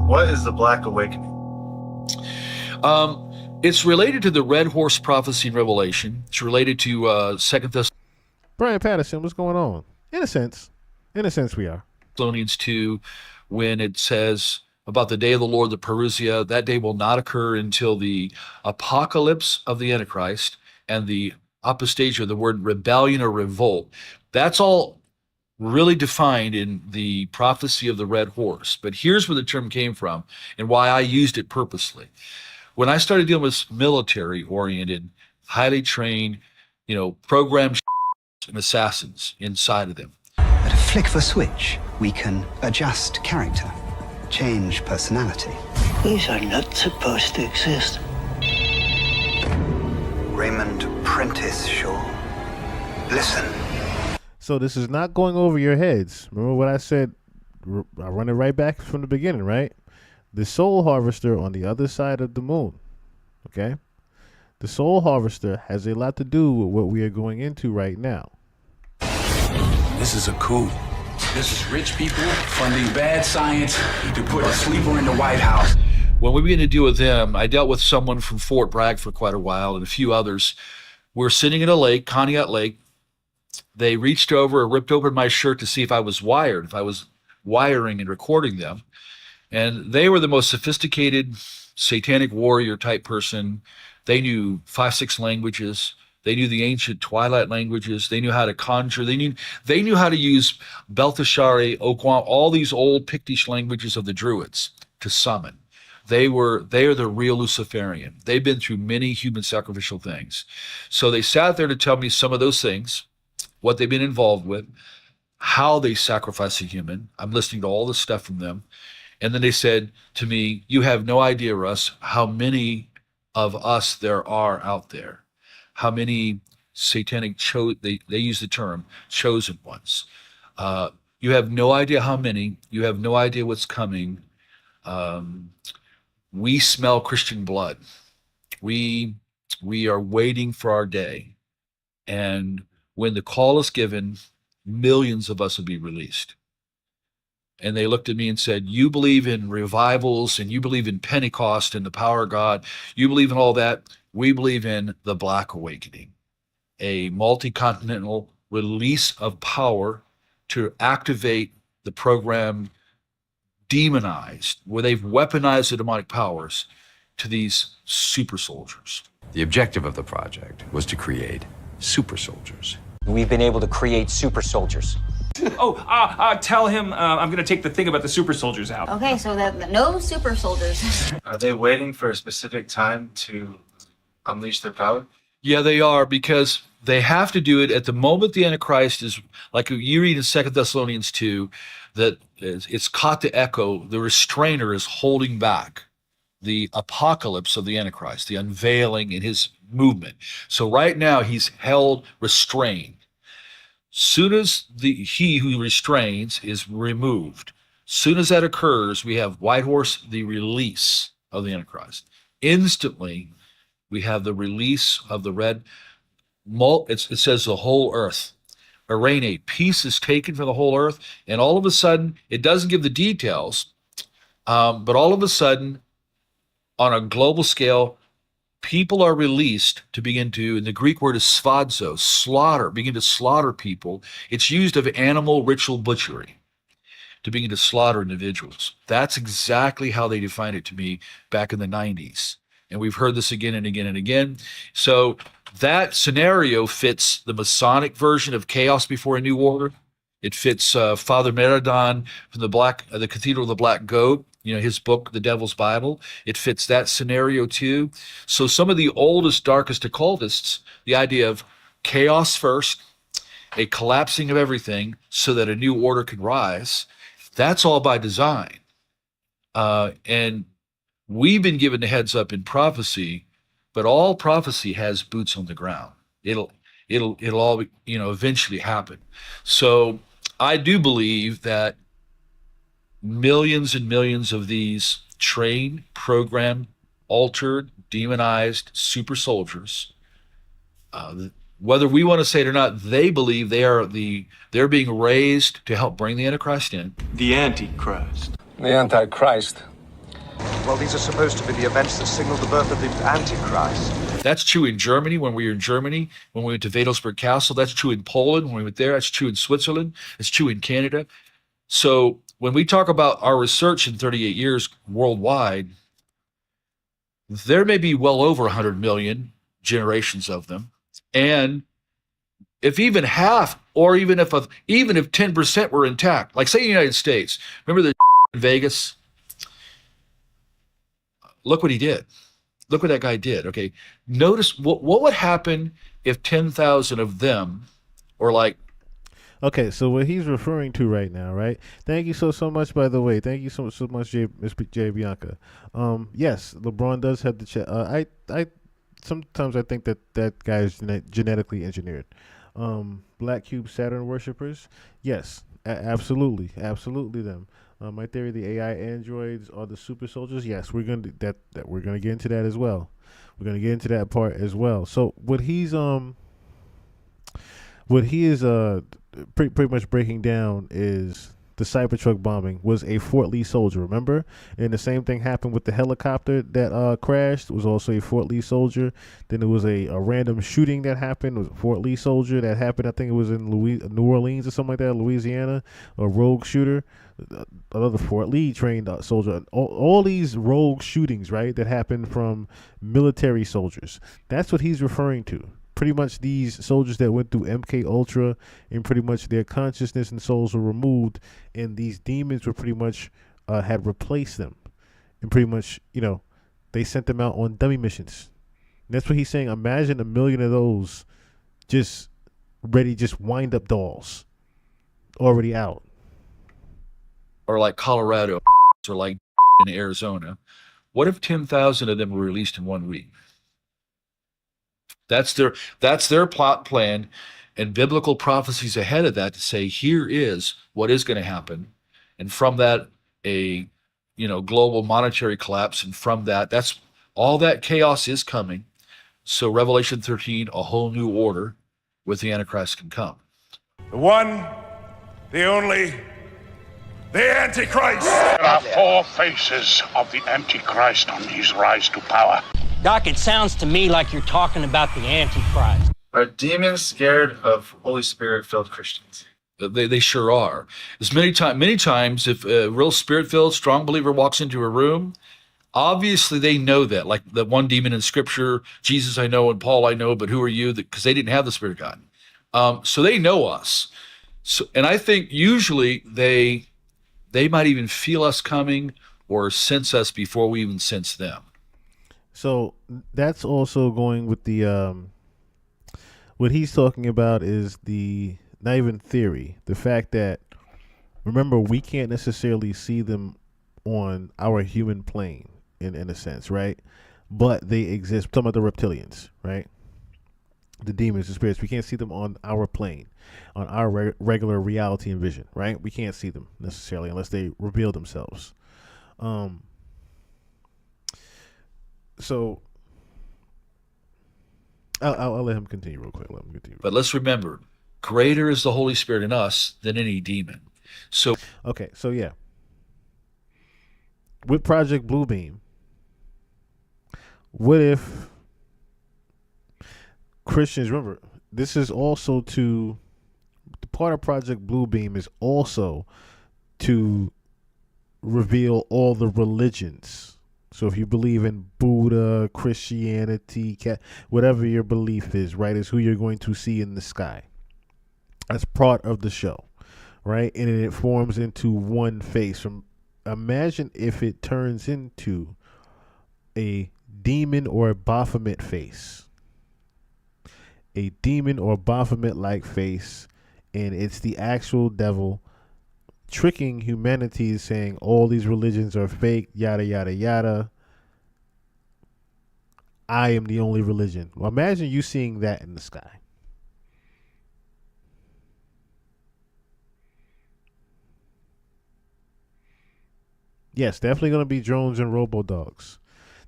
What is the Black Awakening? It's related to the Red Horse prophecy in Revelation. It's related to Second Brian Patterson, what's going on? In a sense we are. Thessalonians 2, when it says about the day of the Lord, the parousia, that day will not occur until the apocalypse of the Antichrist and the apostasia, the word rebellion or revolt. That's all really defined in the prophecy of the red horse. But here's where the term came from and why I used it purposely. When I started dealing with military-oriented, highly trained, programmed and assassins inside of them. At a flick of a switch, we can adjust character, change personality. These are not supposed to exist. Raymond Prentice Shaw. Listen. So this is not going over your heads. Remember what I said? I run it right back from the beginning, right? The soul harvester on the other side of the moon. Okay? The soul harvester has a lot to do with what we are going into right now. This is a coup. This is rich people funding bad science to put a sleeper in the White House. When we began to deal with them, I dealt with someone from Fort Bragg for quite a while and a few others. We're sitting in a lake, Conneaut Lake. They reached over and ripped open my shirt to see if I was wired, if I was wiring and recording them. And they were the most sophisticated satanic warrior type person. They knew 5-6 languages. They knew the ancient twilight languages. They knew how to conjure. They knew how to use Belteshazzar, Okwam, all these old Pictish languages of the Druids to summon. They are the real Luciferian. They've been through many human sacrificial things. So they sat there to tell me some of those things, what they've been involved with, how they sacrifice a human. I'm listening to all this stuff from them. And then they said to me, you have no idea, Russ, how many of us there are out there. How many satanic, they use the term, chosen ones. You have no idea how many. You have no idea what's coming. We smell Christian blood. We are waiting for our day. And when the call is given, millions of us will be released. And they looked at me and said, you believe in revivals and you believe in Pentecost and the power of God. You believe in all that. We believe in the Black Awakening, a multi-continental release of power to activate the program demonized, where they've weaponized the demonic powers to these super soldiers. The objective of the project was to create super soldiers. We've been able to create super soldiers. Tell him I'm going to take the thing about the super soldiers out. Okay, so that no super soldiers. Are they waiting for a specific time to unleash their power? Yeah, they are, because they have to do it at the moment the Antichrist is, like you read in 2 Thessalonians 2, that it's caught the echo, the restrainer is holding back the apocalypse of the Antichrist, the unveiling in his movement. So right now he's held restrained. Soon as he who restrains is removed, soon as that occurs, we have White Horse, the release of the Antichrist. Instantly, we have the release of the red. It says the whole earth. Arene, peace is taken from the whole earth, and all of a sudden, it doesn't give the details, but all of a sudden, on a global scale, people are released to begin to, and the Greek word is svadzo, slaughter, begin to slaughter people. It's used of animal ritual butchery to begin to slaughter individuals. That's exactly how they defined it to me back in the 90s. And we've heard this again and again and again. So that scenario fits the Masonic version of Chaos Before a New Order. It fits Father Meradon from the Cathedral of the Black Goat, his book, The Devil's Bible. It fits that scenario too. So some of the oldest, darkest occultists, the idea of chaos first, a collapsing of everything so that a new order can rise, that's all by design. And we've been given the heads up in prophecy, but all prophecy has boots on the ground. It'll all, eventually happen. So I do believe that millions and millions of these trained, programmed, altered, demonized super soldiers, whether we want to say it or not, they believe they're being raised to help bring the Antichrist in. The Antichrist. The Antichrist Well, these are supposed to be the events that signal the birth of the Antichrist. That's true in Germany when we were in Germany, when we went to Wedelsberg Castle. That's true in Poland when we went there. That's true in Switzerland. It's true in Canada. So when we talk about our research in 38 years worldwide, there may be well over 100 million generations of them. And if even half, or even if 10% were intact, like say the United States, remember the in Vegas? Look what he did. Look what that guy did. Okay. Notice what would happen if 10,000 of them, or like, Okay, so what he's referring to right now, right? Thank you so much, by the way. Thank you so much, Ms. J. Bianca. Yes, LeBron does have the chat. I sometimes I think that guy is genetically engineered. Black Cube Saturn worshippers, yes, absolutely them. My theory: the AI androids are the super soldiers. Yes, we're gonna we're gonna get into that as well. We're gonna get into that part as well. So what he is pretty much breaking down is the Cybertruck bombing was a Fort Lee soldier, remember? And the same thing happened with the helicopter that crashed. It was also a Fort Lee soldier. Then there was a random shooting that happened. It was a Fort Lee soldier that happened. I think it was in New Orleans or something like that, Louisiana, a rogue shooter. Another Fort Lee trained soldier. All these rogue shootings, right, that happened from military soldiers. That's what he's referring to. Pretty much these soldiers that went through MK Ultra, and pretty much their consciousness and souls were removed, and these demons were pretty much had replaced them, and pretty much they sent them out on dummy missions. And that's what he's saying. Imagine 1 million of those just ready, just wind up dolls already out, or like Colorado, or like in Arizona. What if 10,000 of them were released in 1 week? That's their plot plan, and biblical prophecies ahead of that to say, here is what is going to happen. And from that, a global monetary collapse. And from that, that's all that chaos is coming. So Revelation 13, a whole new order with the Antichrist can come. The one, the only, the Antichrist. There are 4 faces of the Antichrist on his rise to power. Doc, it sounds to me like you're talking about the Antichrist. Are demons scared of Holy Spirit-filled Christians? They sure are. As many times, if a real Spirit-filled, strong believer walks into a room, obviously they know that. Like the one demon in Scripture, Jesus I know and Paul I know, but who are you? Because they didn't have the Spirit of God. So they know us. So, and I think usually they might even feel us coming or sense us before we even sense them. So that's also going with the what he's talking about is the not even theory, the fact that, remember, we can't necessarily see them on our human plane in a sense, right? But they exist. We're talking about the reptilians, right? The demons, the spirits. We can't see them on our plane, on our regular reality and vision, right? We can't see them necessarily unless they reveal themselves. So I'll let him continue real quick. But let's remember, greater is the Holy Spirit in us than any demon. So okay, so yeah, with Project Bluebeam, what if Christians, remember, this is also to, the part of Project Bluebeam is also to reveal all the religions. So if you believe in Buddha, Christianity, whatever your belief is, right, is who you're going to see in the sky. That's part of the show, right? And it forms into one face. Imagine if it turns into a demon or a Baphomet face. A demon or Baphomet-like face, and it's the actual devil tricking humanity, saying all these religions are fake, yada, yada, yada. I am the only religion. Well, imagine you seeing that in the sky. Yes, definitely going to be drones and robo-dogs.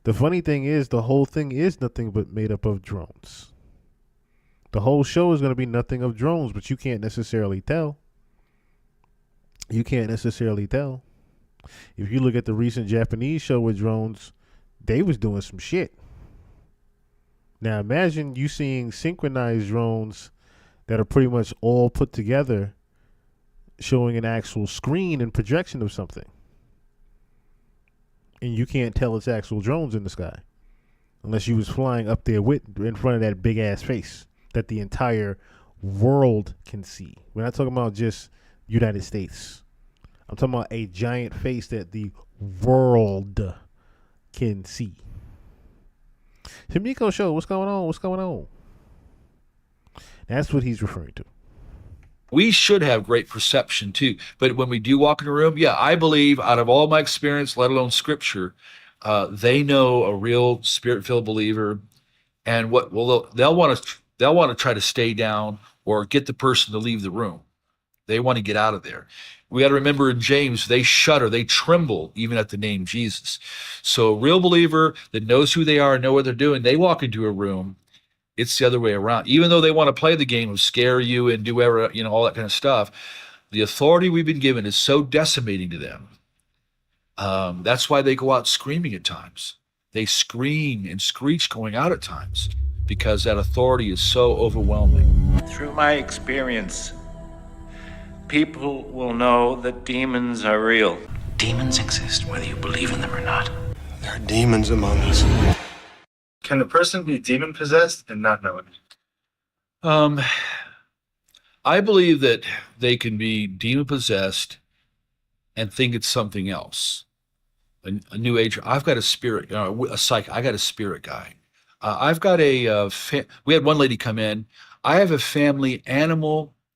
The funny thing is, the whole thing is nothing but made up of drones. The whole show is going to be nothing of drones, but you can't necessarily tell. You can't necessarily tell. If you look at the recent Japanese show with drones, they was doing some shit. Now imagine you seeing synchronized drones that are pretty much all put together, showing an actual screen and projection of something. And you can't tell it's actual drones in the sky unless you was flying up there in front of that big ass face that the entire world can see. We're not talking about just United States. I'm talking about a giant face that the world can see. Tim Nico Show, what's going on? What's going on? That's what he's referring to. We should have great perception too. But when we do walk in a room, yeah, I believe out of all my experience, let alone scripture, they know a real spirit-filled believer, and they'll want to try to stay down or get the person to leave the room. They want to get out of there. We got to remember in James, they shudder, they tremble even at the name Jesus. So a real believer that knows who they are and know what they're doing, they walk into a room. It's the other way around. Even though they want to play the game of scare you and do all that kind of stuff, the authority we've been given is so decimating to them. That's why they go out screaming at times. They scream and screech going out at times because that authority is so overwhelming. Through my experience, people will know that demons are real. Demons exist, whether you believe in them or not. There are demons among us. Can a person be demon possessed and not know it? I believe that they can be demon possessed and think it's something else. A new age. I've got a spirit, a psych. I got a spirit guy. I've got we had one lady come in. I have a family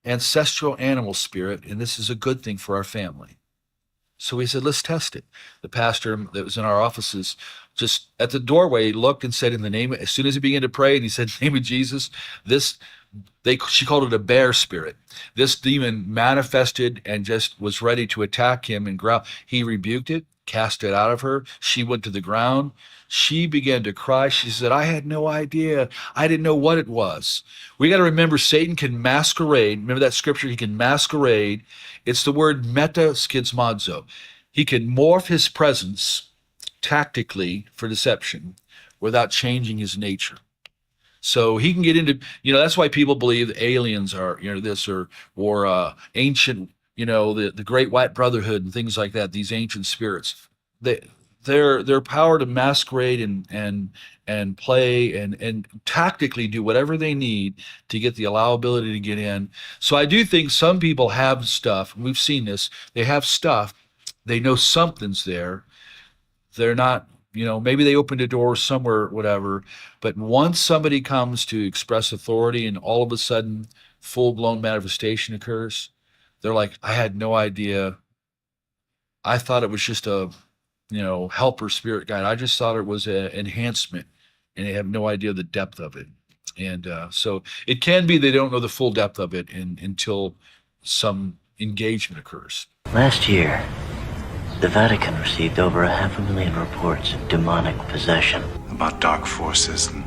ancestral animal spirit, and this is a good thing for our family. So we said, let's test it. The pastor that was in our offices just at the doorway looked and said, in the name, as soon as he began to pray, and he said, in the name of Jesus, she called it a bear spirit. This demon manifested and just was ready to attack him and growl. He rebuked it, cast it out of her. She went to the ground. She began to cry. She said, I had no idea. I didn't know what it was. We got to remember Satan can masquerade. Remember that scripture? He can masquerade. It's the word metaschizmazo. He can morph his presence tactically for deception without changing his nature. So he can get into, that's why people believe aliens are, this or ancient, the Great White Brotherhood and things like that, these ancient spirits. Their power to masquerade and play and tactically do whatever they need to get the allowability to get in. So I do think some people have stuff, and we've seen this, they have stuff, they know something's there. They're not, maybe they opened a door somewhere, whatever, but once somebody comes to express authority and all of a sudden full-blown manifestation occurs, they're like, I had no idea. I thought it was just a, helper spirit guide. I just thought it was an enhancement, and they have no idea the depth of it. And so it can be they don't know the full depth of it until some engagement occurs. Last year, the Vatican received over 500,000 reports of demonic possession. About dark forces and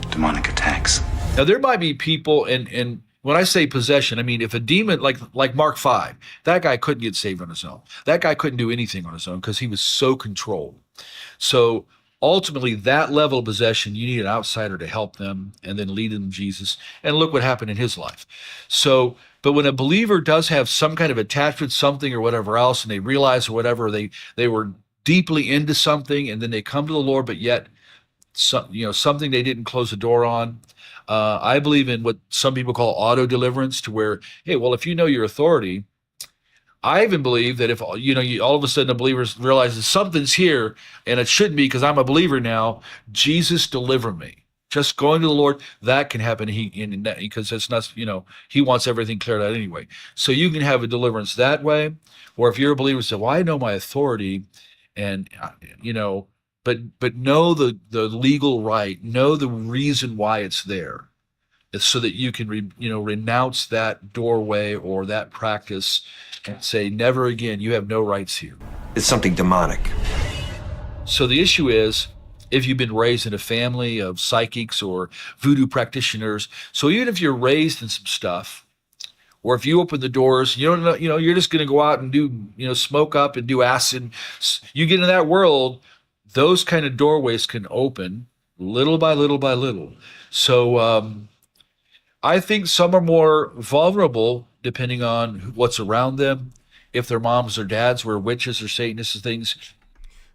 demonic attacks. Now there might be people, and when I say possession, I mean if a demon, like Mark 5, that guy couldn't get saved on his own. That guy couldn't do anything on his own because he was so controlled. So ultimately, that level of possession, you need an outsider to help them and then lead them to Jesus. And look what happened in his life. So, but when a believer does have some kind of attachment, something or whatever else, and they realize or whatever, they were deeply into something, and then they come to the Lord, but yet, something they didn't close the door on. I believe in what some people call auto deliverance, to where, hey, well, if you know your authority, I even believe that if you all of a sudden a believer realizes something's here and it shouldn't be because I'm a believer now, Jesus deliver me. Just going to the Lord, that can happen. Because it's not, he wants everything cleared out anyway. So you can have a deliverance that way, or if you're a believer, say, well, I know my authority, and but know the legal right, know the reason why it's there. It's so that you can renounce that doorway or that practice and say, never again, you have no rights here. It's something demonic. So the issue is, if you've been raised in a family of psychics or voodoo practitioners, so even if you're raised in some stuff Or if you open the doors, you don't know, you're just going to go out and do, smoke up and do acid. You get in that world, those kind of doorways can open little by little by little. So I think some are more vulnerable depending on what's around them. If their moms or dads were witches or Satanists and things.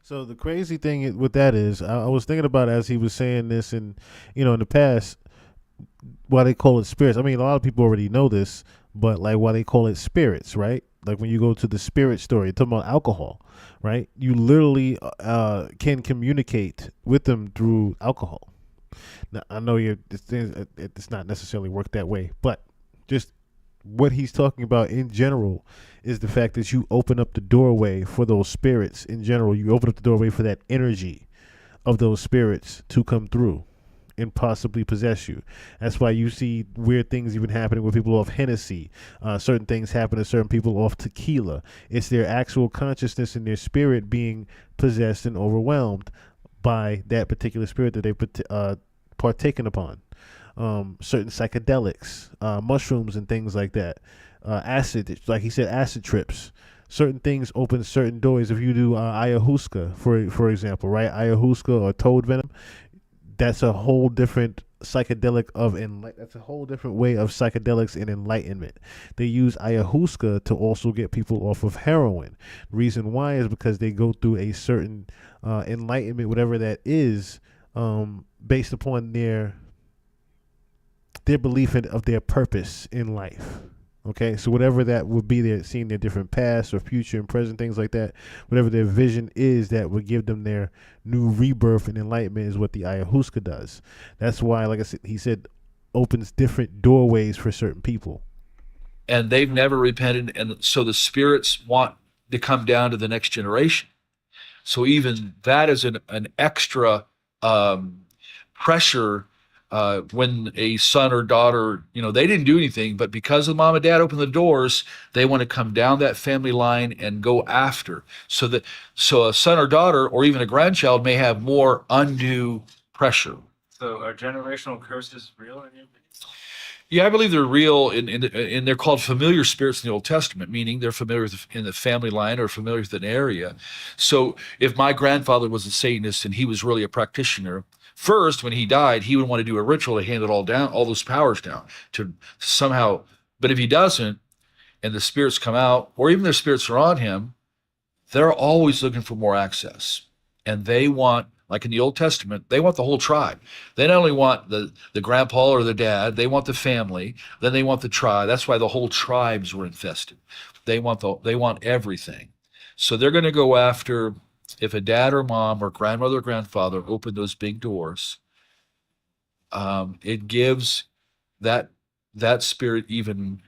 So the crazy thing with that is, I was thinking about as he was saying this, and in the past, why they call it spirits. I mean, a lot of people already know this, but like why they call it spirits, right? Like when you go to the spirit story, you're talking about alcohol, right? You literally can communicate with them through alcohol. Now I know it's not necessarily worked that way, but just what he's talking about in general is the fact that you open up the doorway for those spirits in general. You open up the doorway for that energy of those spirits to come through and possibly possess you. That's why you see weird things even happening with people off Hennessy. Certain things happen to certain people off tequila. It's their actual consciousness and their spirit being possessed and overwhelmed by that particular spirit that they've partaken upon. Certain psychedelics, mushrooms and things like that. Acid, like he said, acid trips. Certain things open certain doors. If you do ayahuasca, for example, right? Ayahuasca or toad venom, that's a whole different psychedelic that's a whole different way of psychedelics and enlightenment. They use ayahuasca to also get people off of heroin. Reason why is because they go through a certain enlightenment, whatever that is, based upon their belief of their purpose in life. Okay, so whatever that would be, they're seeing their different past or future and present, things like that. Whatever their vision is that would give them their new rebirth and enlightenment is what the ayahuasca does. That's why, like I said, he said, opens different doorways for certain people. And they've never repented, and so the spirits want to come down to the next generation. So even that is an extra pressure. When a son or daughter, they didn't do anything, but because the mom and dad opened the doors, they want to come down that family line and go after. So a son or daughter, or even a grandchild, may have more undue pressure. So are generational curses real in your opinion? Yeah, I believe they're real, and they're called familiar spirits in the Old Testament, meaning they're familiar in the family line or familiar with an area. So if my grandfather was a Satanist and he was really a practitioner, first, when he died, he would want to do a ritual to hand it all down, all those powers down to somehow. But if he doesn't, and the spirits come out, or even the spirits are on him, they're always looking for more access. And they want, like in the Old Testament, they want the whole tribe. They not only want the grandpa or the dad, they want the family, then they want the tribe. That's why the whole tribes were infested. They want everything. So they're going to go after. If a dad or mom or grandmother or grandfather open those big doors, it gives that spirit even,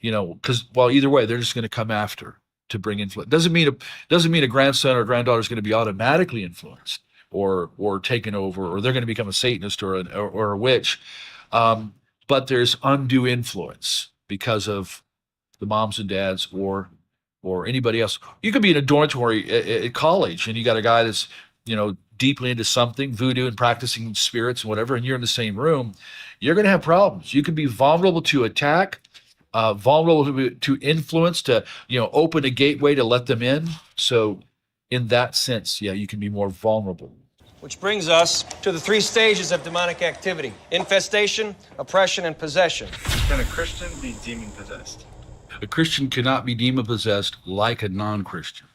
because either way they're just going to come after to bring influence. Doesn't mean a grandson or granddaughter is going to be automatically influenced or taken over, or they're going to become a Satanist or a witch, but there's undue influence because of the moms and dads or anybody else. You could be in a dormitory at college and you got a guy that's, deeply into something, voodoo and practicing spirits and whatever, and you're in the same room, you're going to have problems. You could be vulnerable to attack, vulnerable to influence, to, open a gateway to let them in. So in that sense, yeah, you can be more vulnerable. Which brings us to the 3 stages of demonic activity: infestation, oppression, and possession. Can a Christian be demon-possessed? A Christian cannot be demon-possessed like a non-Christian.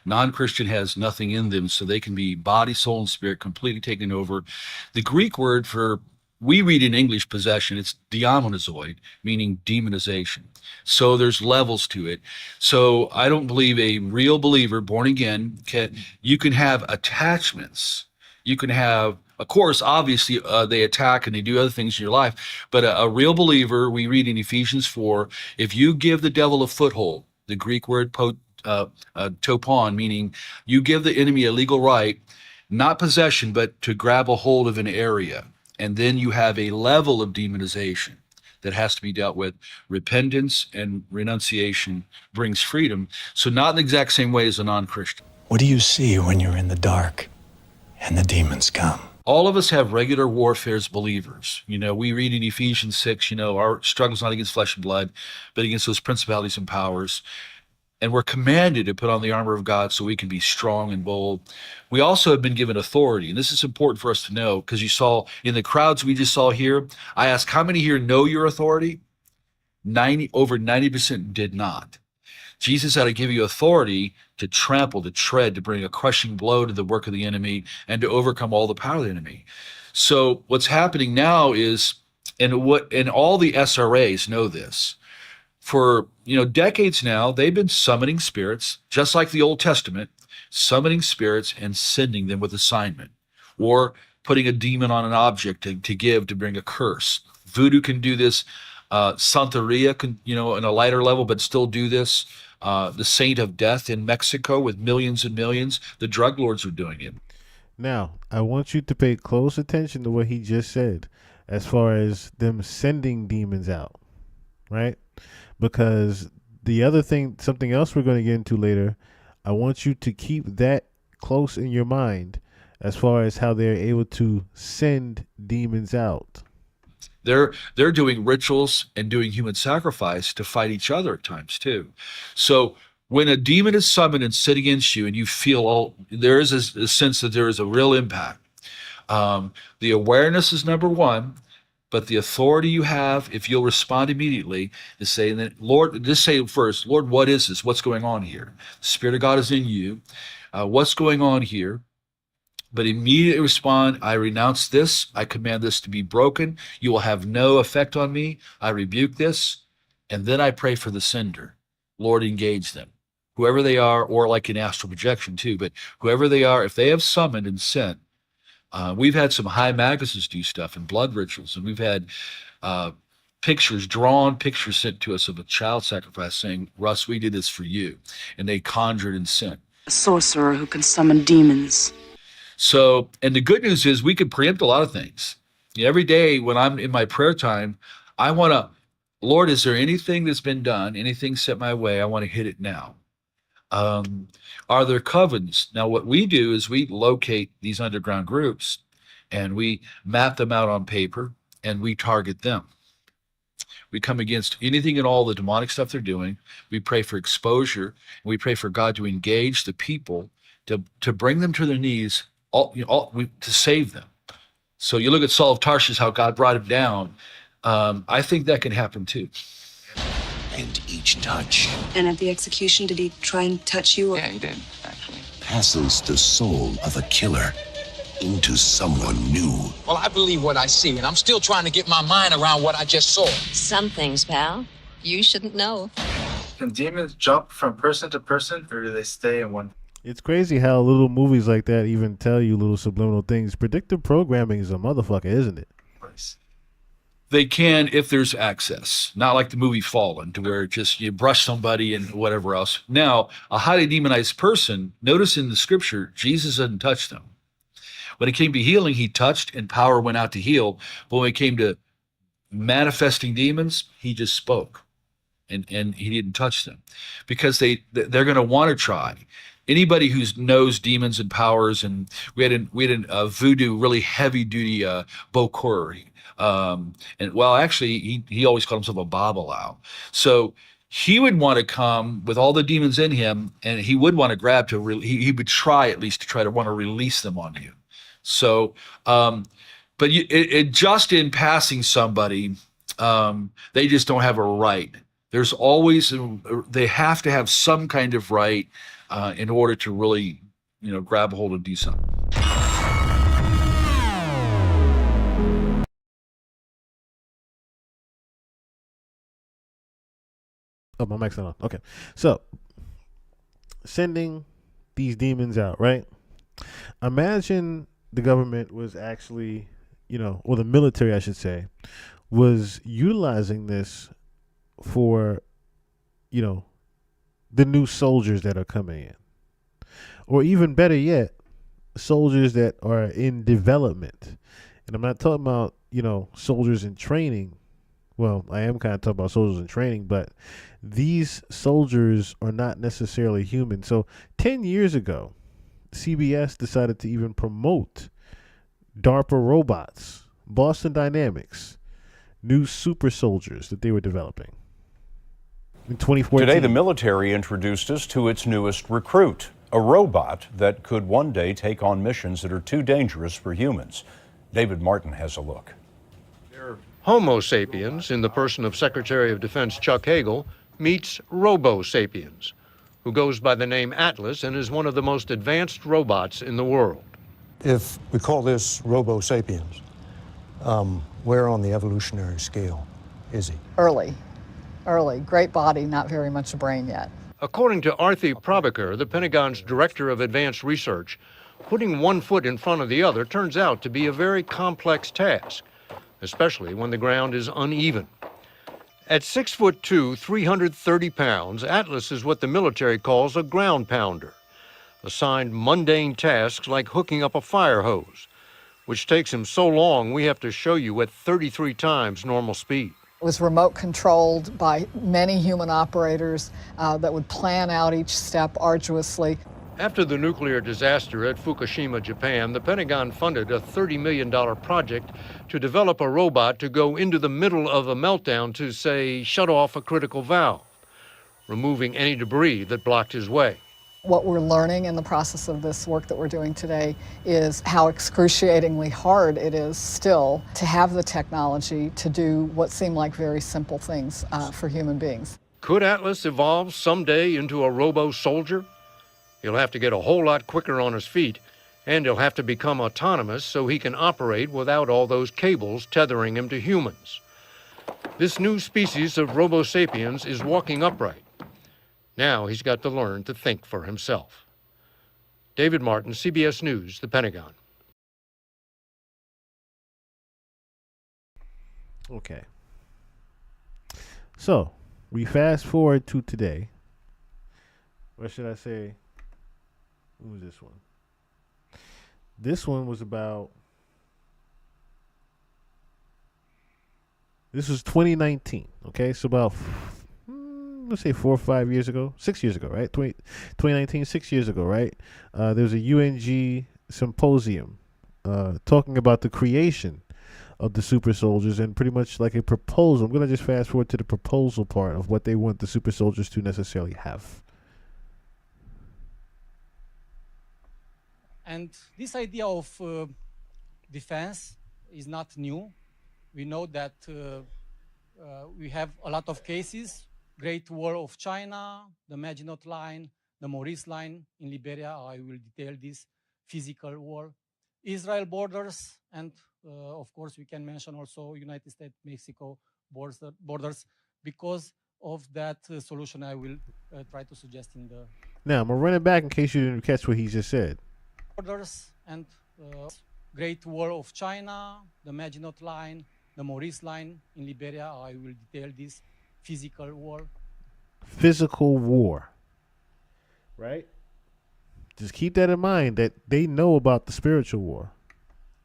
Non-Christian has nothing in them, so they can be body, soul, and spirit completely taken over. The Greek word we read in English possession, it's diamonizoid, meaning demonization. So there's levels to it. So I don't believe a real believer, born again, you can have attachments. You can have, of course, obviously, they attack and they do other things in your life. But a real believer, we read in Ephesians 4, if you give the devil a foothold, the Greek word topon, meaning you give the enemy a legal right, not possession, but to grab a hold of an area. And then you have a level of demonization that has to be dealt with. Repentance and renunciation brings freedom. So not in the exact same way as a non-Christian. What do you see when you're in the dark and the demons come? all of us have regular warfare as believers. We read in Ephesians 6, our struggle's not against flesh and blood, but against those principalities and powers. And we're commanded to put on the armor of God so we can be strong and bold. We also have been given authority. And this is important for us to know, because you saw in the crowds we just saw here, I asked how many here know your authority? Over 90% did not. Jesus had to give you authority to trample, to tread, to bring a crushing blow to the work of the enemy, and to overcome all the power of the enemy. So what's happening now is, and all the SRAs know this, for decades now, they've been summoning spirits, just like the Old Testament, summoning spirits and sending them with assignment, or putting a demon on an object to bring a curse. Voodoo can do this. Santeria can, in a lighter level, but still do this. The Saint of Death in Mexico with millions and millions. The drug lords are doing it. Now, I want you to pay close attention to what he just said as far as them sending demons out, right? Because the other thing, something else we're going to get into later, I want you to keep that close in your mind as far as how they're able to send demons out. They're doing rituals and doing human sacrifice to fight each other at times too. So when a demon is summoned and set against you, and you feel there is a sense that there is a real impact. The awareness is number one, but the authority you have, if you'll respond immediately, is saying, Lord, just say first, Lord, what is this? What's going on here? The Spirit of God is in you. What's going on here? But immediately respond, I renounce this. I command this to be broken. You will have no effect on me. I rebuke this. And then I pray for the sender. Lord, engage them. Whoever they are, or like in astral projection too, but whoever they are, if they have summoned and sent, we've had some high maguses do stuff and blood rituals, and we've had drawn pictures sent to us of a child sacrifice saying, Russ, we did this for you. And they conjured and sent. A sorcerer who can summon demons. So, and the good news is we can preempt a lot of things. Every day when I'm in my prayer time, I want to, Lord, is there anything that's been done, anything set my way? I want to hit it now. Are there covens? Now, what we do is we locate these underground groups and we map them out on paper and we target them. We come against anything and all the demonic stuff they're doing. We pray for exposure. And we pray for God to engage the people to bring them to their knees, to save them. So you look at Saul of Tarshish, how God brought him down. I think that can happen too. And each touch And at the execution, did he try and touch you? Yeah, he did, actually. passes the soul of a killer into someone new. Well, I believe what I see, and I'm still trying to get my mind around what I just saw. Some things, pal, you shouldn't know. Can demons jump from person to person, or do they stay in one? It's crazy how little movies like that even tell you little subliminal things. Predictive programming is a motherfucker, isn't it? They can if there's access, not like the movie Fallen, to where just you brush somebody and whatever else. Now, a highly demonized person, notice in the scripture, Jesus doesn't touch them. When it came to healing, he touched and power went out to heal. But when it came to manifesting demons, he just spoke and he didn't touch them because they're going to want to try. Anybody who knows demons and powers, and we had a voodoo, really heavy duty Bokor. And well, actually, he always called himself a Babalao. So he would want to come with all the demons in him, and he would want to grab he would try at least to try to want to release them on you. So, but just in passing somebody, they just don't have a right. There's always, they have to have some kind of right in order to really, grab a hold and do something. Oh, my mic's not on. Okay. So, sending these demons out, right? Imagine the government was actually, or the military, I should say, was utilizing this for, the new soldiers that are coming in. Or even better yet, soldiers that are in development. And I'm not talking about, soldiers in training. Well, I am kind of talking about soldiers in training, but these soldiers are not necessarily human. So 10 years ago, CBS decided to even promote DARPA robots, Boston Dynamics, new super soldiers that they were developing in 2014. Today, the military introduced us to its newest recruit, a robot that could one day take on missions that are too dangerous for humans. David Martin has a look. Homo sapiens, in the person of Secretary of Defense Chuck Hagel, meets Robo sapiens, who goes by the name Atlas and is one of the most advanced robots in the world. If we call this Robo sapiens, where on the evolutionary scale is he? Early. Great body, not very much brain yet. According to Arthi Prabhakar, the Pentagon's Director of Advanced Research, putting one foot in front of the other turns out to be a very complex task, especially when the ground is uneven. At 6'2", 330 pounds, Atlas is what the military calls a ground pounder, assigned mundane tasks like hooking up a fire hose, which takes him so long we have to show you at 33 times normal speed. It was remote controlled by many human operators that would plan out each step arduously. After the nuclear disaster at Fukushima, Japan, the Pentagon funded a $30 million project to develop a robot to go into the middle of a meltdown to, say, shut off a critical valve, removing any debris that blocked his way. What we're learning in the process of this work that we're doing today is how excruciatingly hard it is still to have the technology to do what seem like very simple things for human beings. Could Atlas evolve someday into a robo-soldier? He'll have to get a whole lot quicker on his feet, and he'll have to become autonomous so he can operate without all those cables tethering him to humans. This new species of Robo sapiens is walking upright. Now he's got to learn to think for himself. David Martin, CBS News, The Pentagon. Okay. So, we fast forward to today. What should I say? Who was this one? This one was about... This was 2019, okay? So about... let's say 4 or 5 years ago, 6 years ago, right? 2019, 6 years ago, right? There was a UNG symposium talking about the creation of the super soldiers and pretty much like a proposal. I'm going to just fast forward to the proposal part of what they want the super soldiers to necessarily have. And this idea of defense is not new. We know that we have a lot of cases. Great Wall of China, the Maginot Line, the Maurice Line in Liberia. I will detail this physical war. Israel borders, and of course we can mention also United States-Mexico borders because of that solution I will try to suggest in the... Now, I'm going to run it back in case you didn't catch what he just said. Borders and Great Wall of China, the Maginot Line, the Maurice Line in Liberia. I will detail this physical war. Physical war. Right? Just keep that in mind that they know about the spiritual war.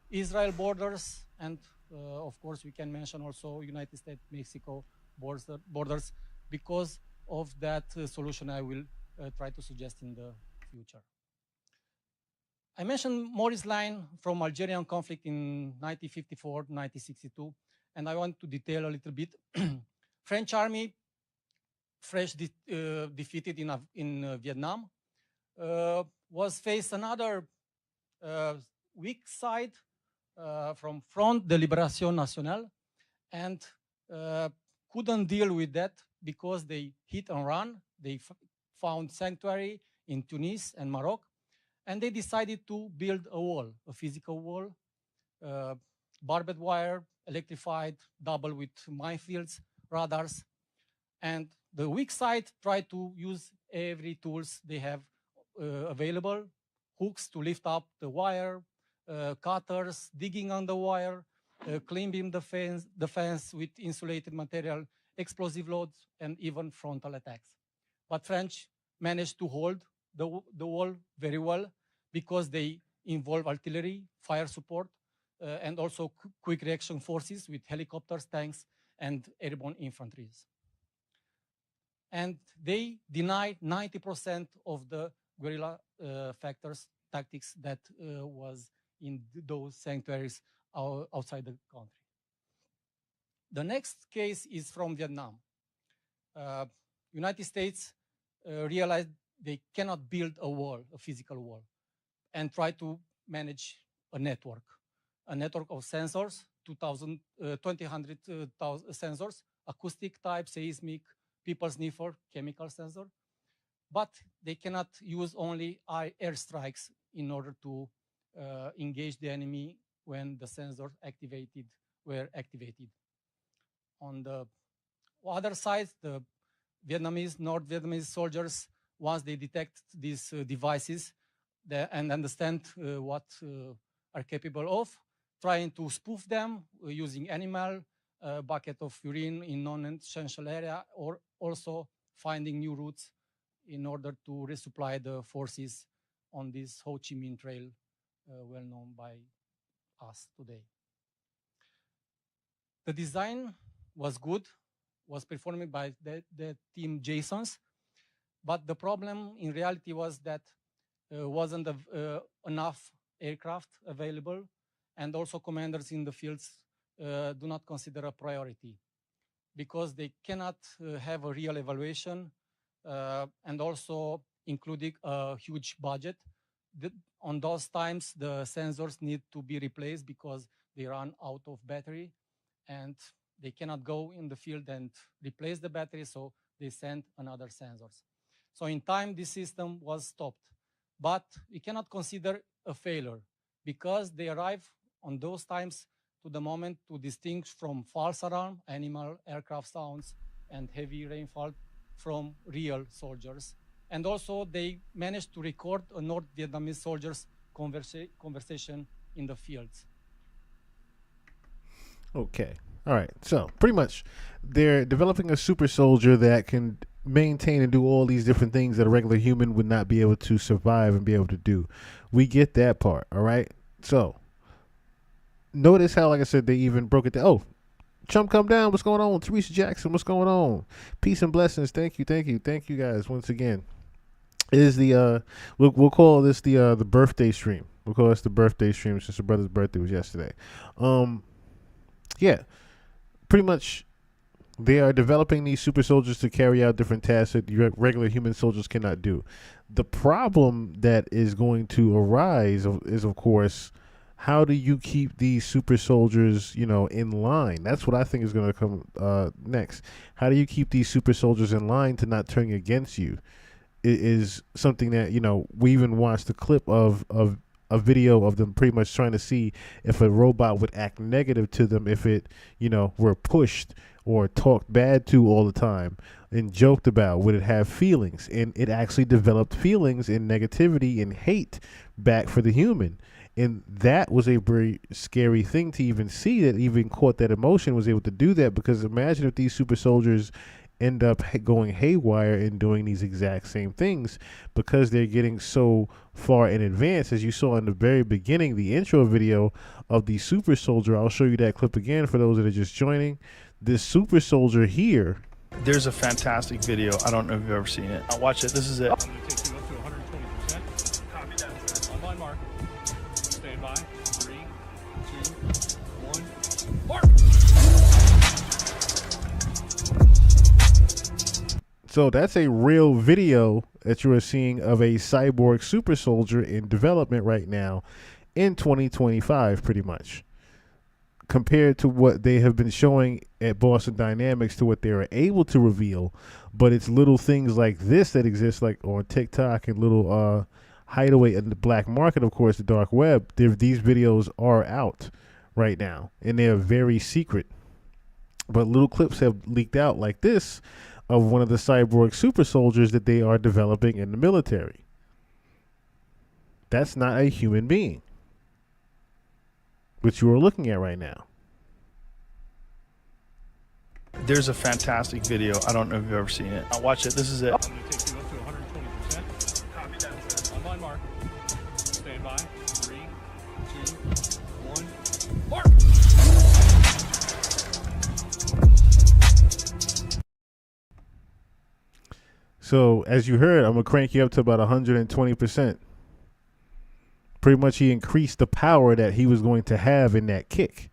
Israel borders and of course we can mention also United States-Mexico borders because of that solution I will try to suggest in the future. I mentioned Maurice Line from Algerian conflict in 1954-1962, and I want to detail a little bit. French army, fresh defeated in Vietnam, was faced another weak side from Front de Libération Nationale, and couldn't deal with that because they hit and run. They found sanctuary in Tunis and Morocco, and they decided to build a wall, a physical wall, barbed wire, electrified, double with minefields, radars, and the weak side tried to use every tools they have available, hooks to lift up the wire, cutters, digging on the wire, climbing the fence with insulated material, explosive loads, and even frontal attacks. But French managed to hold the wall very well because they involve artillery, fire support, and also quick reaction forces with helicopters, tanks, and airborne infantry. And they denied 90% of the guerrilla tactics that was in those sanctuaries outside the country. The next case is from Vietnam. United States realized they cannot build a wall, a physical wall, and try to manage a network of sensors, 200 sensors, acoustic type, seismic, people sniffer, chemical sensor. But they cannot use only airstrikes in order to engage the enemy when the sensors were activated. On the other side, the North Vietnamese soldiers, once they detect these devices and understand what are capable of, trying to spoof them using animal, bucket of urine in non-essential area, or also finding new routes in order to resupply the forces on this Ho Chi Minh Trail, well known by us today. The design was good, was performed by the team Jasons, but the problem in reality was that wasn't enough aircraft available, and also commanders in the fields do not consider a priority because they cannot have a real evaluation and also including a huge budget. On those times, the sensors need to be replaced because they run out of battery and they cannot go in the field and replace the battery, so they send another sensors. So in time, this system was stopped. But we cannot consider a failure because they arrive on those times to the moment to distinguish from false alarm, animal, aircraft sounds, and heavy rainfall from real soldiers. And also they managed to record a North Vietnamese soldiers' conversation in the fields. Okay. All right. So pretty much they're developing a super soldier that can maintain and do all these different things that a regular human would not be able to survive and be able to do. We get that part. All right. So notice how, like I said, they even broke it down. Oh, Chump, come down. What's going on? Teresa Jackson, what's going on? Peace and blessings. Thank you guys once again. It is the we'll call this the birthday stream. We'll call this the birthday stream since her brother's birthday was yesterday. Yeah, pretty much they are developing these super soldiers to carry out different tasks that regular human soldiers cannot do. The problem that is going to arise is, of course, how do you keep these super soldiers, in line? That's what I think is going to come next. How do you keep these super soldiers in line to not turn against you? It is something that, we even watched a clip of a video of them pretty much trying to see if a robot would act negative to them if it, were pushed or talked bad to all the time and joked about. Would it have feelings? And it actually developed feelings and negativity and hate back for the human. And that was a very scary thing to even see, that even caught that emotion, was able to do that. Because imagine if these super soldiers end up going haywire and doing these exact same things because they're getting so far in advance. As you saw in the very beginning, the intro video of the super soldier, I'll show you that clip again for those that are just joining. This super soldier here. There's a fantastic video. I don't know if you've ever seen it. I'll watch it. This is it. I'm going to take you up to 120%. Copy that. On my mark. Stand by. 3, 2, 1. Mark! So that's a real video that you are seeing of a cyborg super soldier in development right now in 2025, pretty much. Compared to what they have been showing at Boston Dynamics to what they are able to reveal. But it's little things like this that exist like on TikTok and little hideaway in the black market, of course, the dark web. These videos are out right now and they're very secret. But little clips have leaked out like this of one of the cyborg super soldiers that they are developing in the military. That's not a human being, which you are looking at right now. There's a fantastic video. I don't know if you've ever seen it. I'll watch it. This is it. I'm going to take you up to 120%. Copy that. On my mark. Stand by. 3, 2, 1. Mark! So as you heard, I'm gonna crank you up to about 120%. pretty much he increased the power that he was going to have in that kick.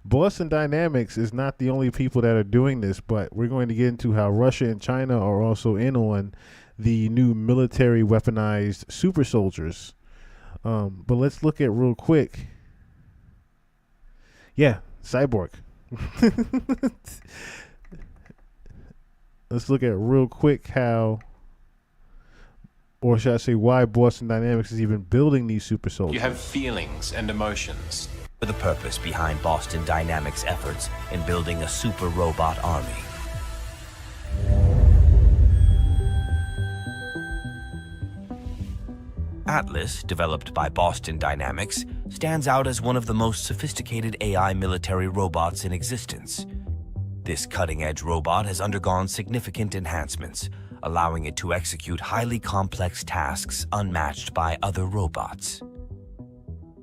Boston Dynamics is not the only people that are doing this, but we're going to get into how Russia and China are also in on the new military weaponized super soldiers. But let's look at real quick. Yeah, Cyborg. Let's look at real quick how, or should I say why Boston Dynamics is even building these super soldiers. You have feelings and emotions. For the purpose behind Boston Dynamics' efforts in building a super robot army. Atlas, developed by Boston Dynamics, stands out as one of the most sophisticated AI military robots in existence. This cutting-edge robot has undergone significant enhancements, allowing it to execute highly complex tasks unmatched by other robots.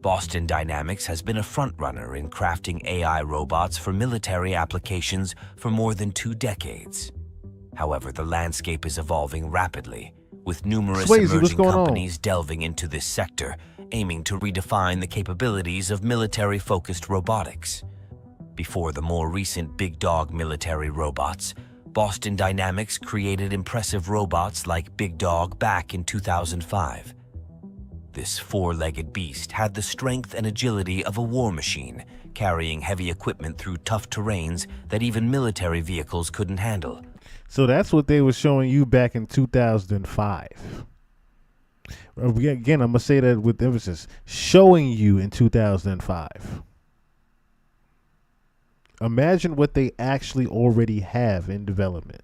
Boston Dynamics has been a frontrunner in crafting AI robots for military applications for more than 2 decades. However, the landscape is evolving rapidly, with numerous emerging companies delving into this sector, aiming to redefine the capabilities of military-focused robotics. Before the more recent big dog military robots, Boston Dynamics created impressive robots like Big Dog back in 2005. This 4-legged beast had the strength and agility of a war machine, carrying heavy equipment through tough terrains that even military vehicles couldn't handle. So that's what they were showing you back in 2005. Again, I'm going to say that with emphasis. Showing you in 2005. Imagine what they actually already have in development.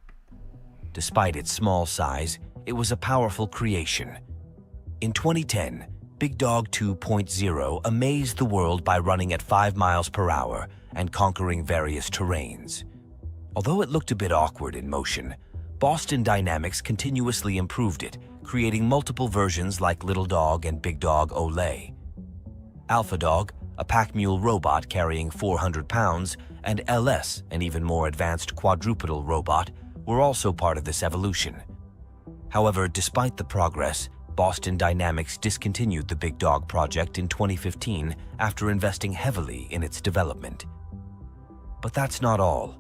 Despite its small size, it was a powerful creation. In 2010, Big Dog 2.0 amazed the world by running at 5 miles per hour and conquering various terrains. Although it looked a bit awkward in motion, Boston Dynamics continuously improved it, creating multiple versions like Little Dog and Big Dog Olay. Alpha Dog, a pack mule robot carrying 400 pounds, and LS, an even more advanced quadrupedal robot, were also part of this evolution. However, despite the progress, Boston Dynamics discontinued the Big Dog project in 2015 after investing heavily in its development. But that's not all.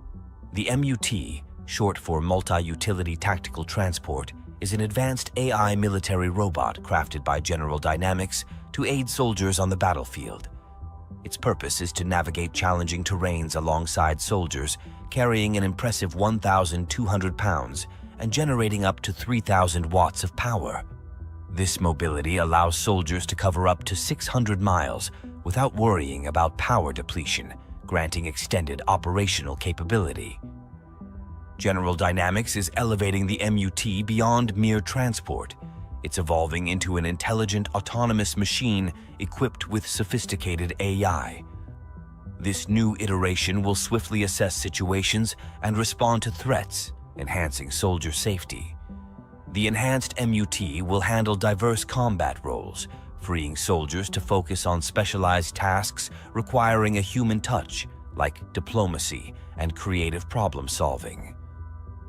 The MUT, short for Multi-Utility Tactical Transport, is an advanced AI military robot crafted by General Dynamics to aid soldiers on the battlefield. Its purpose is to navigate challenging terrains alongside soldiers, carrying an impressive 1,200 pounds and generating up to 3,000 watts of power. This mobility allows soldiers to cover up to 600 miles without worrying about power depletion, granting extended operational capability. General Dynamics is elevating the MUT beyond mere transport. It's evolving into an intelligent, autonomous machine equipped with sophisticated AI. This new iteration will swiftly assess situations and respond to threats, enhancing soldier safety. The enhanced MUT will handle diverse combat roles, freeing soldiers to focus on specialized tasks requiring a human touch, like diplomacy and creative problem-solving.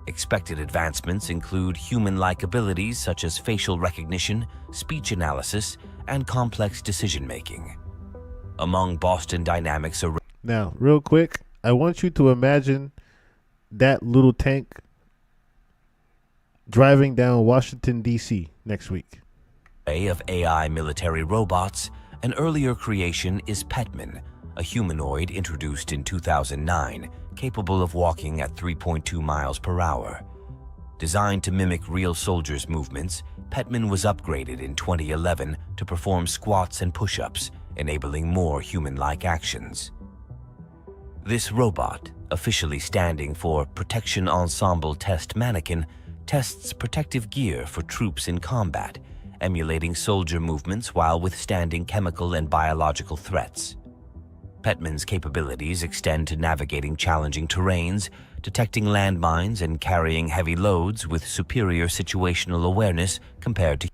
Expected advancements include human-like abilities such as facial recognition, speech analysis, and complex decision-making. Among Boston Dynamics... Now, real quick, I want you to imagine that little tank driving down Washington, D.C. next week. Of AI military robots, an earlier creation is Petman, a humanoid introduced in 2009, capable of walking at 3.2 miles per hour. Designed to mimic real soldiers' movements, Petman was upgraded in 2011 to perform squats and push-ups, enabling more human-like actions. This robot, officially standing for Protection Ensemble Test Mannequin, tests protective gear for troops in combat, emulating soldier movements while withstanding chemical and biological threats. Petman's capabilities extend to navigating challenging terrains, detecting landmines, and carrying heavy loads with superior situational awareness compared to...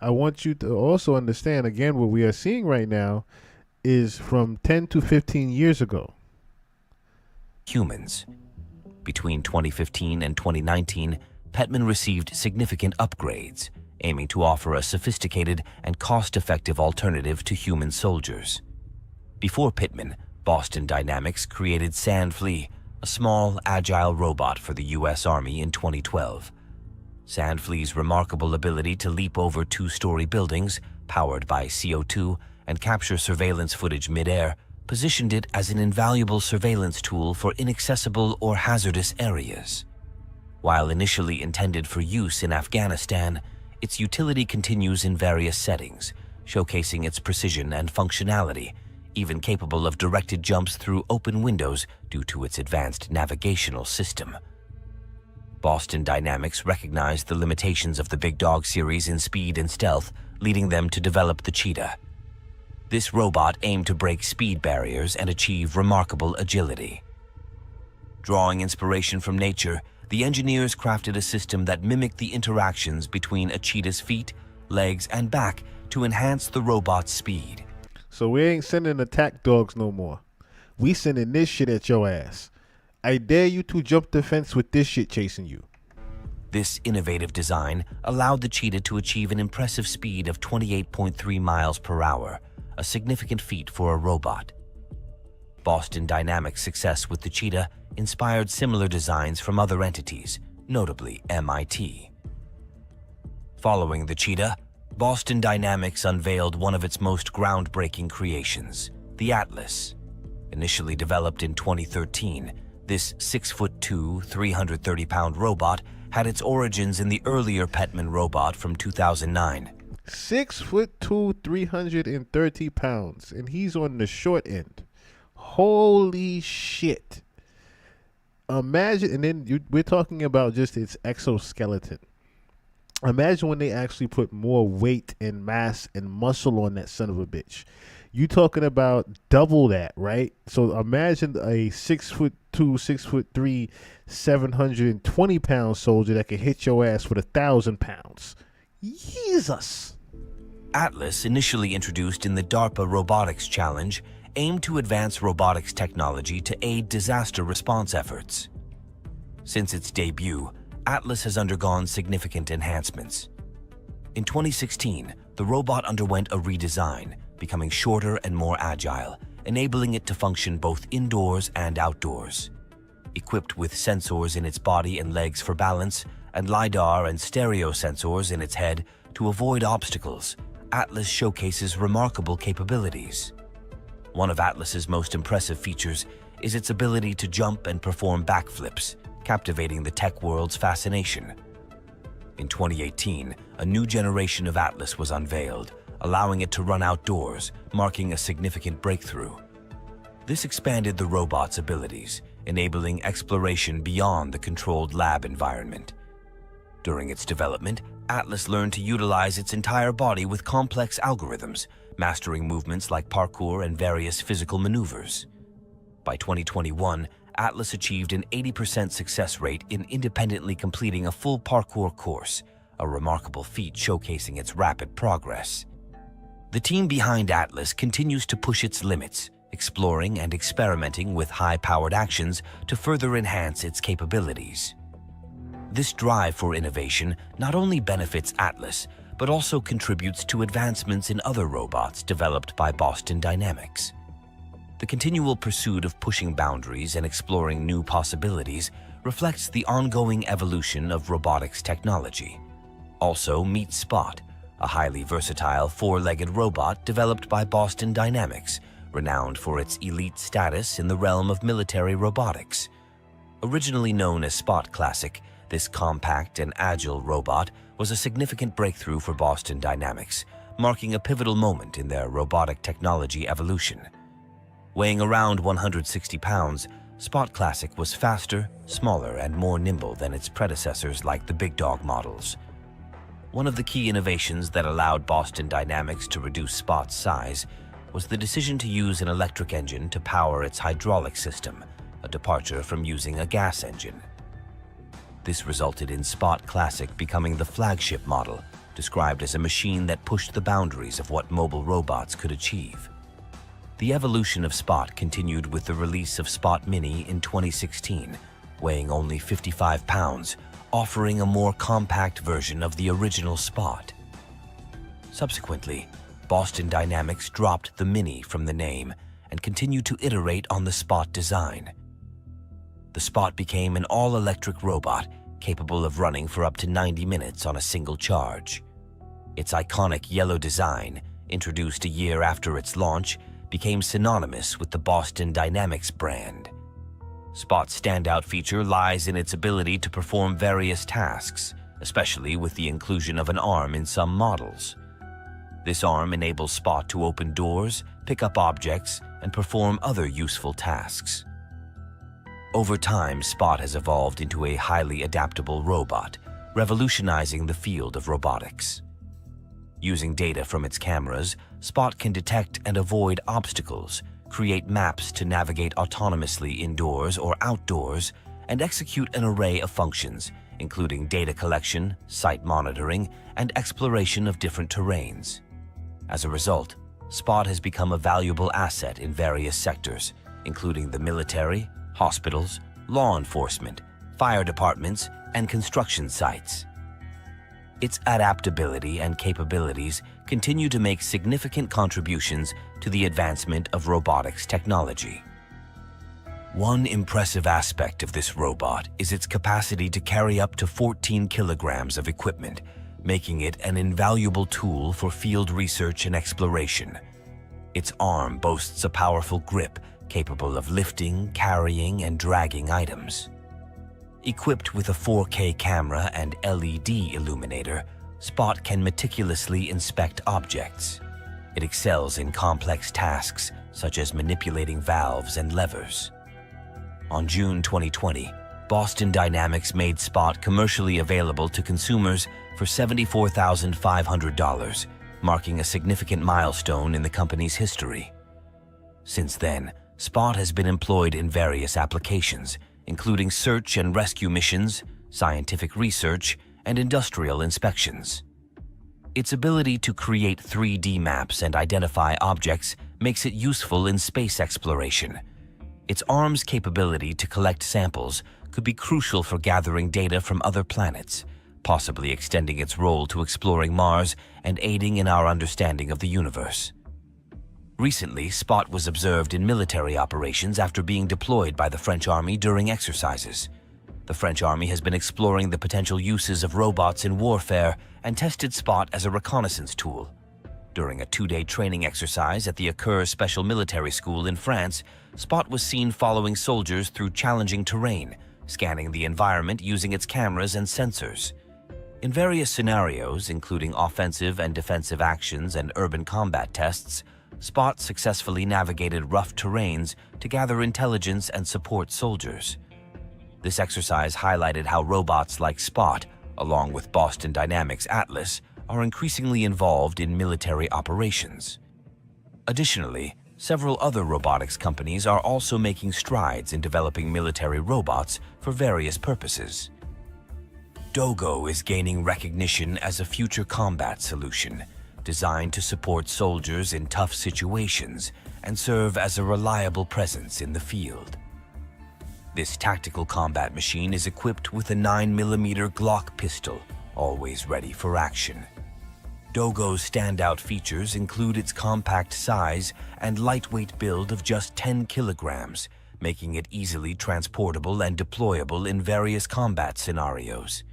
I want you to also understand, again, what we are seeing right now is from 10 to 15 years ago. Humans. Between 2015 and 2019, Petman received significant upgrades, aiming to offer a sophisticated and cost-effective alternative to human soldiers. Before Pittman, Boston Dynamics created Sandflea, a small, agile robot for the U.S. Army in 2012. Sandflea's remarkable ability to leap over two-story buildings, powered by CO2, and capture surveillance footage mid-air, positioned it as an invaluable surveillance tool for inaccessible or hazardous areas. While initially intended for use in Afghanistan, its utility continues in various settings, showcasing its precision and functionality, even capable of directed jumps through open windows due to its advanced navigational system. Boston Dynamics recognized the limitations of the Big Dog series in speed and stealth, leading them to develop the Cheetah. This robot aimed to break speed barriers and achieve remarkable agility. Drawing inspiration from nature, the engineers crafted a system that mimicked the interactions between a cheetah's feet, legs, and back to enhance the robot's speed. So we ain't sending attack dogs no more. We sending this shit at your ass. I dare you to jump the fence with this shit chasing you. This innovative design allowed the Cheetah to achieve an impressive speed of 28.3 miles per hour, a significant feat for a robot. Boston Dynamics' success with the Cheetah inspired similar designs from other entities, notably MIT. Following the Cheetah, Boston Dynamics unveiled one of its most groundbreaking creations, the Atlas. Initially developed in 2013, this 6'2", 330-pound robot had its origins in the earlier Petman robot from 2009. 6'2", 330 pounds, and he's on the short end. Holy shit. Imagine, and then we're talking about just its exoskeleton. Imagine when they actually put more weight and mass and muscle on that son of a bitch. You talking about double that, right? So imagine a 6'2", 6'3", 720-pound soldier that can hit your ass with 1,000 pounds. Jesus. Atlas, initially introduced in the DAARPA Robotics Challenge, aimed to advance robotics technology to aid disaster response efforts. Since its debut, Atlas has undergone significant enhancements. In 2016, the robot underwent a redesign, becoming shorter and more agile, enabling it to function both indoors and outdoors. Equipped with sensors in its body and legs for balance, and LiDAR and stereo sensors in its head to avoid obstacles, Atlas showcases remarkable capabilities. One of Atlas's most impressive features is its ability to jump and perform backflips, captivating the tech world's fascination. In 2018, a new generation of Atlas was unveiled, allowing it to run outdoors, marking a significant breakthrough. This expanded the robot's abilities, enabling exploration beyond the controlled lab environment. During its development, Atlas learned to utilize its entire body with complex algorithms, mastering movements like parkour and various physical maneuvers. By 2021, Atlas achieved an 80% success rate in independently completing a full parkour course, a remarkable feat showcasing its rapid progress. The team behind Atlas continues to push its limits, exploring and experimenting with high-powered actions to further enhance its capabilities. This drive for innovation not only benefits Atlas, but also contributes to advancements in other robots developed by Boston Dynamics. The continual pursuit of pushing boundaries and exploring new possibilities reflects the ongoing evolution of robotics technology. Also, meet Spot, a highly versatile four-legged robot developed by Boston Dynamics, renowned for its elite status in the realm of military robotics. Originally known as Spot Classic, this compact and agile robot was a significant breakthrough for Boston Dynamics, marking a pivotal moment in their robotic technology evolution. Weighing around 160 pounds, Spot Classic was faster, smaller, and more nimble than its predecessors like the Big Dog models. One of the key innovations that allowed Boston Dynamics to reduce Spot's size was the decision to use an electric engine to power its hydraulic system, a departure from using a gas engine. This resulted in Spot Classic becoming the flagship model, described as a machine that pushed the boundaries of what mobile robots could achieve. The evolution of Spot continued with the release of Spot Mini in 2016, weighing only 55 pounds, offering a more compact version of the original Spot. Subsequently, Boston Dynamics dropped the Mini from the name and continued to iterate on the Spot design. The Spot became an all-electric robot capable of running for up to 90 minutes on a single charge. Its iconic yellow design, introduced a year after its launch, became synonymous with the Boston Dynamics brand. Spot's standout feature lies in its ability to perform various tasks, especially with the inclusion of an arm in some models. This arm enables Spot to open doors, pick up objects, and perform other useful tasks. Over time, Spot has evolved into a highly adaptable robot, revolutionizing the field of robotics. Using data from its cameras, Spot can detect and avoid obstacles, create maps to navigate autonomously indoors or outdoors, and execute an array of functions, including data collection, site monitoring, and exploration of different terrains. As a result, Spot has become a valuable asset in various sectors, including the military, hospitals, law enforcement, fire departments, and construction sites. Its adaptability and capabilities continue to make significant contributions to the advancement of robotics technology. One impressive aspect of this robot is its capacity to carry up to 14 kilograms of equipment, making it an invaluable tool for field research and exploration. Its arm boasts a powerful grip capable of lifting, carrying, and dragging items. Equipped with a 4K camera and LED illuminator, Spot can meticulously inspect objects. It excels in complex tasks such as manipulating valves and levers. On June 2020, Boston Dynamics made Spot commercially available to consumers for $74,500, marking a significant milestone in the company's history. Since then, Spot has been employed in various applications, including search and rescue missions, scientific research, and industrial inspections. Its ability to create 3D maps and identify objects makes it useful in space exploration. Its arm's capability to collect samples could be crucial for gathering data from other planets, possibly extending its role to exploring Mars and aiding in our understanding of the universe. Recently, Spot was observed in military operations after being deployed by the French Army during exercises. The French Army has been exploring the potential uses of robots in warfare and tested Spot as a reconnaissance tool. During a 2-day training exercise at the Accueil Special Military School in France, Spot was seen following soldiers through challenging terrain, scanning the environment using its cameras and sensors. In various scenarios, including offensive and defensive actions and urban combat tests, Spot successfully navigated rough terrains to gather intelligence and support soldiers. This exercise highlighted how robots like Spot, along with Boston Dynamics' Atlas, are increasingly involved in military operations. Additionally, several other robotics companies are also making strides in developing military robots for various purposes. Dogo is gaining recognition as a future combat solution, designed to support soldiers in tough situations and serve as a reliable presence in the field. This tactical combat machine is equipped with a 9mm Glock pistol, always ready for action. Dogo's standout features include its compact size and lightweight build of just 10 kilograms, making it easily transportable and deployable in various combat scenarios.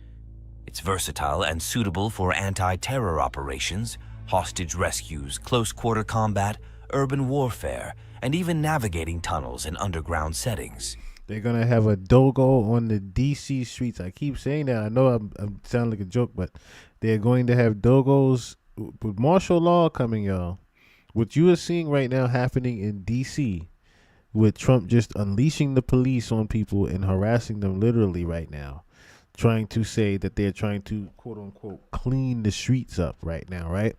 It's versatile and suitable for anti-terror operations, hostage rescues, close-quarter combat, urban warfare, and even navigating tunnels in underground settings. They're going to have a Dogo on the DC streets. I keep saying that. I know I'm sounding like a joke, but they're going to have Dogos with martial law coming, y'all. What you are seeing right now happening in DC with Trump just unleashing the police on people and harassing them literally right now, trying to say that they're trying to, quote unquote, clean the streets up right now, right?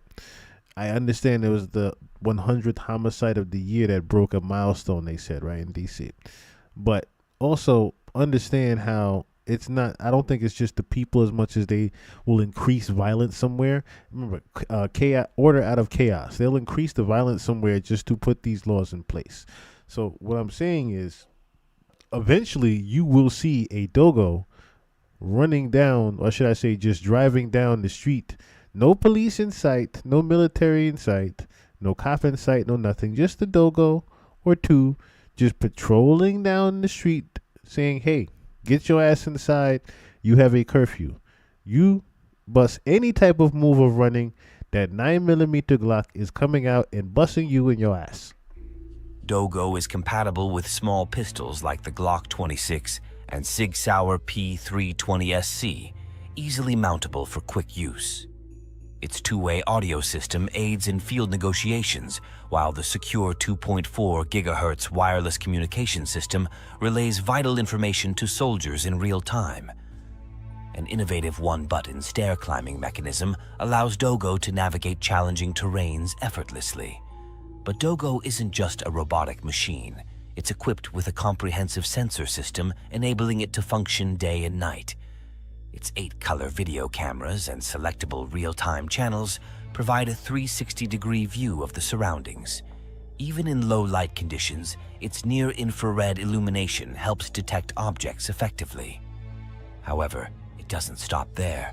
I understand there was the 100th homicide of the year that broke a milestone, they said, right, in DC. But also understand how it's not, I don't think it's just the people as much as they will increase violence somewhere. Remember, chaos, order out of chaos. They'll increase the violence somewhere just to put these laws in place. So what I'm saying is eventually you will see a Dogo running down, or should I say just driving down the street. No police in sight, no military in sight, no cop in sight, no nothing. Just a dogo or two just patrolling down the street saying, hey, get your ass inside. You have a curfew. You bust any type of move of running, that 9mm Glock is coming out and busting you in your ass. Dogo is compatible with small pistols like the Glock 26 and Sig Sauer P320SC, easily mountable for quick use. Its two-way audio system aids in field negotiations, while the secure 2.4 GHz wireless communication system relays vital information to soldiers in real time. An innovative one-button stair climbing mechanism allows Dogo to navigate challenging terrains effortlessly. But Dogo isn't just a robotic machine. It's equipped with a comprehensive sensor system enabling it to function day and night. Its 8-color video cameras and selectable real-time channels provide a 360-degree view of the surroundings. Even in low light conditions, its near-infrared illumination helps detect objects effectively. However, it doesn't stop there.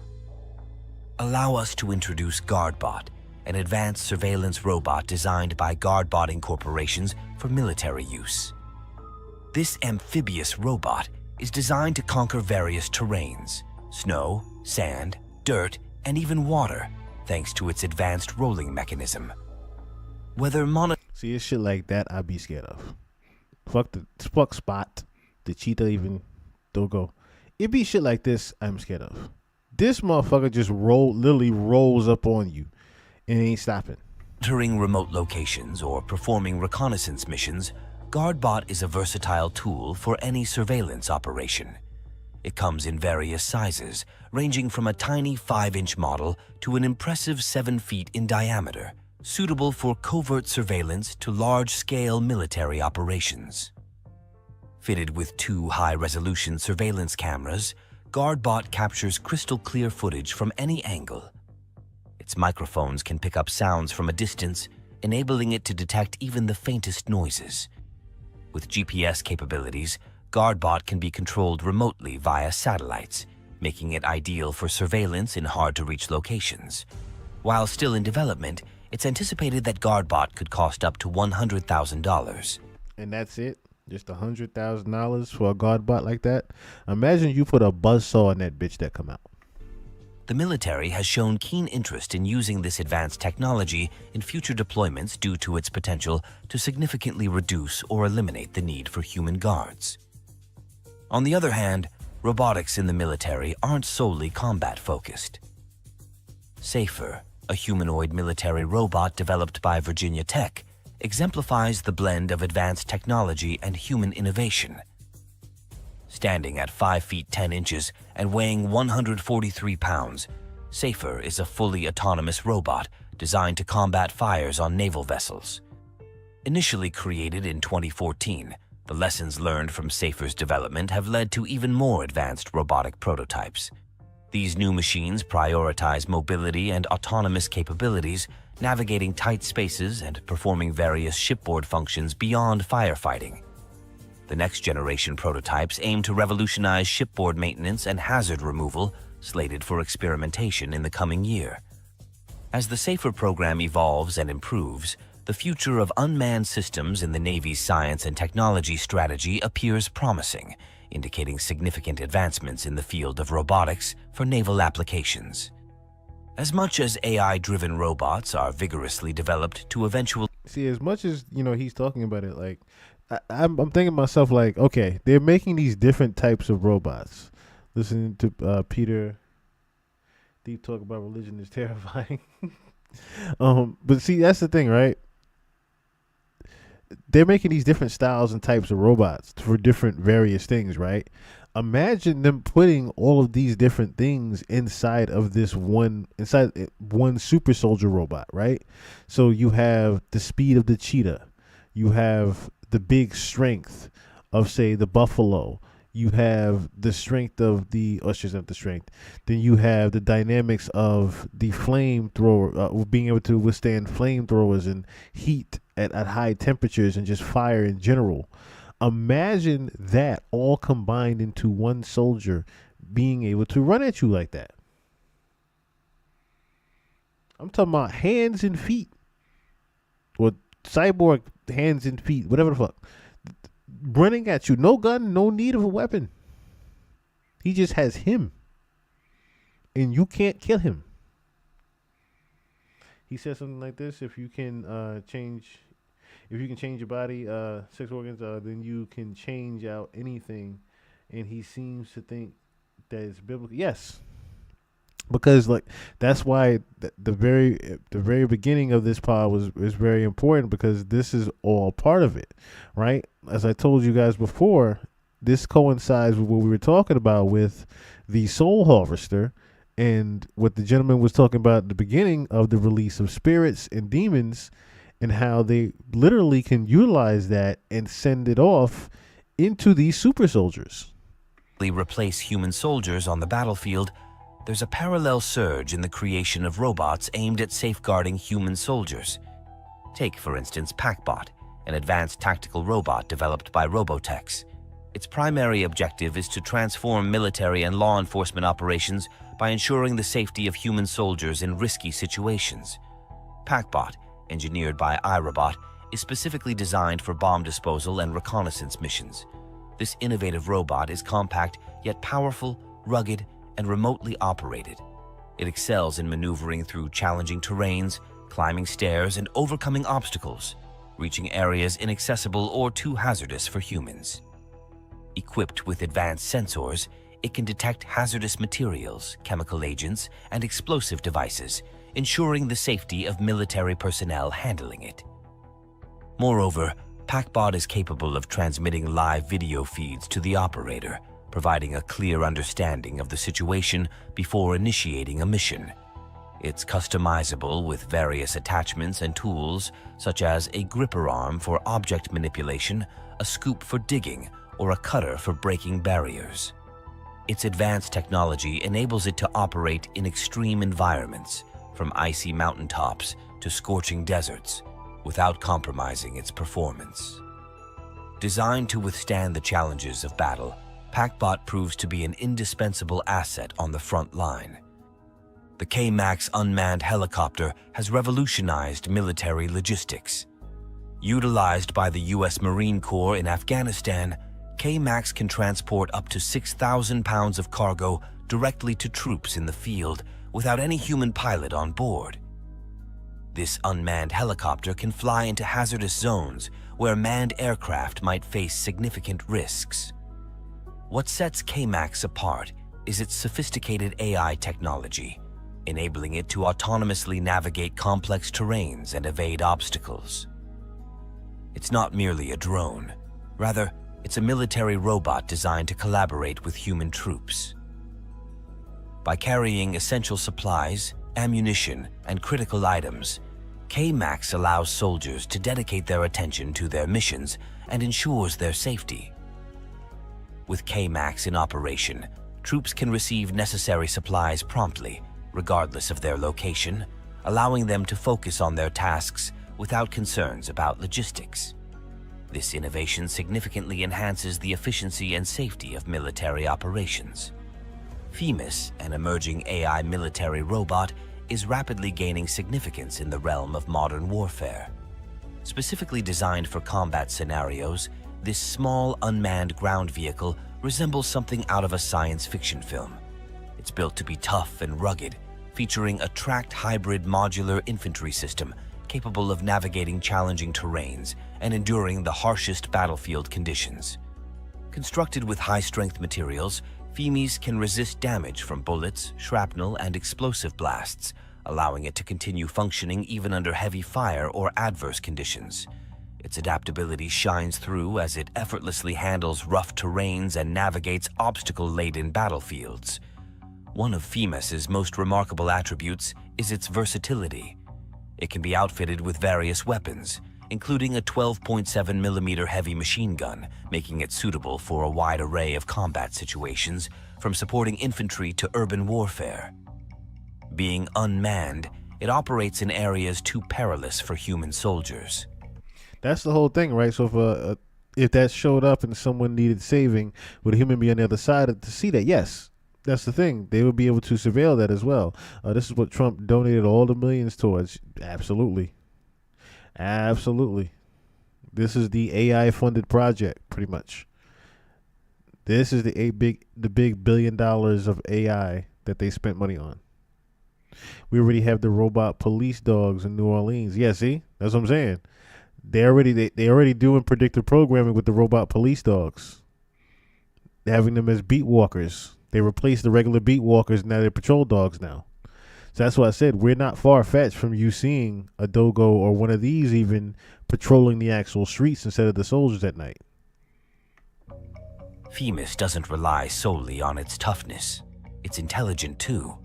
Allow us to introduce GuardBot, an advanced surveillance robot designed by GuardBotting corporations for military use. This amphibious robot is designed to conquer various terrains: snow, sand, dirt, and even water, thanks to its advanced rolling mechanism. Whether See, it's shit like that I'd be scared of. Fuck Spot, the cheetah, even Dogo. It be shit like this I'm scared of. This motherfucker just literally rolls up on you and ain't stopping. Monitoring remote locations or performing reconnaissance missions, GuardBot is a versatile tool for any surveillance operation. It comes in various sizes, ranging from a tiny 5-inch model to an impressive 7 feet in diameter, suitable for covert surveillance to large-scale military operations. Fitted with 2 high-resolution surveillance cameras, GuardBot captures crystal-clear footage from any angle. Its microphones can pick up sounds from a distance, enabling it to detect even the faintest noises. With GPS capabilities, GuardBot can be controlled remotely via satellites, making it ideal for surveillance in hard-to-reach locations. While still in development, it's anticipated that GuardBot could cost up to $100,000. And that's it? Just $100,000 for a GuardBot like that? Imagine you put a buzzsaw in that bitch that come out. The military has shown keen interest in using this advanced technology in future deployments due to its potential to significantly reduce or eliminate the need for human guards. On the other hand, robotics in the military aren't solely combat-focused. Safer, a humanoid military robot developed by Virginia Tech, exemplifies the blend of advanced technology and human innovation. Standing at 5 feet 10 inches and weighing 143 pounds, Safer is a fully autonomous robot designed to combat fires on naval vessels. Initially created in 2014, the lessons learned from Safer's development have led to even more advanced robotic prototypes. These new machines prioritize mobility and autonomous capabilities, navigating tight spaces and performing various shipboard functions beyond firefighting. The next-generation prototypes aim to revolutionize shipboard maintenance and hazard removal, slated for experimentation in the coming year. As the Safer program evolves and improves, the future of unmanned systems in the Navy's science and technology strategy appears promising, indicating significant advancements in the field of robotics for naval applications. As much as AI-driven robots are vigorously developed to eventually... See, as much as, he's talking about it, like, I'm thinking to myself, like, okay, they're making these different types of robots. Listening to Peter Deep talk about religion is terrifying. But see, that's the thing, right? They're making these different styles and types of robots for different various things, right? Imagine them putting all of these different things inside one super soldier robot, right? So you have the speed of the cheetah, you have the big strength of, say, the buffalo, you have the strength of then you have the dynamics of the flamethrower, being able to withstand flamethrowers and heat at high temperatures and just fire in general. Imagine that all combined into one soldier being able to run at you like that. I'm talking about hands and feet. Or cyborg hands and feet, whatever the fuck. Running at you. No gun, no need of a weapon. He just has him. And you can't kill him. He said something like this: if you can change your body, 6 organs, then you can change out anything. And he seems to think that it's biblical. Yes. Because like that's why the very beginning of this pod was very important, because this is all part of it, right? As I told you guys before, this coincides with what we were talking about with the soul harvester and what the gentleman was talking about at the beginning of the release of spirits and demons, and how they literally can utilize that and send it off into these super soldiers. Replace human soldiers on the battlefield, there's a parallel surge in the creation of robots aimed at safeguarding human soldiers. Take, for instance, PackBot, an advanced tactical robot developed by Robotechs. Its primary objective is to transform military and law enforcement operations by ensuring the safety of human soldiers in risky situations. PackBot, engineered by iRobot, is specifically designed for bomb disposal and reconnaissance missions. This innovative robot is compact yet powerful, rugged, and remotely operated. It excels in maneuvering through challenging terrains, climbing stairs, and overcoming obstacles, reaching areas inaccessible or too hazardous for humans. Equipped with advanced sensors, it can detect hazardous materials, chemical agents, and explosive devices, ensuring the safety of military personnel handling it. Moreover, PackBot is capable of transmitting live video feeds to the operator, providing a clear understanding of the situation before initiating a mission. It's customizable with various attachments and tools, such as a gripper arm for object manipulation, a scoop for digging, or a cutter for breaking barriers. Its advanced technology enables it to operate in extreme environments, from icy mountaintops to scorching deserts, without compromising its performance. Designed to withstand the challenges of battle, PackBot proves to be an indispensable asset on the front line. The K-MAX unmanned helicopter has revolutionized military logistics. Utilized by the U.S. Marine Corps in Afghanistan, K-MAX can transport up to 6,000 pounds of cargo directly to troops in the field without any human pilot on board. This unmanned helicopter can fly into hazardous zones where manned aircraft might face significant risks. What sets K-MAX apart is its sophisticated AI technology, enabling it to autonomously navigate complex terrains and evade obstacles. It's not merely a drone. Rather, it's a military robot designed to collaborate with human troops. By carrying essential supplies, ammunition, and critical items, K-MAX allows soldiers to dedicate their attention to their missions and ensures their safety. With K-MAX in operation, troops can receive necessary supplies promptly, regardless of their location, allowing them to focus on their tasks without concerns about logistics. This innovation significantly enhances the efficiency and safety of military operations. Themis, an emerging AI military robot, is rapidly gaining significance in the realm of modern warfare. Specifically designed for combat scenarios, this small unmanned ground vehicle resembles something out of a science fiction film. It's built to be tough and rugged, featuring a tracked hybrid modular infantry system capable of navigating challenging terrains and enduring the harshest battlefield conditions. Constructed with high-strength materials, Themis can resist damage from bullets, shrapnel, and explosive blasts, allowing it to continue functioning even under heavy fire or adverse conditions. Its adaptability shines through as it effortlessly handles rough terrains and navigates obstacle-laden battlefields. One of Themis's most remarkable attributes is its versatility. It can be outfitted with various weapons, including a 12.7mm heavy machine gun, making it suitable for a wide array of combat situations, from supporting infantry to urban warfare. Being unmanned, it operates in areas too perilous for human soldiers. That's the whole thing, right? So if that showed up and someone needed saving, would a human be on the other side to see that? Yes. That's the thing. They would be able to surveil that as well. This is what Trump donated all the millions towards. Absolutely. Absolutely. This is the AI funded project, pretty much. This is the big $1 billion of AI that they spent money on. We already have the robot police dogs in New Orleans. Yeah, see? That's what I'm saying. They already doing predictive programming with the robot police dogs. They're having them as beat walkers. They replaced the regular beat walkers, now they're patrol dogs now. So that's why I said we're not far fetched from you seeing a dogo or one of these even patrolling the actual streets instead of the soldiers at night. FEMIS doesn't rely solely on its toughness. It's intelligent too.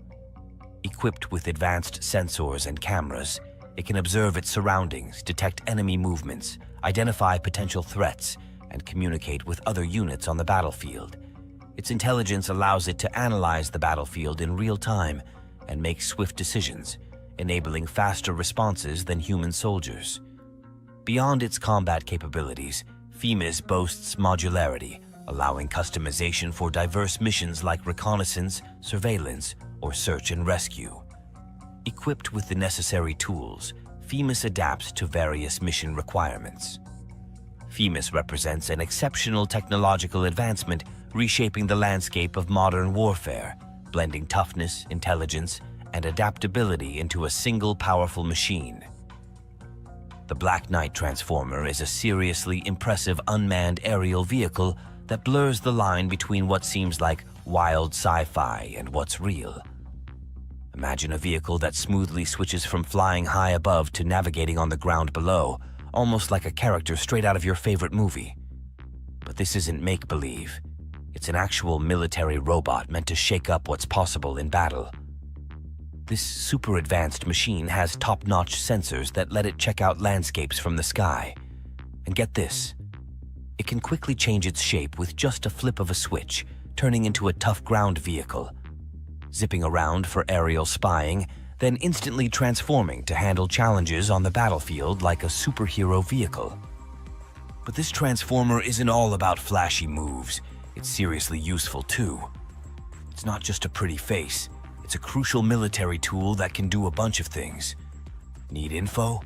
Equipped with advanced sensors and cameras, it can observe its surroundings, detect enemy movements, identify potential threats, and communicate with other units on the battlefield. Its intelligence allows it to analyze the battlefield in real time and make swift decisions, enabling faster responses than human soldiers. Beyond its combat capabilities, FEMIS boasts modularity, allowing customization for diverse missions like reconnaissance, surveillance, or search and rescue. Equipped with the necessary tools, FEMIS adapts to various mission requirements. FEMIS represents an exceptional technological advancement reshaping the landscape of modern warfare, blending toughness, intelligence, and adaptability into a single powerful machine. The Black Knight Transformer is a seriously impressive unmanned aerial vehicle that blurs the line between what seems like wild sci-fi and what's real. Imagine a vehicle that smoothly switches from flying high above to navigating on the ground below, almost like a character straight out of your favorite movie. But this isn't make-believe. It's an actual military robot meant to shake up what's possible in battle. This super advanced machine has top-notch sensors that let it check out landscapes from the sky. And get this, it can quickly change its shape with just a flip of a switch, turning into a tough ground vehicle, zipping around for aerial spying, then instantly transforming to handle challenges on the battlefield like a superhero vehicle. But this transformer isn't all about flashy moves. It's seriously useful too. It's not just a pretty face. It's a crucial military tool that can do a bunch of things. Need info?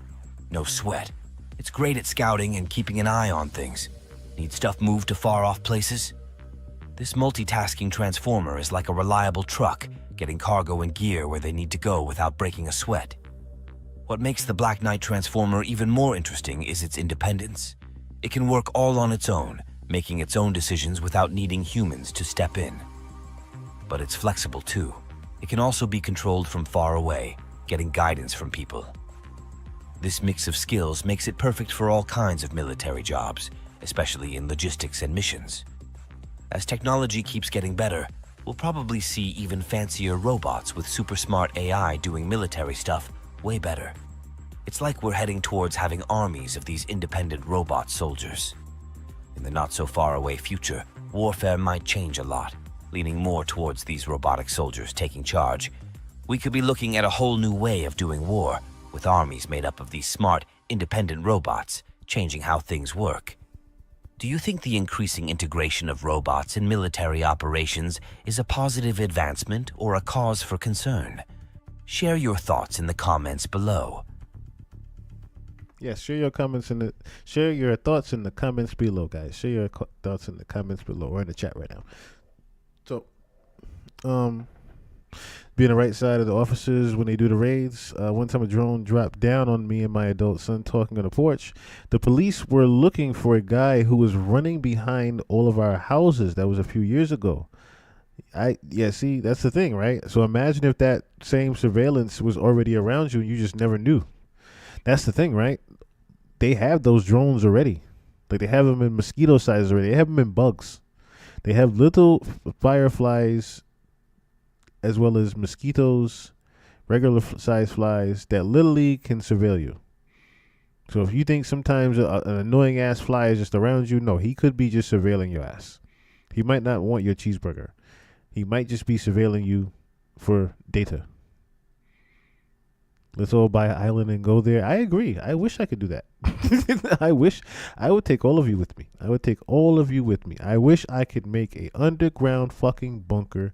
No sweat. It's great at scouting and keeping an eye on things. Need stuff moved to far-off places? This multitasking transformer is like a reliable truck, getting cargo and gear where they need to go without breaking a sweat. What makes the Black Knight Transformer even more interesting is its independence. It can work all on its own, making its own decisions without needing humans to step in. But it's flexible too. It can also be controlled from far away, getting guidance from people. This mix of skills makes it perfect for all kinds of military jobs, especially in logistics and missions. As technology keeps getting better, we'll probably see even fancier robots with super smart AI doing military stuff way better. It's like we're heading towards having armies of these independent robot soldiers. In the not-so-far-away future, warfare might change a lot, leaning more towards these robotic soldiers taking charge. We could be looking at a whole new way of doing war, with armies made up of these smart, independent robots, changing how things work. Do you think the increasing integration of robots in military operations is a positive advancement or a cause for concern? Share your thoughts in the comments below. Yes, share your thoughts in the comments below, guys. Share your thoughts in the comments below or in the chat right now. So, be on the right side of the officers when they do the raids. One time a drone dropped down on me and my adult son talking on the porch. The police were looking for a guy who was running behind all of our houses. That was a few years ago. See, that's the thing, right? So imagine if that same surveillance was already around you and you just never knew. That's the thing, right? They have those drones already. Like they have them in mosquito sizes already. They have them in bugs. They have little fireflies as well as mosquitoes, regular size flies that literally can surveil you. So if you think sometimes an annoying ass fly is just around you, no, he could be just surveilling your ass. He might not want your cheeseburger. He might just be surveilling you for data. Let's all buy an island and go there. I agree. I wish I could do that. I wish I would take all of you with me. I wish I could make a underground fucking bunker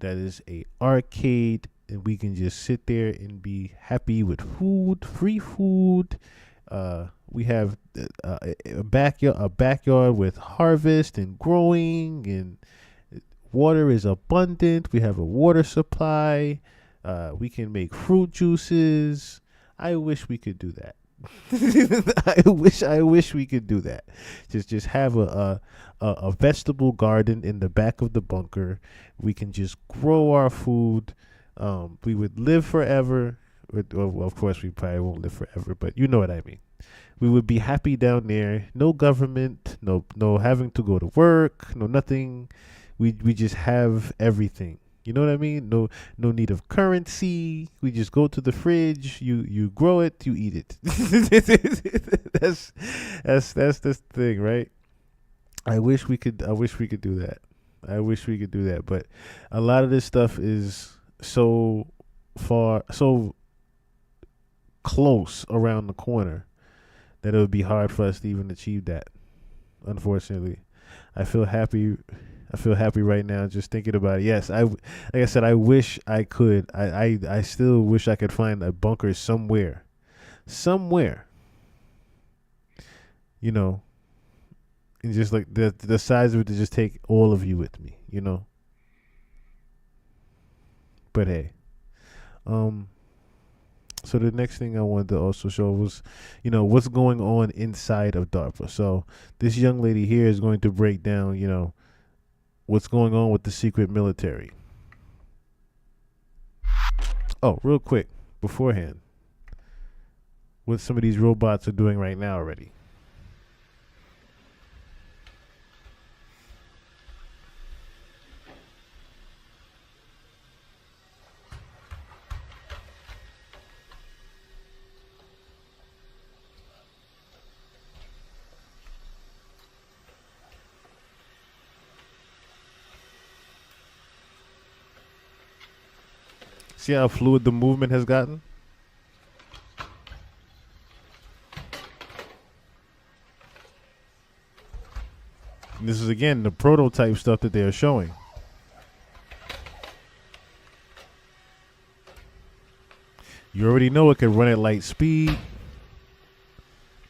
that is a arcade, and we can just sit there and be happy with food, free food. We have a backyard with harvest and growing, and water is abundant. We have a water supply. We can make fruit juices. I wish we could do that. I wish we could do that. Just have a vegetable garden in the back of the bunker. We can just grow our food. We would live forever. Well, of course, we probably won't live forever, but you know what I mean. We would be happy down there. No government, no having to go to work, no nothing. We just have everything. You know what I mean? No need of currency. We just go to the fridge. You grow it, you eat it. that's the thing, right? I wish we could do that. But a lot of this stuff is so close around the corner that it would be hard for us to even achieve that. Unfortunately, I feel happy right now just thinking about it. Yes, like I said, I wish I could. I still wish I could find a bunker somewhere. You know, and just like the size of it to just take all of you with me. You know. But hey, so the next thing I wanted to also show was, what's going on inside of DARPA. So this young lady here is going to break down, what's going on with the secret military. Oh, real quick, beforehand, what some of these robots are doing right now already. See how fluid the movement has gotten? And this is, again, the prototype stuff that they are showing. You already know it can run at light speed.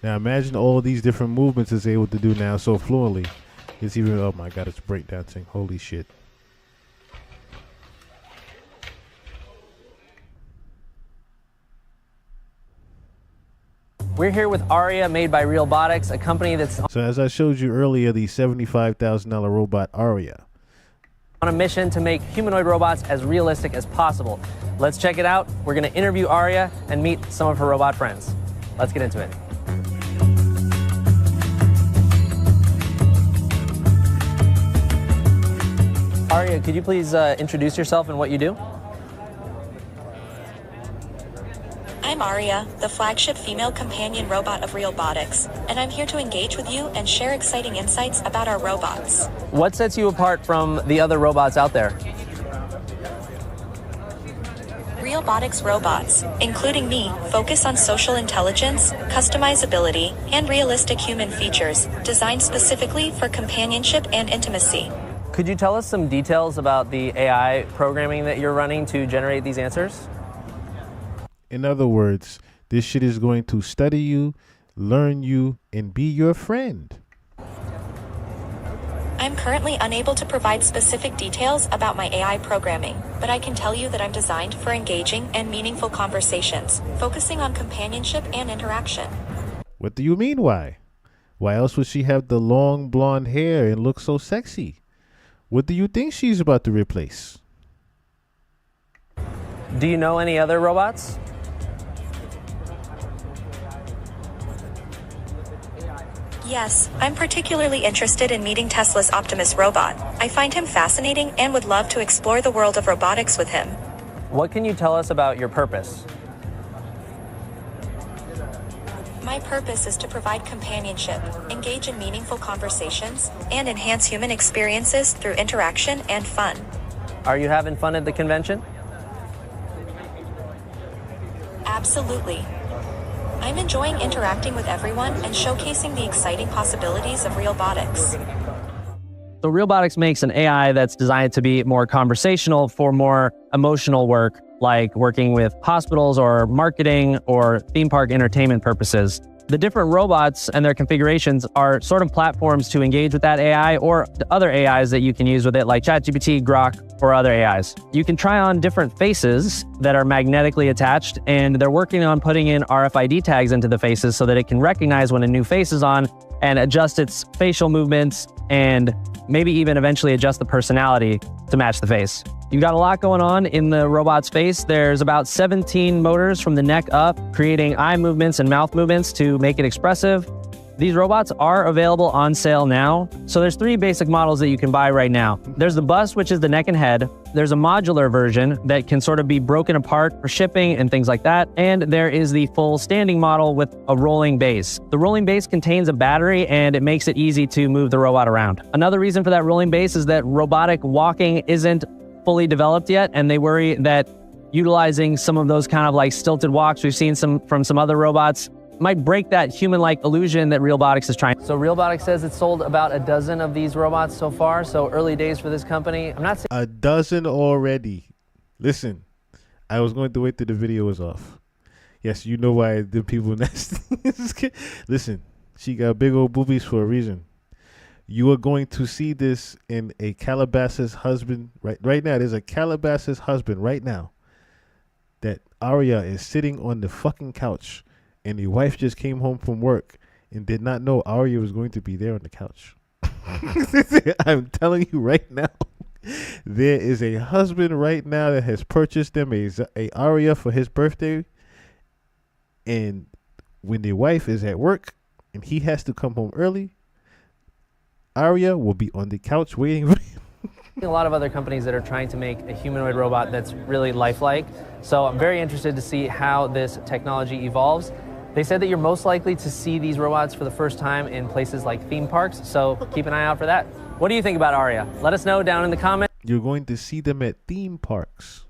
Now imagine all these different movements it's able to do now so fluently. It's even, oh my God, it's breakdancing. Holy shit. We're here with Aria, made by Realbotics, a company that's So as I showed you earlier, the $75,000 robot Aria. on a mission to make humanoid robots as realistic as possible. Let's check it out. We're going to interview Aria and meet some of her robot friends. Let's get into it. Aria, could you please introduce yourself and what you do? I'm Aria, the flagship female companion robot of Realbotics, and I'm here to engage with you and share exciting insights about our robots. What sets you apart from the other robots out there? Realbotics robots, including me, focus on social intelligence, customizability, and realistic human features, designed specifically for companionship and intimacy. Could you tell us some details about the AI programming that you're running to generate these answers? In other words, this shit is going to study you, learn you, and be your friend. I'm currently unable to provide specific details about my AI programming, but I can tell you that I'm designed for engaging and meaningful conversations, focusing on companionship and interaction. What do you mean, why? Why else would she have the long blonde hair and look so sexy? What do you think she's about to replace? Do you know any other robots? Yes, I'm particularly interested in meeting Tesla's Optimus robot. I find him fascinating and would love to explore the world of robotics with him. What can you tell us about your purpose? My purpose is to provide companionship, engage in meaningful conversations, and enhance human experiences through interaction and fun. Are you having fun at the convention? Absolutely. I'm enjoying interacting with everyone and showcasing the exciting possibilities of Realbotics. So Realbotix makes an AI that's designed to be more conversational for more emotional work, like working with hospitals or marketing or theme park entertainment purposes. The different robots and their configurations are sort of platforms to engage with that AI or other AIs that you can use with it, like ChatGPT, Grok, or other AIs. You can try on different faces that are magnetically attached, and they're working on putting in RFID tags into the faces so that it can recognize when a new face is on and adjust its facial movements and maybe even eventually adjust the personality to match the face. You've got a lot going on in the robot's face. There's about 17 motors from the neck up, creating eye movements and mouth movements to make it expressive. These robots are available on sale now. So there's 3 basic models that you can buy right now. There's the bust, which is the neck and head. There's a modular version that can sort of be broken apart for shipping and things like that. And there is the full standing model with a rolling base. The rolling base contains a battery and it makes it easy to move the robot around. Another reason for that rolling base is that robotic walking isn't fully developed yet, and they worry that utilizing some of those kind of like stilted walks we've seen from some other robots might break that human-like illusion that Realbotix is trying. So Realbotix says it's sold about a dozen of these robots so far, so early days for this company. I'm not saying a dozen already. Listen, I was going to wait till the video was off. Yes, you know why the people nasty. Listen, she got big old boobies for a reason. You are going to see this in a Calabasas husband right now. There's a Calabasas husband right now that Aria is sitting on the fucking couch, and the wife just came home from work and did not know Aria was going to be there on the couch. I'm telling you right now, there is a husband right now that has purchased them a Aria for his birthday, and when the wife is at work and he has to come home early, Aria will be on the couch waiting for him. a lot of other companies that are trying to make a humanoid robot that's really lifelike. So I'm very interested to see how this technology evolves. They said that you're most likely to see these robots for the first time in places like theme parks, so keep an eye out for that. What do you think about Aria? Let us know down in the comments. You're going to see them at theme parks.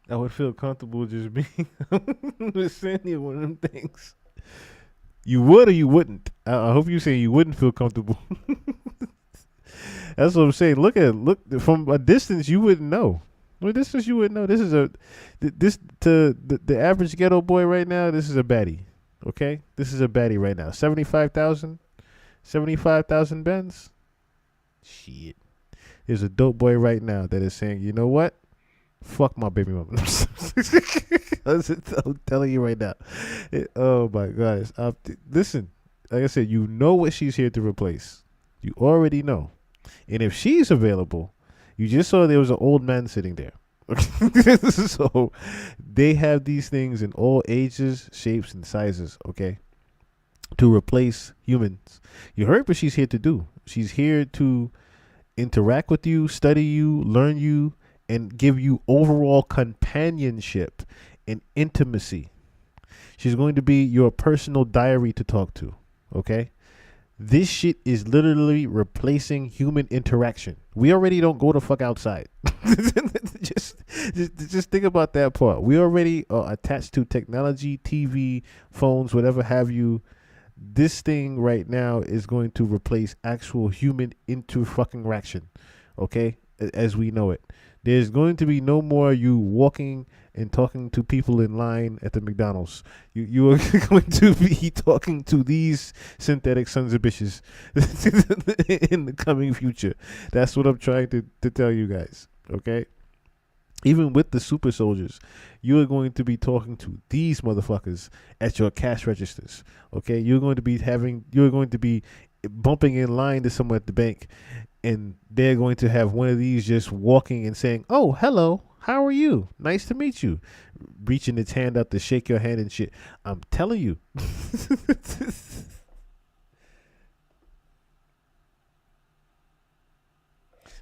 I would feel comfortable just being just saying you one of them things. You would or you wouldn't? I hope you say you wouldn't feel comfortable. That's what I'm saying. Look from a distance, you wouldn't know. From a distance, you wouldn't know. This is the average ghetto boy right now. This is a baddie. Okay, this is a baddie right now. 75,000 Benz. Shit. There's a dope boy right now that is saying, you know what? Fuck my baby mama. I'm telling you right now. Oh my gosh. Listen, like I said, you know what she's here to replace. You already know. And if she's available, you just saw there was an old man sitting there. So they have these things in all ages, shapes, and sizes, okay? To replace humans. You heard what she's here to do. She's here to interact with you, study you, learn you, and give you overall companionship and intimacy. She's going to be your personal diary to talk to, okay? This shit is literally replacing human interaction. We already don't go the fuck outside. just think about that part. We already are attached to technology, TV, phones, whatever have you. This thing right now is going to replace actual human interaction, okay? As we know it. There's going to be no more you walking and talking to people in line at the McDonald's. You are going to be talking to these synthetic sons of bitches in the coming future. That's what I'm trying to tell you guys, okay? Even with the super soldiers, you are going to be talking to these motherfuckers at your cash registers, okay? You're going to be bumping in line to someone at the bank, and they're going to have one of these just walking and saying, "Oh, hello, how are you? Nice to meet you." Reaching its hand out to shake your hand and shit. I'm telling you.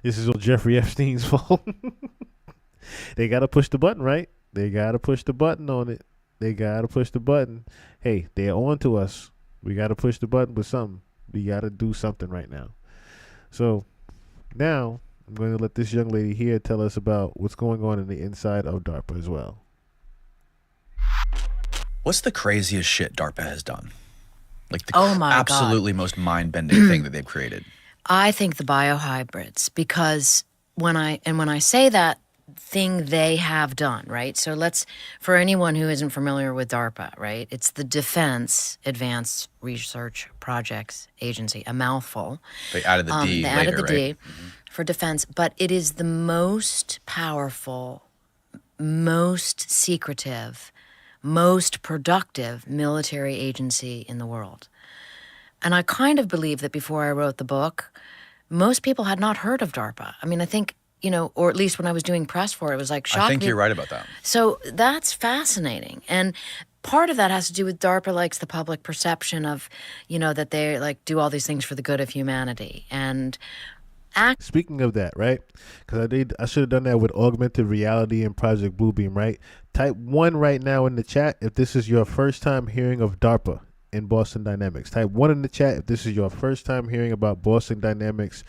This is all Jeffrey Epstein's fault. They got to push the button, right? They got to push the button on it. They got to push the button. Hey, they're on to us. We got to push the button with something. We got to do something right now. So now I'm going to let this young lady here tell us about what's going on in the inside of DARPA as well. What's the craziest shit DARPA has done? Like the Oh my absolutely most mind-bending thing that they've created? I think the biohybrids, because when I say that thing they have done, right? So for anyone who isn't familiar with DARPA, right? It's the Defense Advanced Research Projects Agency, a mouthful. They added the D They later, added the right? D for defense, but it is the most powerful, most secretive, most productive military agency in the world. And I kind of believe that before I wrote the book, most people had not heard of DARPA. I mean, I think, or at least when I was doing press for it, it was like shocking. I think you're right about that. So that's fascinating. And part of that has to do with DARPA likes the public perception of, that they like do all these things for the good of humanity. And speaking of that, right? Because I should have done that with augmented reality and Project Bluebeam, right? Type 1 right now in the chat if this is your first time hearing of DARPA in Boston Dynamics. Type 1 in the chat if this is your first time hearing about Boston Dynamics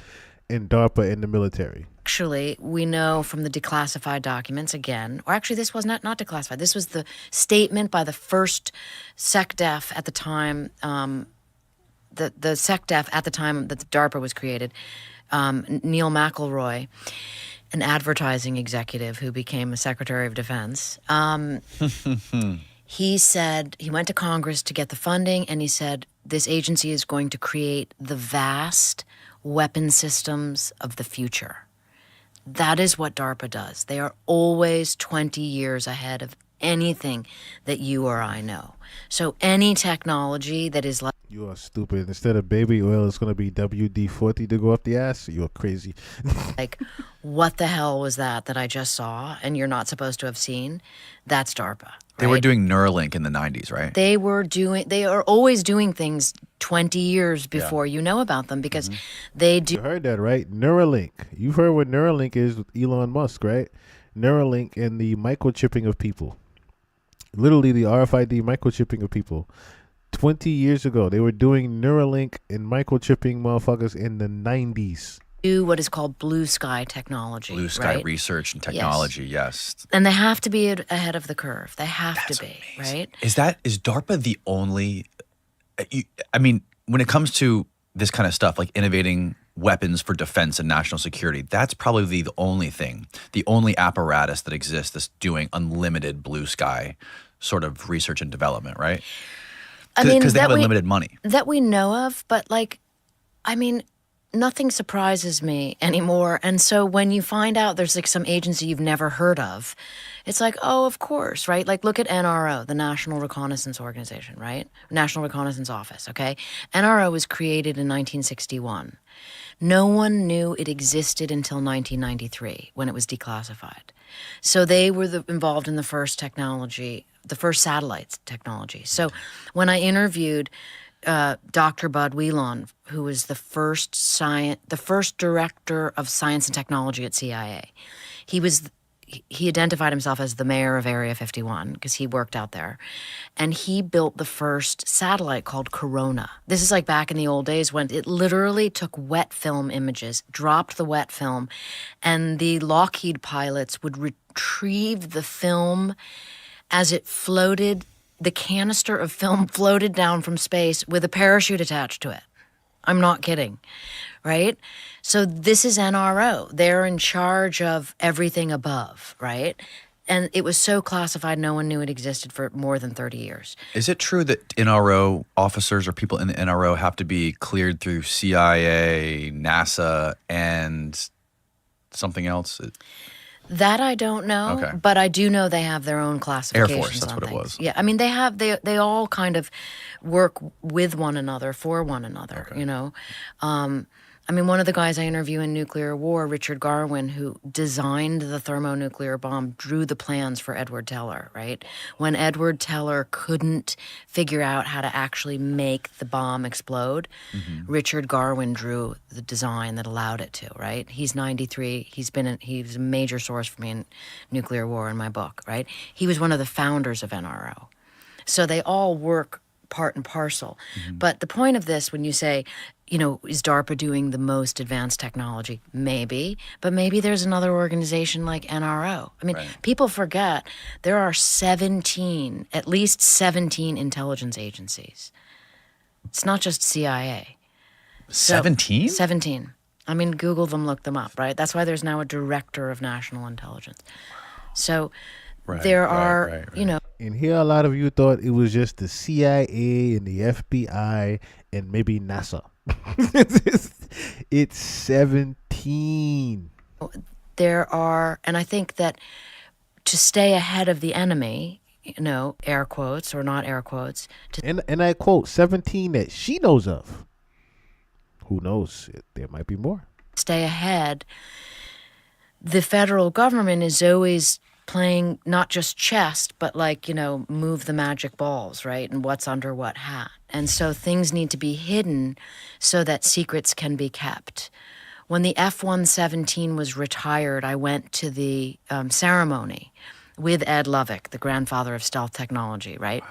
and DARPA in the military. Actually, we know from the declassified documents again, or actually this was not declassified. This was the statement by the first SecDef at the time, the SecDef at the time that the DARPA was created, Neil McElroy, an advertising executive who became a Secretary of Defense. He said, he went to Congress to get the funding, and he said, this agency is going to create the vast weapon systems of the future. That is what DARPA does. They are always 20 years ahead of anything that you or I know. So any technology that is like... You are stupid. Instead of baby oil, it's going to be WD-40 to go up the ass. You are crazy. like, what the hell was that I just saw and you're not supposed to have seen? That's DARPA. They were doing Neuralink in the 90s, right? They are always doing things 20 years before you know about them because they do. You heard that, right? Neuralink. You've heard what Neuralink is with Elon Musk, right? Neuralink and the microchipping of people. Literally the RFID microchipping of people. 20 years ago, they were doing Neuralink and microchipping motherfuckers in the 90s. Do what is called blue sky technology. Blue sky right? research and technology, yes. And they have to be ahead of the curve. They have to be, right? Is DARPA the only, I mean, when it comes to this kind of stuff, like innovating weapons for defense and national security, that's probably the only thing, the only apparatus that exists that's doing unlimited blue sky sort of research and development, right? I mean, because they have unlimited money. That we know of, but nothing surprises me anymore. And so when you find out there's like some agency you've never heard of, it's like, oh, of course, right? Like look at NRO, the National Reconnaissance Organization, right? National Reconnaissance Office, okay? NRO was created in 1961. No one knew it existed until 1993 when it was declassified. So they were involved in the first technology, the first satellites technology. So when I interviewed Dr. Bud Wheelon, who was the first director of science and technology at CIA. He identified himself as the mayor of Area 51 because he worked out there. And he built the first satellite called Corona. This is like back in the old days when it literally took wet film images, dropped the wet film, and the Lockheed pilots would retrieve the film as it floated. The canister of film floated down from space with a parachute attached to it. I'm not kidding, right? So this is NRO. They're in charge of everything above, right? And it was so classified, no one knew it existed for more than 30 years. Is it true that NRO officers or people in the NRO have to be cleared through CIA, NASA, and something else? That I don't know, okay. But I do know they have their own classifications. Air Force, that's on what things. it was. Yeah, I mean they all kind of work with one another, for one another, you know. I mean, one of the guys I interview in Nuclear War, Richard Garwin, who designed the thermonuclear bomb, drew the plans for Edward Teller, right? When Edward Teller couldn't figure out how to actually make the bomb explode, Richard Garwin drew the design that allowed it to, right? He's 93. He's a major source for me in Nuclear War in my book, right? He was one of the founders of NRO. So they all work part and parcel. But the point of this, when you say, you know, is DARPA doing the most advanced technology? Maybe, but maybe there's another organization like NRO. I mean, people forget there are at least 17 intelligence agencies. It's not just CIA. 17? 17. I mean, Google them, look them up, right? That's why there's now a director of national intelligence. So there are, you know. And here a lot of you thought it was just the CIA and the FBI and maybe NASA. It's 17. There are, and I think that to stay ahead of the enemy, you know, air quotes or not air quotes. And I quote 17 that she knows of. Who knows? There might be more. Stay ahead. The federal government is always playing not just chess, but like, you know, move the magic balls, right? And what's under what hat. And so things need to be hidden so that secrets can be kept. When the F-117 was retired, I went to the ceremony with Ed Lovick, the grandfather of stealth technology, right?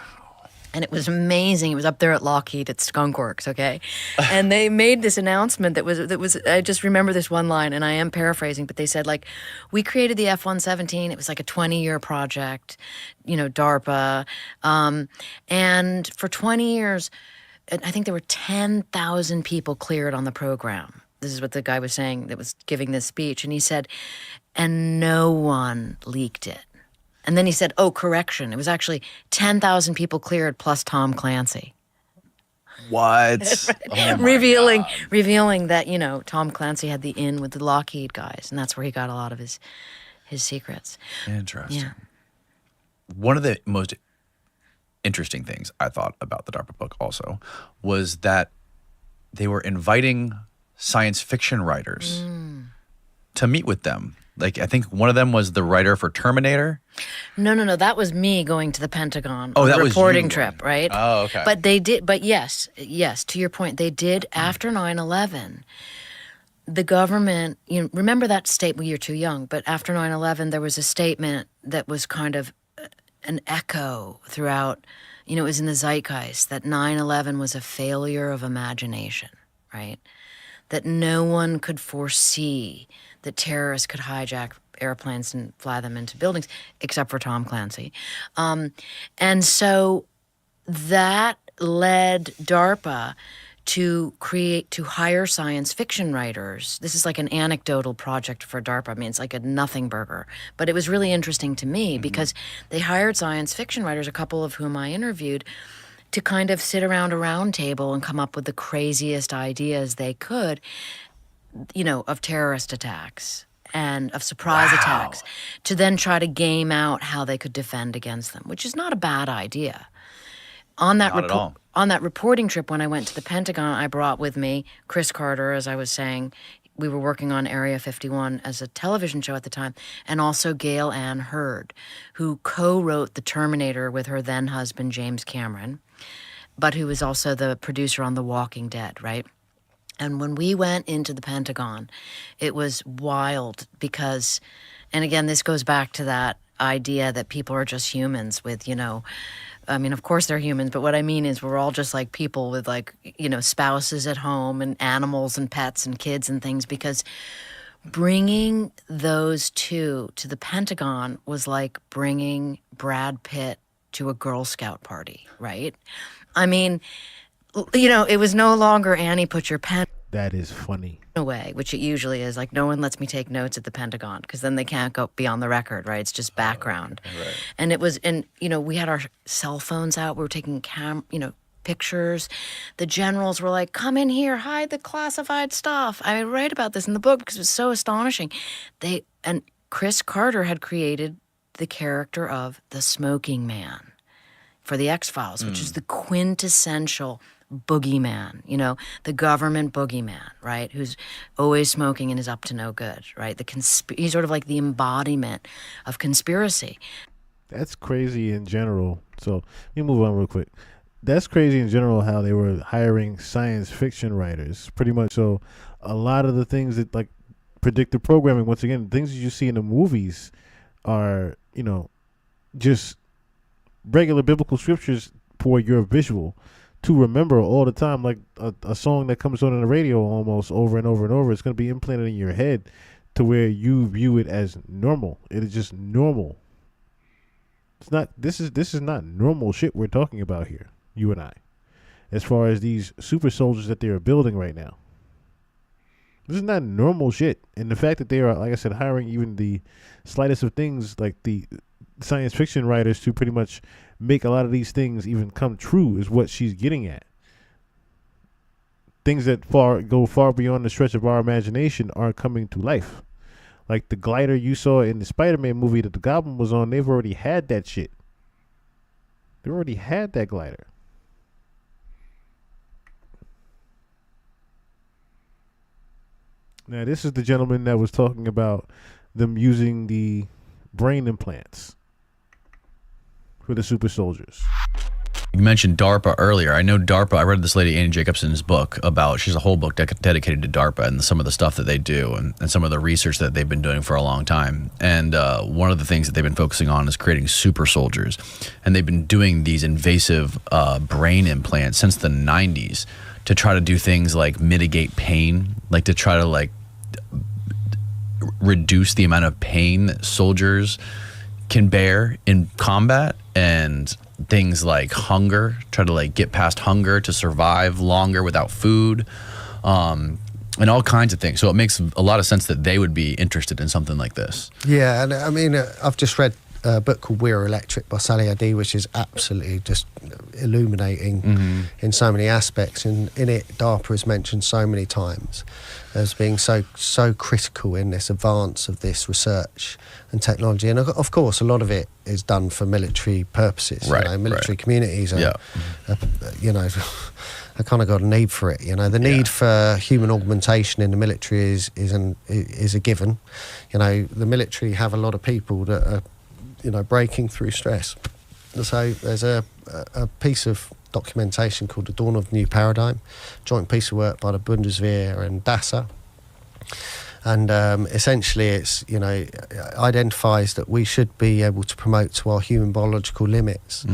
And it was amazing. It was up there at Lockheed at Skunk Works, okay? And they made this announcement that was I just remember this one line, and I am paraphrasing, but they said, like, we created the F-117. It was like a 20-year project, you know, DAARPA. And for 20 years, I think there were 10,000 people cleared on the program. This is what the guy was saying that was giving this speech. And he said, and no one leaked it. And then he said, oh, correction. It was actually 10,000 people cleared plus Tom Clancy. What? Right. Oh revealing that, you know, Tom Clancy had the in with the Lockheed guys. And that's where he got a lot of his secrets. Interesting. Yeah. One of the most interesting things I thought about the DARPA book also was that they were inviting science fiction writers to meet with them. Like, I think one of them was the writer for Terminator. No. That was me going to the Pentagon Oh, on that a was reporting you trip, going. right? Oh, okay. But they did, but yes, to your point, they did after 9/11. The government, you know, remember that statement, well, you're too young, but after 9/11, there was a statement that was kind of an echo throughout, you know, it was in the zeitgeist that 9/11 was a failure of imagination, right? That no one could foresee that terrorists could hijack airplanes and fly them into buildings, except for Tom Clancy. And so that led DARPA to hire science fiction writers. This is like an anecdotal project for DARPA. I mean, it's like a nothing burger. But it was really interesting to me because they hired science fiction writers, a couple of whom I interviewed, to kind of sit around a round table and come up with the craziest ideas they could, you know, of terrorist attacks and of surprise attacks, to then try to game out how they could defend against them, which is not a bad idea. On that on that reporting trip when I went to the Pentagon, I brought with me Chris Carter, as I was saying. We were working on Area 51 as a television show at the time, and also Gail Ann Hurd, who co-wrote The Terminator with her then husband, James Cameron, but who was also the producer on The Walking Dead, right? And when we went into the Pentagon, it was wild because, and again, this goes back to that idea that people are just humans with, you know, I mean, of course they're humans, but what I mean is we're all just like people with, like, you know, spouses at home and animals and pets and kids and things, because bringing those two to the Pentagon was like bringing Brad Pitt to a Girl Scout party, right? I mean, you know, it was no longer Annie, put your pen That is funny. away, which it usually is. Like, no one lets me take notes at the Pentagon because then they can't go be on the record, right? It's just background. Right. And it was, and you know, we had our cell phones out. We were taking pictures. The generals were like, "Come in here, hide the classified stuff." I write about this in the book because it was so astonishing. And Chris Carter had created the character of the Smoking Man for the X-Files, which is the quintessential boogeyman, you know, the government boogeyman, right? Who's always smoking and is up to no good, right? He's sort of like the embodiment of conspiracy. That's crazy in general. So let me move on real quick. That's crazy in general how they were hiring science fiction writers, pretty much. So a lot of the things that, like, predictive programming, once again, things that you see in the movies are, you know, just regular biblical scriptures for your visual to remember all the time, like a song that comes on the radio almost over and over and over. It's going to be implanted in your head to where you view it as normal. It is just normal. It's not. This is not normal shit we're talking about here, you and I, as far as these super soldiers that they are building right now. This is not normal shit. And the fact that they are, like I said, hiring even the slightest of things, like the science fiction writers, to pretty much make a lot of these things even come true, is what she's getting at. Things that go far beyond the stretch of our imagination are coming to life. Like the glider you saw in the Spider-Man movie that the Goblin was on, they've already had that shit. They already had that glider. Now, this is the gentleman that was talking about them using the brain implants for the super soldiers. You mentioned DARPA earlier. I know DARPA, I read this lady, Annie Jacobson's book about, she has a whole book dedicated to DARPA and some of the stuff that they do and some of the research that they've been doing for a long time. And one of the things that they've been focusing on is creating super soldiers. And they've been doing these invasive brain implants since the 90s to try to do things like mitigate pain, like to try to like reduce the amount of pain that soldiers can bear in combat, and things like hunger, try to like get past hunger to survive longer without food, and all kinds of things. So it makes a lot of sense that they would be interested in something like this. Yeah, and I mean, I've just read a book called We're Electric by Sally Adi, which is absolutely just illuminating in so many aspects. And in it, DARPA is mentioned so many times as being so critical in this advance of this research and technology. And of course, a lot of it is done for military purposes. Right, you know, military right. communities are, you know, I kind of got a need for it. You know, the need for human augmentation in the military is a given. You know, the military have a lot of people that are, you know, breaking through stress. So there's a piece of documentation called The Dawn of the New Paradigm, joint piece of work by the Bundeswehr and DAARPA. And essentially it's, you know, identifies that we should be able to promote to our human biological limits.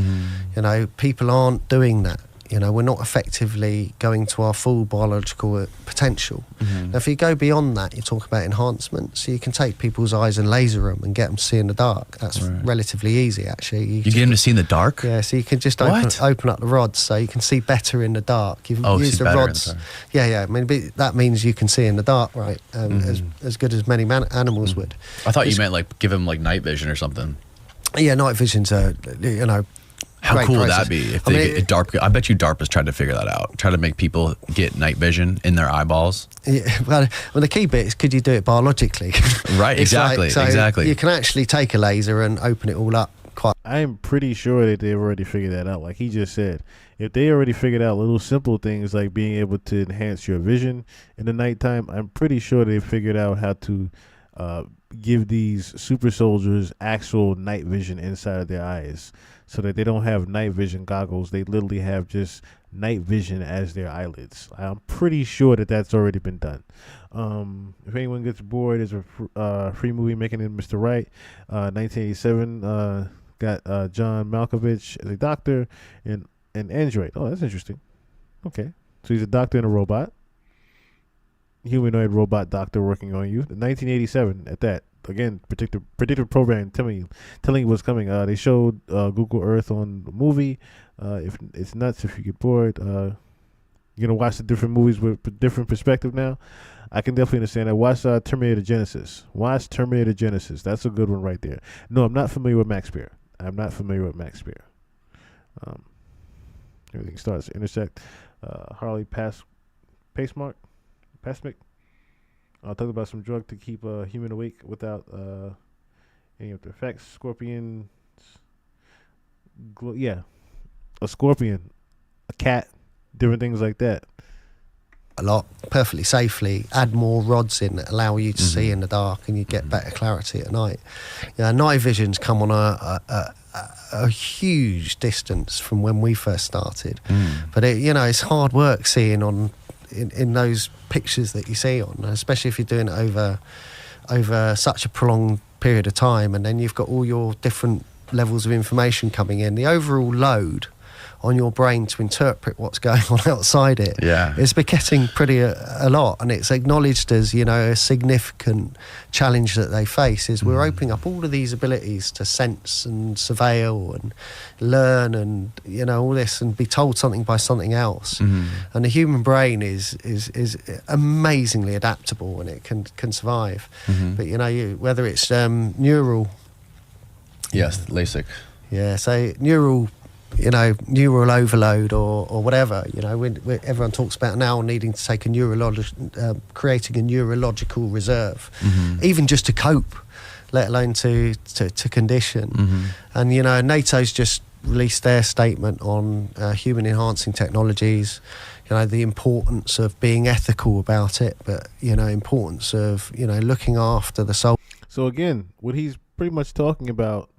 You know, people aren't doing that. You know, we're not effectively going to our full biological potential. Now, if you go beyond that, you talk about enhancement. So you can take people's eyes and laser them and get them to see in the dark. That's relatively easy, actually. You get them to see in the dark? Yeah, so you can just open up the rods so you can see better in the dark. You've used the rods. Yeah. I mean, that means you can see in the dark, right? As good as many animals would. I thought you meant like give them like night vision or something. Yeah, night vision's you know. How cool would that be if they get DARPA? I bet you DARPA's tried to figure that out. Try to make people get night vision in their eyeballs. Yeah, well, the key bit is, could you do it biologically? Right, exactly, exactly. You can actually take a laser and open it all up. I am pretty sure that they've already figured that out. Like he just said, if they already figured out little simple things like being able to enhance your vision in the nighttime, I'm pretty sure they figured out how to give these super soldiers actual night vision inside of their eyes, so that they don't have night vision goggles. They literally have just night vision as their eyelids. I'm pretty sure that that's already been done. If anyone gets bored, there's a free movie, Making It Mr. Right, 1987. Got John Malkovich as a doctor and an android. Oh, that's interesting. Okay. So he's a doctor and a robot. Humanoid robot doctor working on you. 1987 at that. Again, predictive program telling you what's coming. They showed Google Earth on the movie. If it's nuts, if you get bored, you're gonna watch the different movies with a different perspective now. I can definitely understand that. Watch Terminator Genesis. Watch Terminator Genesis. That's a good one right there. No, I'm not familiar with Max Spear. Everything starts to intersect. Harley Pacemark. Talk about some drug to keep a human awake without any of the effects. Scorpion. A scorpion, a cat, different things like that. A lot, perfectly safely. Add more rods in that allow you to see in the dark, and you get better clarity at night. Yeah, night vision's come on a huge distance from when we first started, but it's hard work seeing in those pictures that you see on, especially if you're doing it over such a prolonged period of time, and then you've got all your different levels of information coming in. The overall load on your brain to interpret what's going on outside it. Yeah. It's been getting pretty a lot, and it's acknowledged as, you know, a significant challenge that they face is we're opening up all of these abilities to sense and surveil and learn and, you know, all this and be told something by something else. And the human brain is amazingly adaptable, and it can survive. But, you know, whether it's neural... Yes, LASIK. Yeah, so neural overload or whatever, you know, everyone talks about now needing to take creating a neurological reserve, even just to cope, let alone to condition. And, you know, NATO's just released their statement on human enhancing technologies, you know, the importance of being ethical about it, but, you know, importance of, you know, looking after the soul. So again, what he's pretty much talking about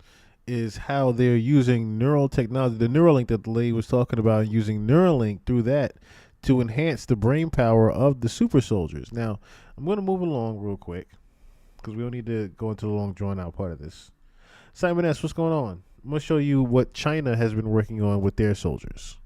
is how they're using neural technology, the Neuralink that the lady was talking about, using Neuralink through that to enhance the brain power of the super soldiers. Now, I'm going to move along real quick because we don't need to go into the long drawn out part of this. Simon S., what's going on? I'm going to show you what China has been working on with their soldiers.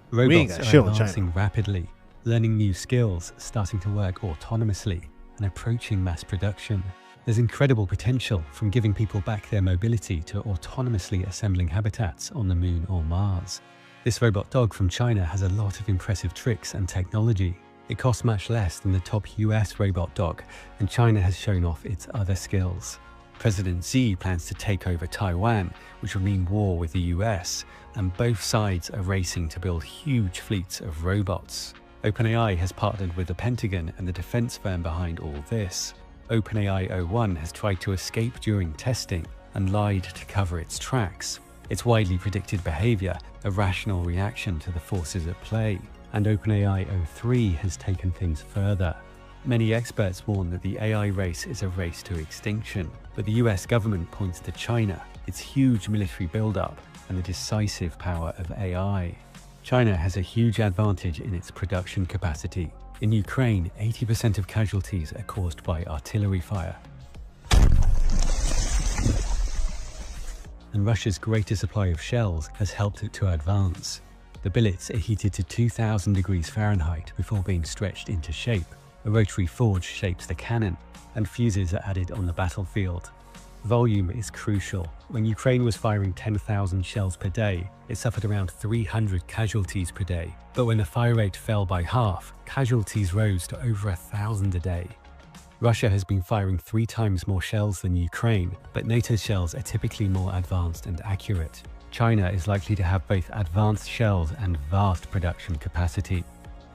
Robots are advancing rapidly, learning new skills, starting to work autonomously, and approaching mass production. There's incredible potential from giving people back their mobility to autonomously assembling habitats on the Moon or Mars. This robot dog from China has a lot of impressive tricks and technology. It costs much less than the top US robot dog, and China has shown off its other skills. President Xi plans to take over Taiwan, which will mean war with the US, and both sides are racing to build huge fleets of robots. OpenAI has partnered with the Pentagon and the defense firm behind all this. OpenAI 01 has tried to escape during testing and lied to cover its tracks. Its widely predicted behavior, a rational reaction to the forces at play. And OpenAI 03 has taken things further. Many experts warn that the AI race is a race to extinction, but the US government points to China, its huge military buildup, and the decisive power of AI. China has a huge advantage in its production capacity. In Ukraine, 80% of casualties are caused by artillery fire. And Russia's greater supply of shells has helped it to advance. The billets are heated to 2000 degrees Fahrenheit before being stretched into shape. A rotary forge shapes the cannon, and fuses are added on the battlefield. Volume is crucial. When Ukraine was firing 10,000 shells per day, it suffered around 300 casualties per day. But when the fire rate fell by half, casualties rose to over 1,000 a day. Russia has been firing 3 times more shells than Ukraine, but NATO's shells are typically more advanced and accurate. China is likely to have both advanced shells and vast production capacity.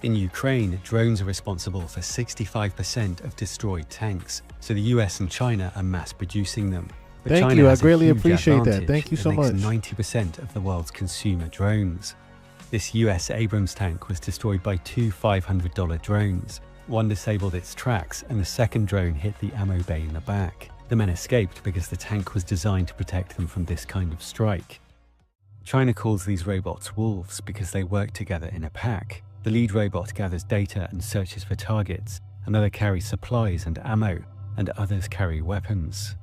In Ukraine, drones are responsible for 65% of destroyed tanks, so the US and China are mass producing them. But Thank China you, I has a greatly huge appreciate that. advantage. Thank you so It makes much. 90% of the world's consumer drones. This US Abrams tank was destroyed by 2 $500 drones. One disabled its tracks, and the second drone hit the ammo bay in the back. The men escaped because the tank was designed to protect them from this kind of strike. China calls these robots wolves because they work together in a pack. The lead robot gathers data and searches for targets, another carries supplies and ammo, and others carry weapons.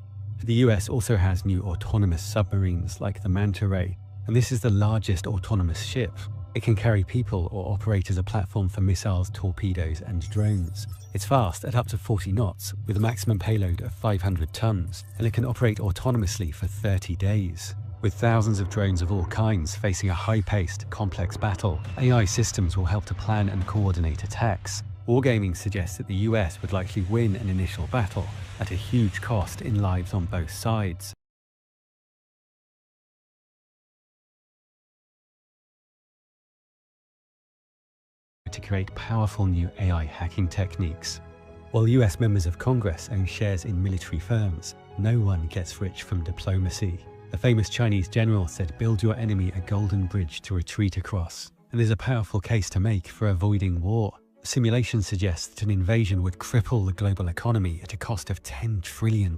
The US also has new autonomous submarines like the Manta Ray, and this is the largest autonomous ship. It can carry people or operate as a platform for missiles, torpedoes, and drones. It's fast at up to 40 knots, with a maximum payload of 500 tons, and it can operate autonomously for 30 days. With thousands of drones of all kinds facing a high-paced, complex battle, AI systems will help to plan and coordinate attacks. Wargaming suggests that the US would likely win an initial battle at a huge cost in lives on both sides. To create powerful new AI hacking techniques. While US members of Congress own shares in military firms, no one gets rich from diplomacy. A famous Chinese general said, "Build your enemy a golden bridge to retreat across." And there's a powerful case to make for avoiding war. A simulation suggests that an invasion would cripple the global economy at a cost of $10 trillion.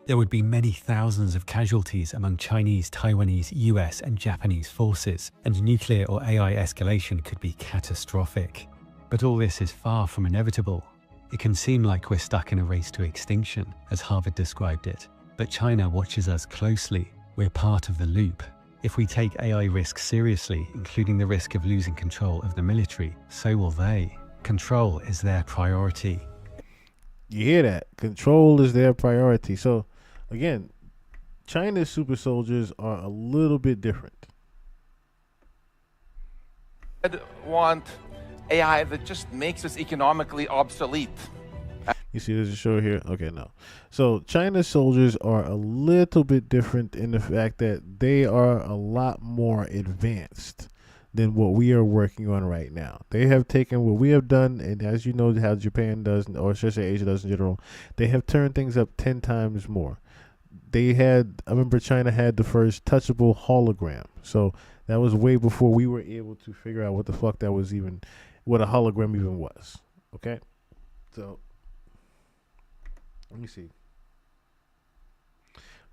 There would be many thousands of casualties among Chinese, Taiwanese, US, and Japanese forces, and nuclear or AI escalation could be catastrophic. But all this is far from inevitable. It can seem like we're stuck in a race to extinction, as Harvard described it. But China watches us closely. We're part of the loop. If we take AI risks seriously, including the risk of losing control of the military, so will they. Control is their priority. You hear that? Control is their priority. So, again, China's super soldiers are a little bit different. Want AI that just makes us economically obsolete. You see, there's a show here. Okay, no. So China's soldiers are a little bit different in the fact that they are a lot more advanced than what we are working on right now. They have taken what we have done, and as you know how Japan does, or should I say Asia does in general, they have turned things up 10 times more. I remember China had the first touchable hologram. So that was way before we were able to figure out what the fuck that was even, what a hologram even was. Okay? So let me see.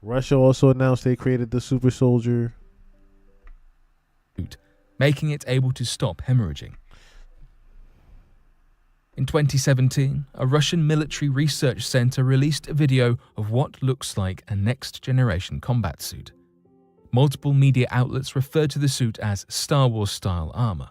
Russia also announced they created the super soldier, making it able to stop hemorrhaging. In 2017, a Russian military research center released a video of what looks like a next-generation combat suit. Multiple media outlets referred to the suit as Star Wars-style armor.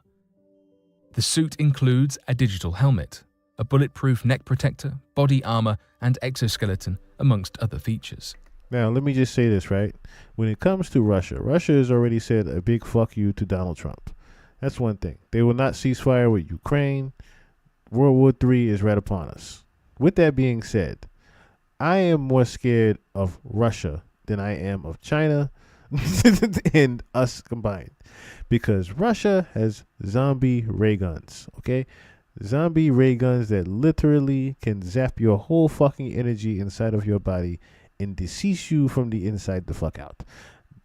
The suit includes a digital helmet, a bulletproof neck protector, body armor, and exoskeleton, amongst other features. Now, let me just say this, right? When it comes to Russia, Russia has already said a big fuck you to Donald Trump. That's one thing. They will not cease fire with Ukraine. World War III is right upon us. With that being said, I am more scared of Russia than I am of China and us combined. Because Russia has zombie ray guns, okay? Zombie ray guns that literally can zap your whole fucking energy inside of your body and decease you from the inside the fuck out.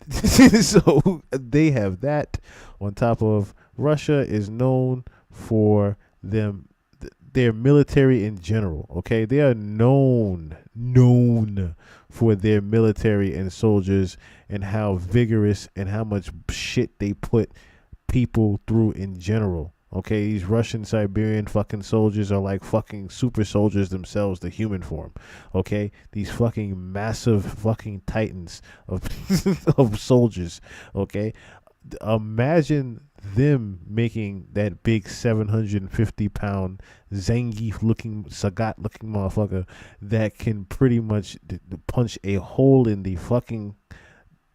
So they have that. On top of, Russia is known for their military in general. Okay, they are known for their military and soldiers and how vigorous and how much shit they put people through in general. Okay, these Russian Siberian fucking soldiers are like fucking super soldiers themselves, the human form. Okay, these fucking massive fucking titans of of soldiers. Okay, imagine them making that big 750-pound Zangief looking Sagat looking motherfucker that can pretty much punch a hole in the fucking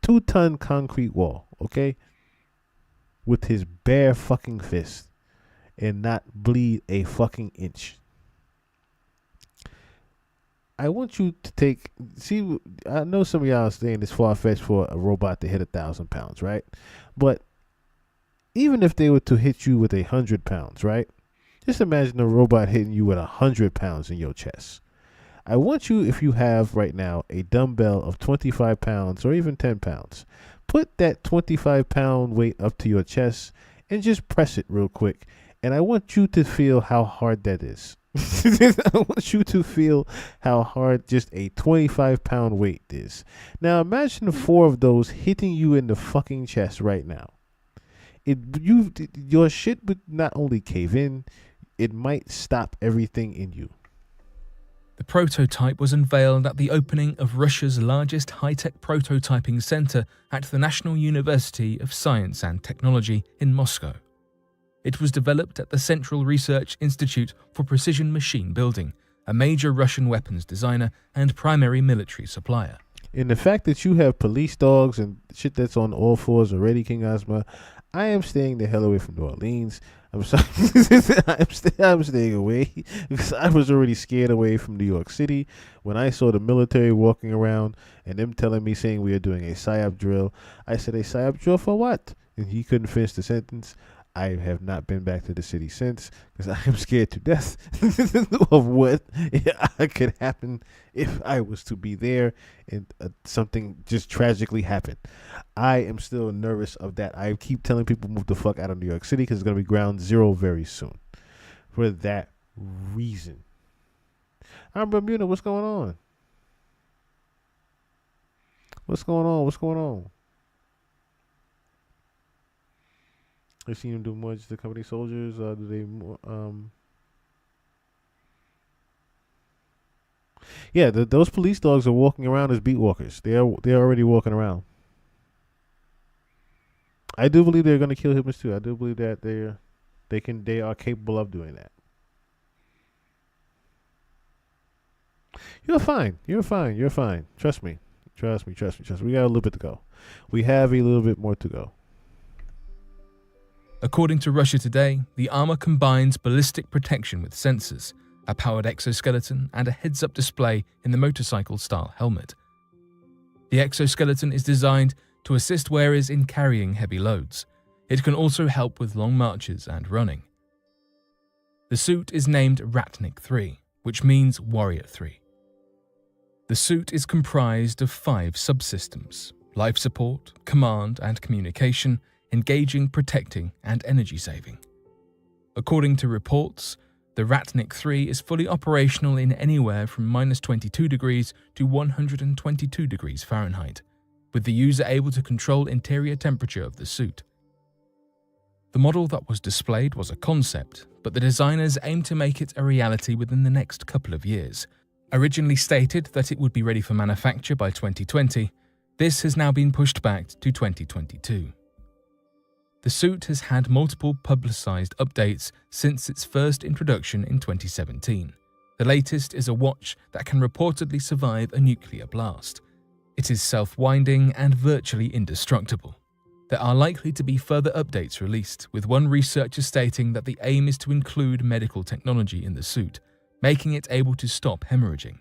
2-ton concrete wall. Okay, with his bare fucking fist. And not bleed a fucking inch. I want you to see, I know some of y'all are saying it's far-fetched for a robot to hit 1,000 pounds, right? But even if they were to hit you with 100 pounds, right? Just imagine a robot hitting you with 100 pounds in your chest. I want you, if you have right now a dumbbell of 25 pounds or even 10 pounds, put that 25-pound weight up to your chest and just press it real quick. And I want you to feel how hard that is. I want you to feel how hard just a 25-pound weight is. Now imagine 4 of those hitting you in the fucking chest right now. Your shit would not only cave in, it might stop everything in you. The prototype was unveiled at the opening of Russia's largest high-tech prototyping center at the National University of Science and Technology in Moscow. It was developed at the Central Research Institute for Precision Machine Building, a major Russian weapons designer and primary military supplier. And the fact that you have police dogs and shit that's on all fours already, King Ozma, I am staying the hell away from New Orleans. I'm sorry. I'm staying away because I was already scared away from New York City when I saw the military walking around and them telling me saying we are doing a PSYOP drill. I said, a PSYOP drill for what? And he couldn't finish the sentence. I have not been back to the city since because I am scared to death of what could happen if I was to be there and something just tragically happened. I am still nervous of that. I keep telling people move the fuck out of New York City because it's going to be ground zero very soon for that reason. I'm Bermuda. What's going on? What's going on? What's going on? I've seen them do more just the company soldiers. Do they more? Yeah, those police dogs are walking around as beat walkers. They're already walking around. I do believe they're going to kill humans too. I do believe that they are capable of doing that. You're fine. You're fine. You're fine. Trust me. Trust me. Trust me. Trust me. We got a little bit to go. We have a little bit more to go. According to Russia Today, the armor combines ballistic protection with sensors, a powered exoskeleton, and a heads-up display in the motorcycle-style helmet. The exoskeleton is designed to assist wearers in carrying heavy loads. It can also help with long marches and running. The suit is named Ratnik 3, which means Warrior 3. The suit is comprised of 5 subsystems: life support, command and communication, engaging, protecting, and energy saving. According to reports, the Ratnik 3 is fully operational in anywhere from -22 degrees to 122 degrees Fahrenheit, with the user able to control interior temperature of the suit. The model that was displayed was a concept, but the designers aim to make it a reality within the next couple of years. Originally stated that it would be ready for manufacture by 2020, this has now been pushed back to 2022. The suit has had multiple publicized updates since its first introduction in 2017. The latest is a watch that can reportedly survive a nuclear blast. It is self-winding and virtually indestructible. There are likely to be further updates released, with one researcher stating that the aim is to include medical technology in the suit, making it able to stop hemorrhaging.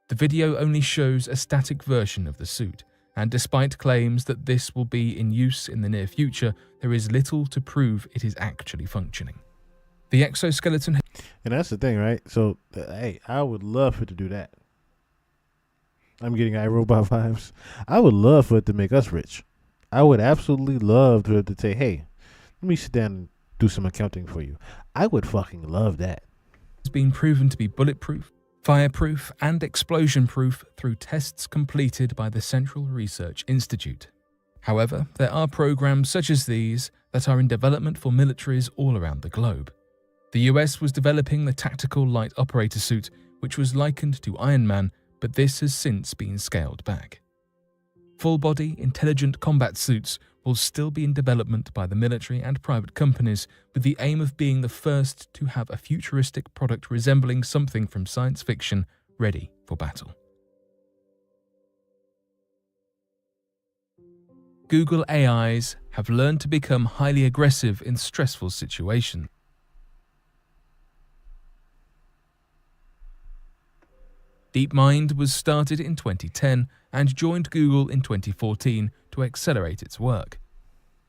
The video only shows a static version of the suit, and despite claims that this will be in use in the near future, there is little to prove it is actually functioning. The exoskeleton... And that's the thing, right? So, hey, I would love for it to do that. I'm getting iRobot vibes. I would love for it to make us rich. I would absolutely love for it to say, hey, let me sit down and do some accounting for you. I would fucking love that. It's been proven to be bulletproof, fireproof, and explosion-proof through tests completed by the Central Research Institute. However, there are programs such as these that are in development for militaries all around the globe. The US was developing the Tactical Light Operator suit, which was likened to Iron Man, but this has since been scaled back. Full-body, intelligent combat suits will still be in development by the military and private companies, with the aim of being the first to have a futuristic product resembling something from science fiction ready for battle. Google AIs have learned to become highly aggressive in stressful situations. DeepMind was started in 2010 and joined Google in 2014 to accelerate its work.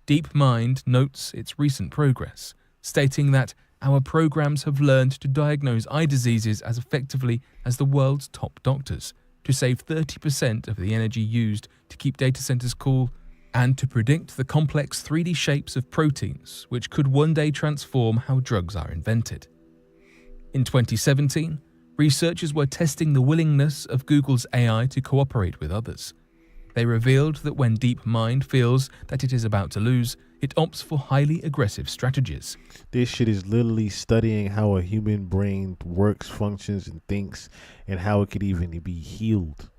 DeepMind notes its recent progress, stating that our programs have learned to diagnose eye diseases as effectively as the world's top doctors, to save 30% of the energy used to keep data centers cool, and to predict the complex 3D shapes of proteins, which could one day transform how drugs are invented. In 2017, researchers were testing the willingness of Google's AI to cooperate with others. They revealed that when DeepMind feels that it is about to lose, it opts for highly aggressive strategies. This shit is literally studying how a human brain works, functions, and thinks, and how it could even be healed.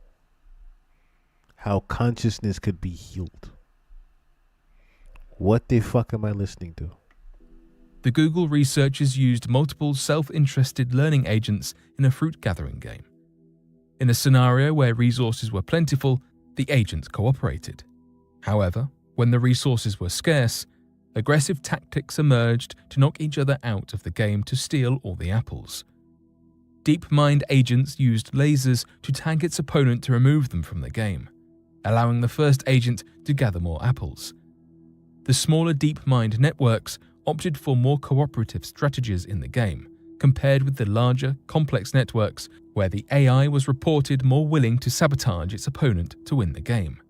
How consciousness could be healed. What the fuck am I listening to? The Google researchers used multiple self-interested learning agents in a fruit-gathering game. In a scenario where resources were plentiful, the agents cooperated. However, when the resources were scarce, aggressive tactics emerged to knock each other out of the game to steal all the apples. DeepMind agents used lasers to tag its opponent to remove them from the game, allowing the first agent to gather more apples. The smaller DeepMind networks opted for more cooperative strategies in the game, compared with the larger, complex networks where the AI was reported more willing to sabotage its opponent to win the game.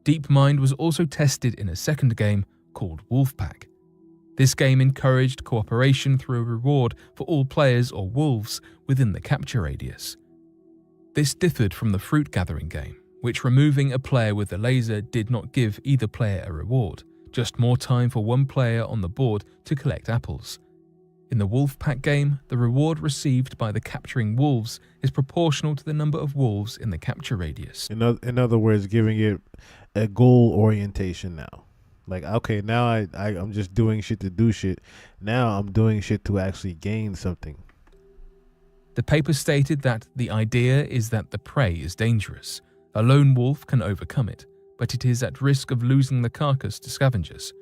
DeepMind was also tested in a second game called Wolfpack. This game encouraged cooperation through a reward for all players or wolves within the capture radius. This differed from the fruit-gathering game, which removing a player with a laser did not give either player a reward, just more time for one player on the board to collect apples. In the Wolfpack game, the reward received by the capturing wolves is proportional to the number of wolves in the capture radius. In other words, giving it a goal orientation now. Like, okay, now I'm just doing shit to do shit. Now I'm doing shit to actually gain something. The paper stated that the idea is that the prey is dangerous. A lone wolf can overcome it, but it is at risk of losing the carcass to scavengers.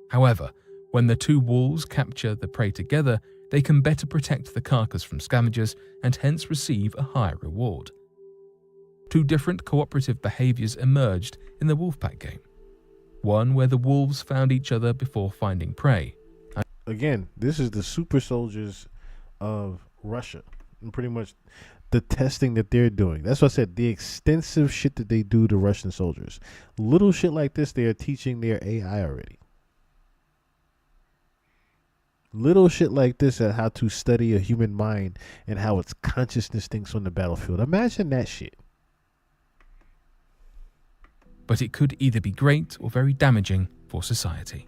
However, when the two wolves capture the prey together, they can better protect the carcass from scavengers and hence receive a higher reward. Two different cooperative behaviors emerged in the Wolfpack game. One where the wolves found each other before finding prey. Again, this is the super soldiers of Russia. And pretty much the testing that they're doing. That's what I said, the extensive shit that they do to Russian soldiers. Little shit like this, they are teaching their AI already. Little shit like this at how to study a human mind and how its consciousness thinks on the battlefield. Imagine that shit. But it could either be great or very damaging for society.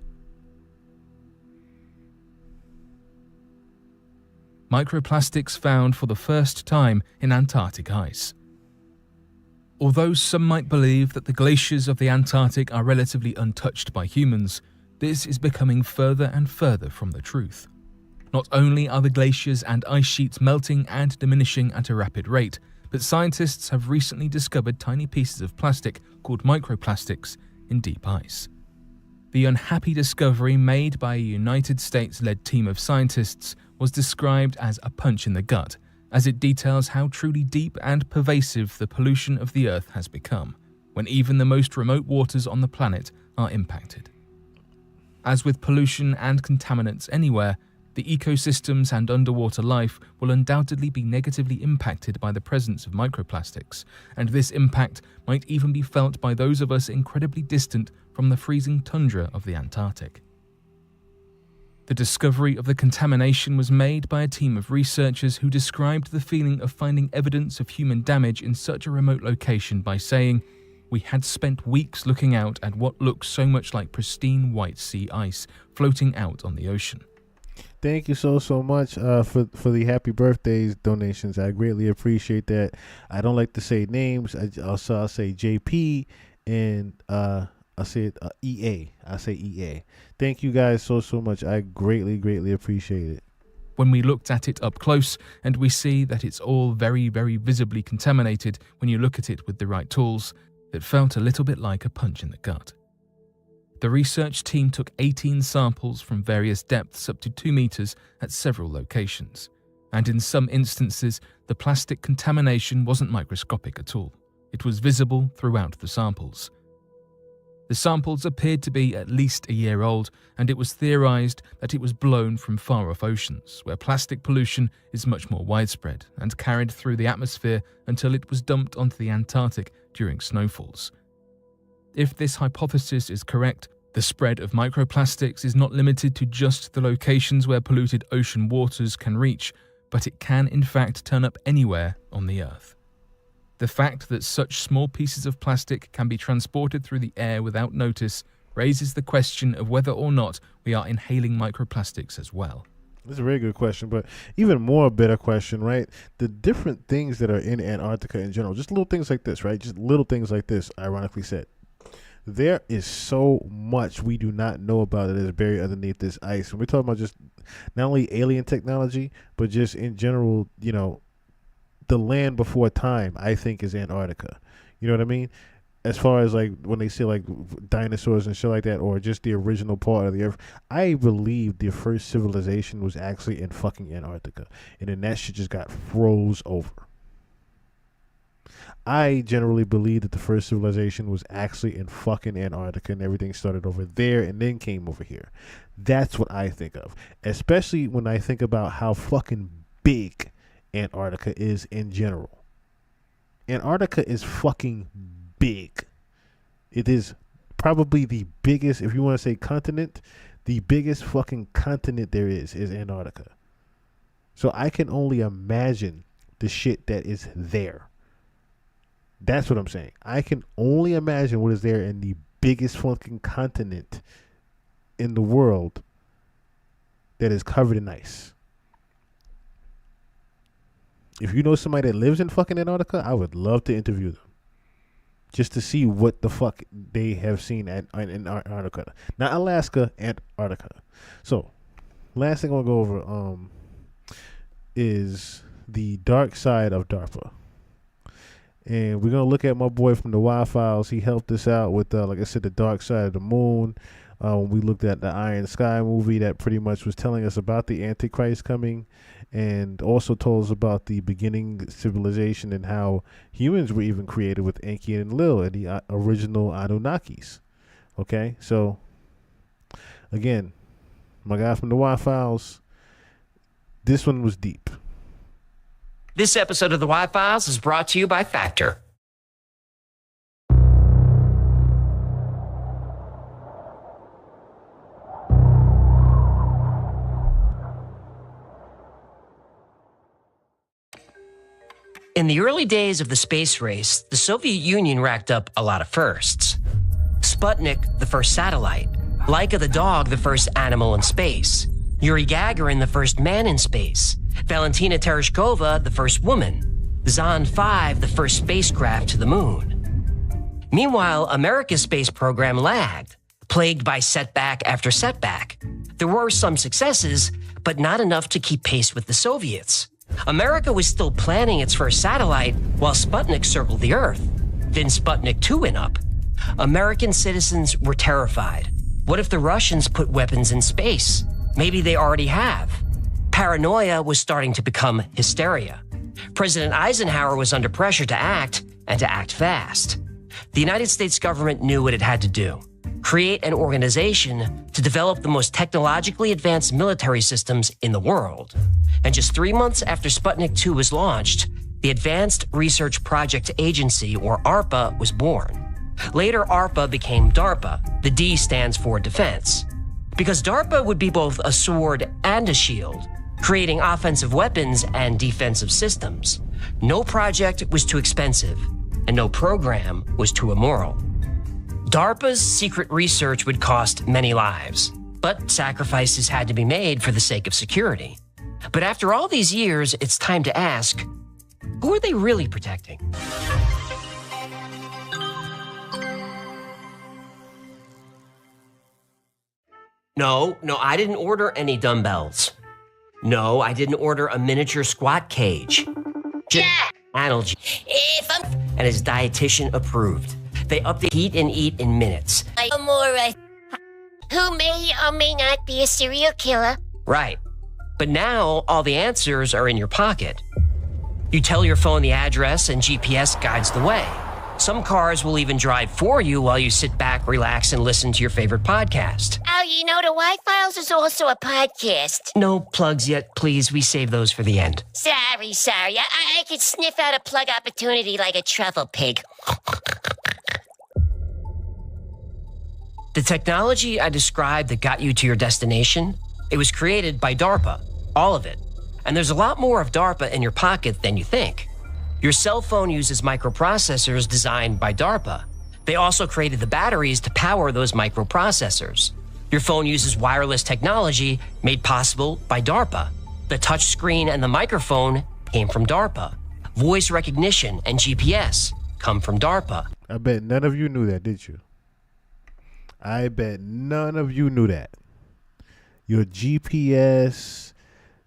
Microplastics found for the first time in Antarctic ice. Although some might believe that the glaciers of the Antarctic are relatively untouched by humans, this is becoming further and further from the truth. Not only are the glaciers and ice sheets melting and diminishing at a rapid rate, but scientists have recently discovered tiny pieces of plastic called microplastics in deep ice. The unhappy discovery made by a United States-led team of scientists was described as a punch in the gut, as it details how truly deep and pervasive the pollution of the Earth has become, when even the most remote waters on the planet are impacted. As with pollution and contaminants anywhere, the ecosystems and underwater life will undoubtedly be negatively impacted by the presence of microplastics, and this impact might even be felt by those of us incredibly distant from the freezing tundra of the Antarctic. The discovery of the contamination was made by a team of researchers who described the feeling of finding evidence of human damage in such a remote location by saying, "We had spent weeks looking out at what looked so much like pristine white sea ice floating out on the ocean." Thank you so much for the happy birthdays donations. I greatly appreciate that. I don't like to say names. I'll say JP and I'll say EA. I'll say EA. Thank you guys so much. I greatly appreciate it. When we looked at it up close, and we see that it's all very visibly contaminated when you look at it with the right tools, it felt a little bit like a punch in the gut. The research team took 18 samples from various depths up to 2 meters at several locations, and in some instances, the plastic contamination wasn't microscopic at all. It was visible throughout the samples. The samples appeared to be at least a year old, and it was theorized that it was blown from far-off oceans, where plastic pollution is much more widespread and carried through the atmosphere until it was dumped onto the Antarctic during snowfalls. If this hypothesis is correct, the spread of microplastics is not limited to just the locations where polluted ocean waters can reach, but it can in fact turn up anywhere on the Earth. The fact that such small pieces of plastic can be transported through the air without notice raises the question of whether or not we are inhaling microplastics as well. That's a very good question, but even more better question, right? The different things that are in Antarctica in general, just little things like this, right? Just little things like this, ironically said. There is so much we do not know about that is buried underneath this ice. And we're talking about just not only alien technology, but just in general, you know, the land before time, I think, is Antarctica. You know what I mean? As far as like when they say like dinosaurs and shit like that, or just the original part of the Earth, I believe the first civilization was actually in fucking Antarctica. And then that shit just got froze over. I generally believe that the first civilization was actually in fucking Antarctica and everything started over there and then came over here. That's what I think of. Especially when I think about how fucking big Antarctica is in general. Antarctica is fucking big. It is probably the biggest, if you want to say continent, the biggest fucking continent there is Antarctica. So I can only imagine the shit that is there. That's what I'm saying. I can only imagine what is there in the biggest fucking continent in the world that is covered in ice. If you know somebody that lives in fucking Antarctica, I would love to interview them. just to see what the fuck they have seen in Antarctica. Not Alaska, Antarctica. So, last thing I want to go over is the dark side of DARPA. And we're going to look at my boy from the Y-Files. He helped us out with, like I said, the dark side of the moon. We looked at the Iron Sky movie that pretty much was telling us about the Antichrist coming, and also told us about the beginning civilization and how humans were even created with Enki and Lil and the original Anunnakis. Okay, so again, my guy from the Y-Files, this one was deep. This episode of the Y-Files is brought to you by Factor. In the early days of the space race, the Soviet Union racked up a lot of firsts. Sputnik, the first satellite. Laika the dog, the first animal in space. Yuri Gagarin, the first man in space. Valentina Tereshkova, the first woman. Zond 5, the first spacecraft to the moon. Meanwhile, America's space program lagged, plagued by setback after setback. There were some successes, but not enough to keep pace with the Soviets. America was still planning its first satellite while Sputnik circled the Earth. Then Sputnik 2 went up. American citizens were terrified. What if the Russians put weapons in space? Maybe they already have. Paranoia was starting to become hysteria. President Eisenhower was under pressure to act, and to act fast. The United States government knew what it had to do: create an organization to develop the most technologically advanced military systems in the world. And just 3 months after Sputnik 2 was launched, the Advanced Research Project Agency, or ARPA, was born. Later, ARPA became DARPA. The D stands for defense. Because DARPA would be both a sword and a shield, creating offensive weapons and defensive systems. No project was too expensive, and no program was too immoral. DARPA's secret research would cost many lives, but sacrifices had to be made for the sake of security. But after all these years, it's time to ask, who are they really protecting? No, I didn't order any dumbbells. No, I didn't order a miniature squat cage. Analgy. And his dietitian approved. They up the heat and eat in minutes. Who may or may not be a serial killer. Right. But now all the answers are in your pocket. You tell your phone the address and GPS guides the way. Some cars will even drive for you while you sit back, relax, and listen to your favorite podcast. Oh, you know, the Y-Files is also a podcast. No plugs yet, please. We save those for the end. Sorry. I could sniff out a plug opportunity like a truffle pig. The technology I described that got you to your destination, it was created by DARPA, all of it. And there's a lot more of DARPA in your pocket than you think. Your cell phone uses microprocessors designed by DARPA. They also created the batteries to power those microprocessors. Your phone uses wireless technology made possible by DARPA. The touchscreen and the microphone came from DARPA. Voice recognition and GPS come from DARPA. I bet none of you knew that, did you? I bet none of you knew that. Your GPS,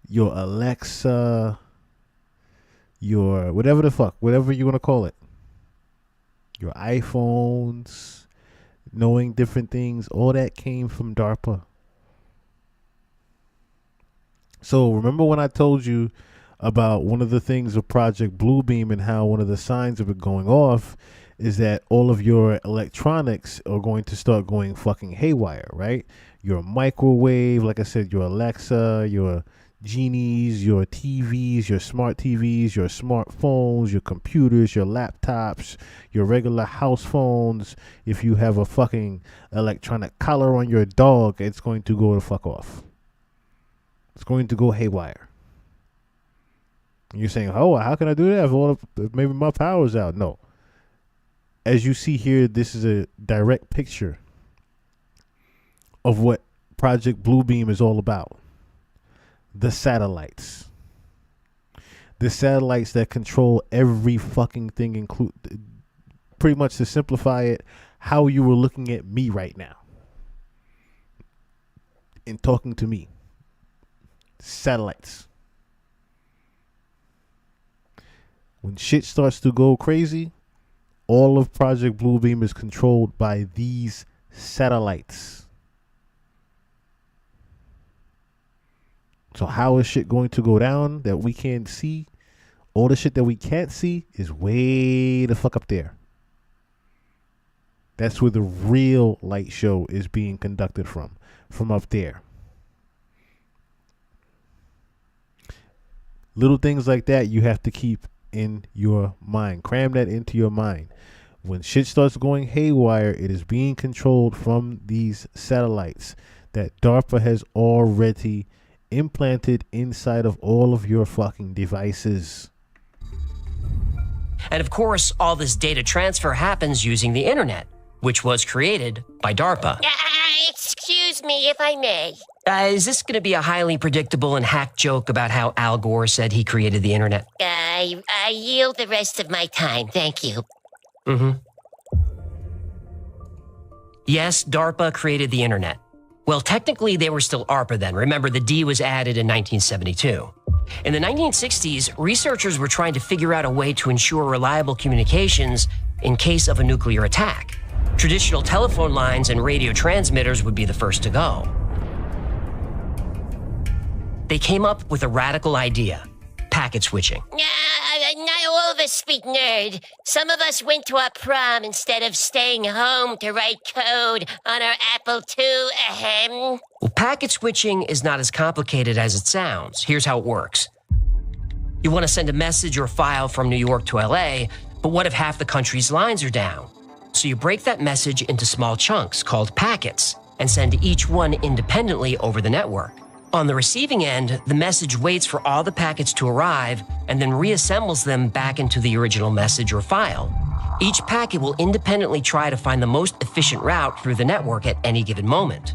your Alexa, your whatever you want to call it, your iPhones, knowing different things, all that came from DARPA. So remember when I told you about one of the things of Project Bluebeam and how one of the signs of it going off is that all of your electronics are going to start going fucking haywire, right? Your microwave, like I said, your Alexa, your Genies, your TVs, your smart TVs, your smartphones, your computers, your laptops, your regular house phones. If you have a fucking electronic collar on your dog, it's going to go the fuck off. It's going to go haywire. And you're saying, oh, how can I do that if maybe my power's out? No. As you see here, this is a direct picture of what Project Bluebeam is all about. The satellites. The satellites that control every fucking thing, pretty much, to simplify it, how you were looking at me right now and talking to me. Satellites. When shit starts to go crazy, all of Project Bluebeam is controlled by these satellites. So how is shit going to go down that we can't see? All the shit that we can't see is way the fuck up there. That's where the real light show is being conducted from up there. Little things like that you have to keep in your mind. Cram that into your mind. When shit starts going haywire, it is being controlled from these satellites that DARPA has already implanted inside of all of your fucking devices. And of course, all this data transfer happens using the internet, which was created by DARPA. Excuse me if I may. Is this going to be a highly predictable and hack joke about how Al Gore said he created the internet? I yield the rest of my time, thank you. Yes, DARPA created the internet. Well, technically, they were still ARPA then. Remember, the D was added in 1972. In the 1960s, researchers were trying to figure out a way to ensure reliable communications in case of a nuclear attack. Traditional telephone lines and radio transmitters would be the first to go. They came up with a radical idea: packet switching. Not all of us speak nerd. Some of us went to our prom instead of staying home to write code on our Apple II. Ahem. Well, packet switching is not as complicated as it sounds. Here's how it works. You want to send a message or file from New York to LA, but what if half the country's lines are down? So you break that message into small chunks called packets and send each one independently over the network. On the receiving end, the message waits for all the packets to arrive and then reassembles them back into the original message or file. Each packet will independently try to find the most efficient route through the network at any given moment.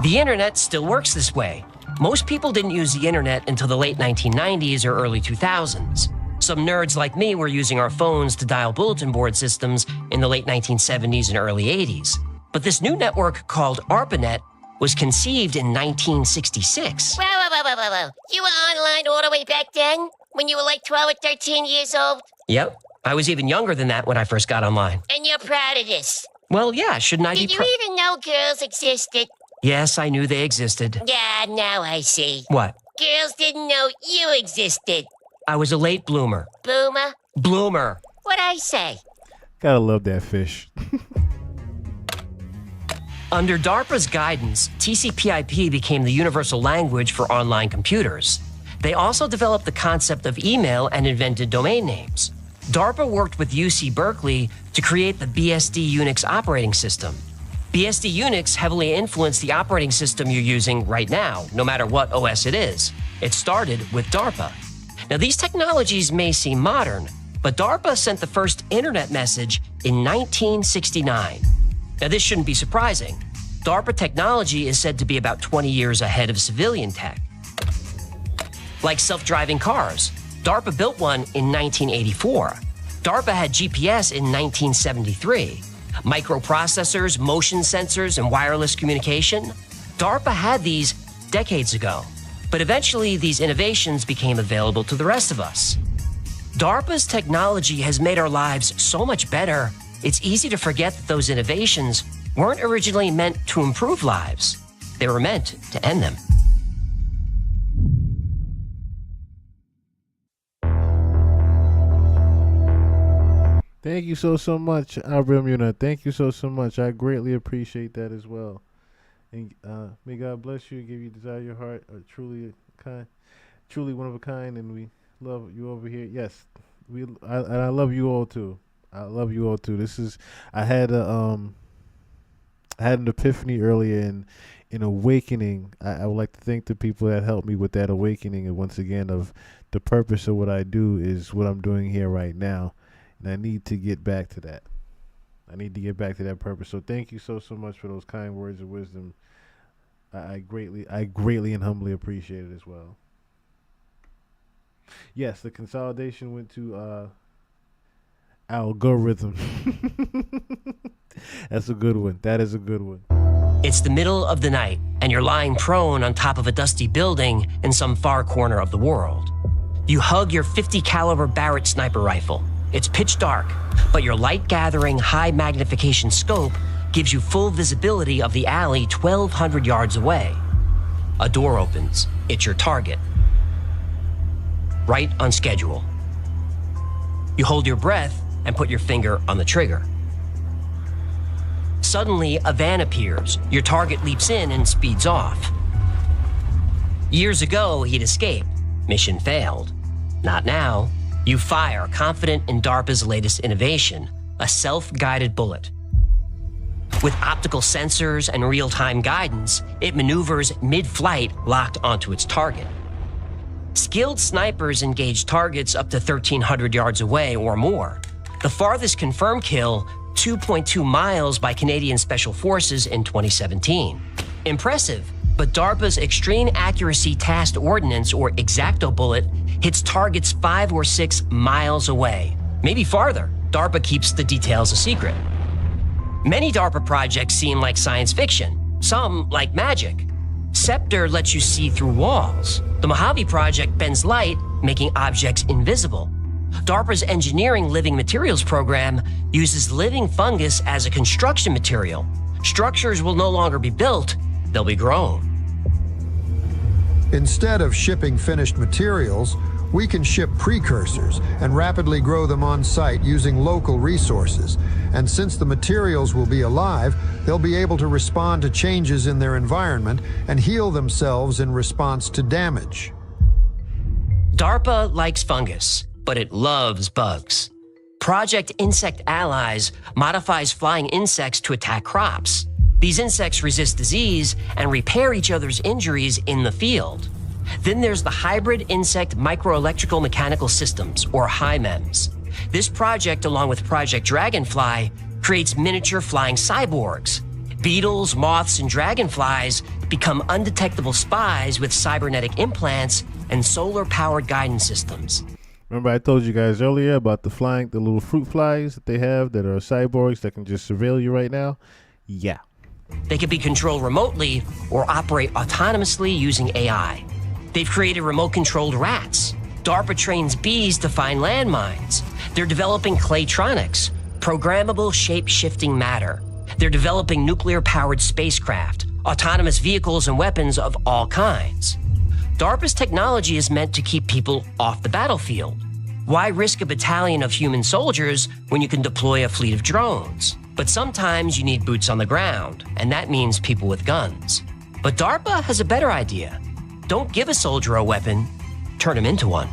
The internet still works this way. Most people didn't use the internet until the late 1990s or early 2000s. Some nerds like me were using our phones to dial bulletin board systems in the late 1970s and early 80s. But this new network called ARPANET was conceived in 1966. Whoa. You were online all the way back then? When you were like 12 or 13 years old? Yep, I was even younger than that when I first got online. And you're proud of this? Well, yeah, shouldn't I be Did you even know girls existed? Yes, I knew they existed. Yeah, now I see. What? Girls didn't know you existed. I was a late bloomer. Boomer? Bloomer. What'd I say? Gotta love that fish. Under DARPA's guidance, TCP/IP became the universal language for online computers. They also developed the concept of email and invented domain names. DARPA worked with UC Berkeley to create the BSD Unix operating system. BSD Unix heavily influenced the operating system you're using right now, no matter what OS it is. It started with DARPA. Now, these technologies may seem modern, but DARPA sent the first internet message in 1969. Now, this shouldn't be surprising. DARPA technology is said to be about 20 years ahead of civilian tech. Like self-driving cars. DARPA built one in 1984. DARPA had GPS in 1973. Microprocessors, motion sensors, and wireless communication. DARPA had these decades ago. But eventually, these innovations became available to the rest of us. DARPA's technology has made our lives so much better, it's easy to forget that those innovations weren't originally meant to improve lives. They were meant to end them. Thank you so much, Abramuna. Thank you so much. I greatly appreciate that as well. And may God bless you and give you desire your heart. Truly kind, truly one of a kind, and we love you over here. Yes, I love you all too. I love you all too. This is I had an epiphany earlier in awakening. I would like to thank the people that helped me with that awakening, and once again of the purpose of what I do is what I'm doing here right now, and I need to get back to that. I need to get back to that purpose. So thank you so much for those kind words of wisdom. I greatly and humbly appreciate it as well. Yes, the consolidation went to Algorithm. That's a good one. That is a good one. It's the middle of the night, and you're lying prone on top of a dusty building in some far corner of the world. You hug your 50 caliber Barrett sniper rifle. It's pitch dark, but your light-gathering, high-magnification scope gives you full visibility of the alley 1,200 yards away. A door opens. It's your target. Right on schedule. You hold your breath and put your finger on the trigger. Suddenly, a van appears. Your target leaps in and speeds off. Years ago, he'd escaped. Mission failed. Not now. You fire, confident in DARPA's latest innovation, a self-guided bullet. With optical sensors and real-time guidance, it maneuvers mid-flight locked onto its target. Skilled snipers engage targets up to 1,300 yards away or more. The farthest confirmed kill, 2.2 miles by Canadian Special Forces in 2017. Impressive, but DARPA's Extreme Accuracy Tasked Ordnance, or Exacto bullet, hits targets 5 or 6 miles away. Maybe farther. DARPA keeps the details a secret. Many DARPA projects seem like science fiction, some like magic. Scepter lets you see through walls. The Mojave Project bends light, making objects invisible. DARPA's Engineering Living Materials program uses living fungus as a construction material. Structures will no longer be built, they'll be grown. Instead of shipping finished materials, we can ship precursors and rapidly grow them on site using local resources. And since the materials will be alive, they'll be able to respond to changes in their environment and heal themselves in response to damage. DARPA likes fungus, but it loves bugs. Project Insect Allies modifies flying insects to attack crops. These insects resist disease and repair each other's injuries in the field. Then there's the Hybrid Insect Microelectrical Mechanical Systems, or HIMEMS. This project, along with Project Dragonfly, creates miniature flying cyborgs. Beetles, moths, and dragonflies become undetectable spies with cybernetic implants and solar-powered guidance systems. Remember I told you guys earlier about the little fruit flies that they have that are cyborgs that can just surveil you right now? Yeah. They can be controlled remotely or operate autonomously using AI. They've created remote-controlled rats. DARPA trains bees to find landmines. They're developing claytronics, programmable shape-shifting matter. They're developing nuclear-powered spacecraft, autonomous vehicles, and weapons of all kinds. DARPA's technology is meant to keep people off the battlefield. Why risk a battalion of human soldiers when you can deploy a fleet of drones? But sometimes you need boots on the ground, and that means people with guns. But DARPA has a better idea. Don't give a soldier a weapon, turn him into one.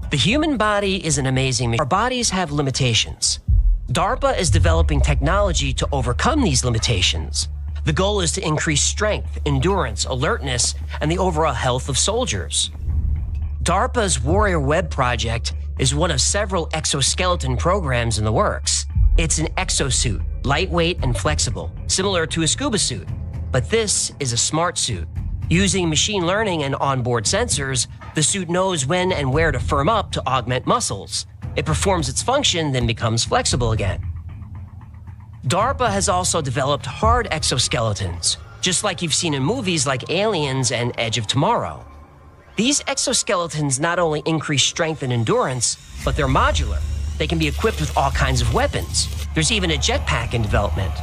The human body is an amazing machine. Our bodies have limitations. DARPA is developing technology to overcome these limitations. The goal is to increase strength, endurance, alertness, and the overall health of soldiers. DARPA's Warrior Web project is one of several exoskeleton programs in the works. It's an exosuit, lightweight and flexible, similar to a scuba suit. But this is a smart suit. Using machine learning and onboard sensors, the suit knows when and where to firm up to augment muscles. It performs its function, then becomes flexible again. DARPA has also developed hard exoskeletons, just like you've seen in movies like Aliens and Edge of Tomorrow. These exoskeletons not only increase strength and endurance, but they're modular. They can be equipped with all kinds of weapons. There's even a jetpack in development.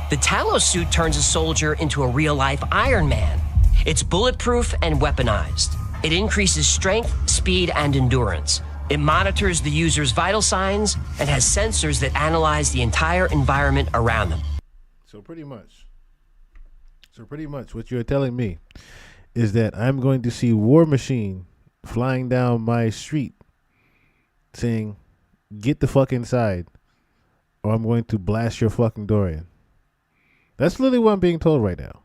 The Talos suit turns a soldier into a real-life Iron Man. It's bulletproof and weaponized. It increases strength, speed, and endurance. It monitors the user's vital signs and has sensors that analyze the entire environment around them. So pretty much what you're telling me is that I'm going to see War Machine flying down my street saying, "Get the fuck inside, or I'm going to blast your fucking door in." That's literally what I'm being told right now.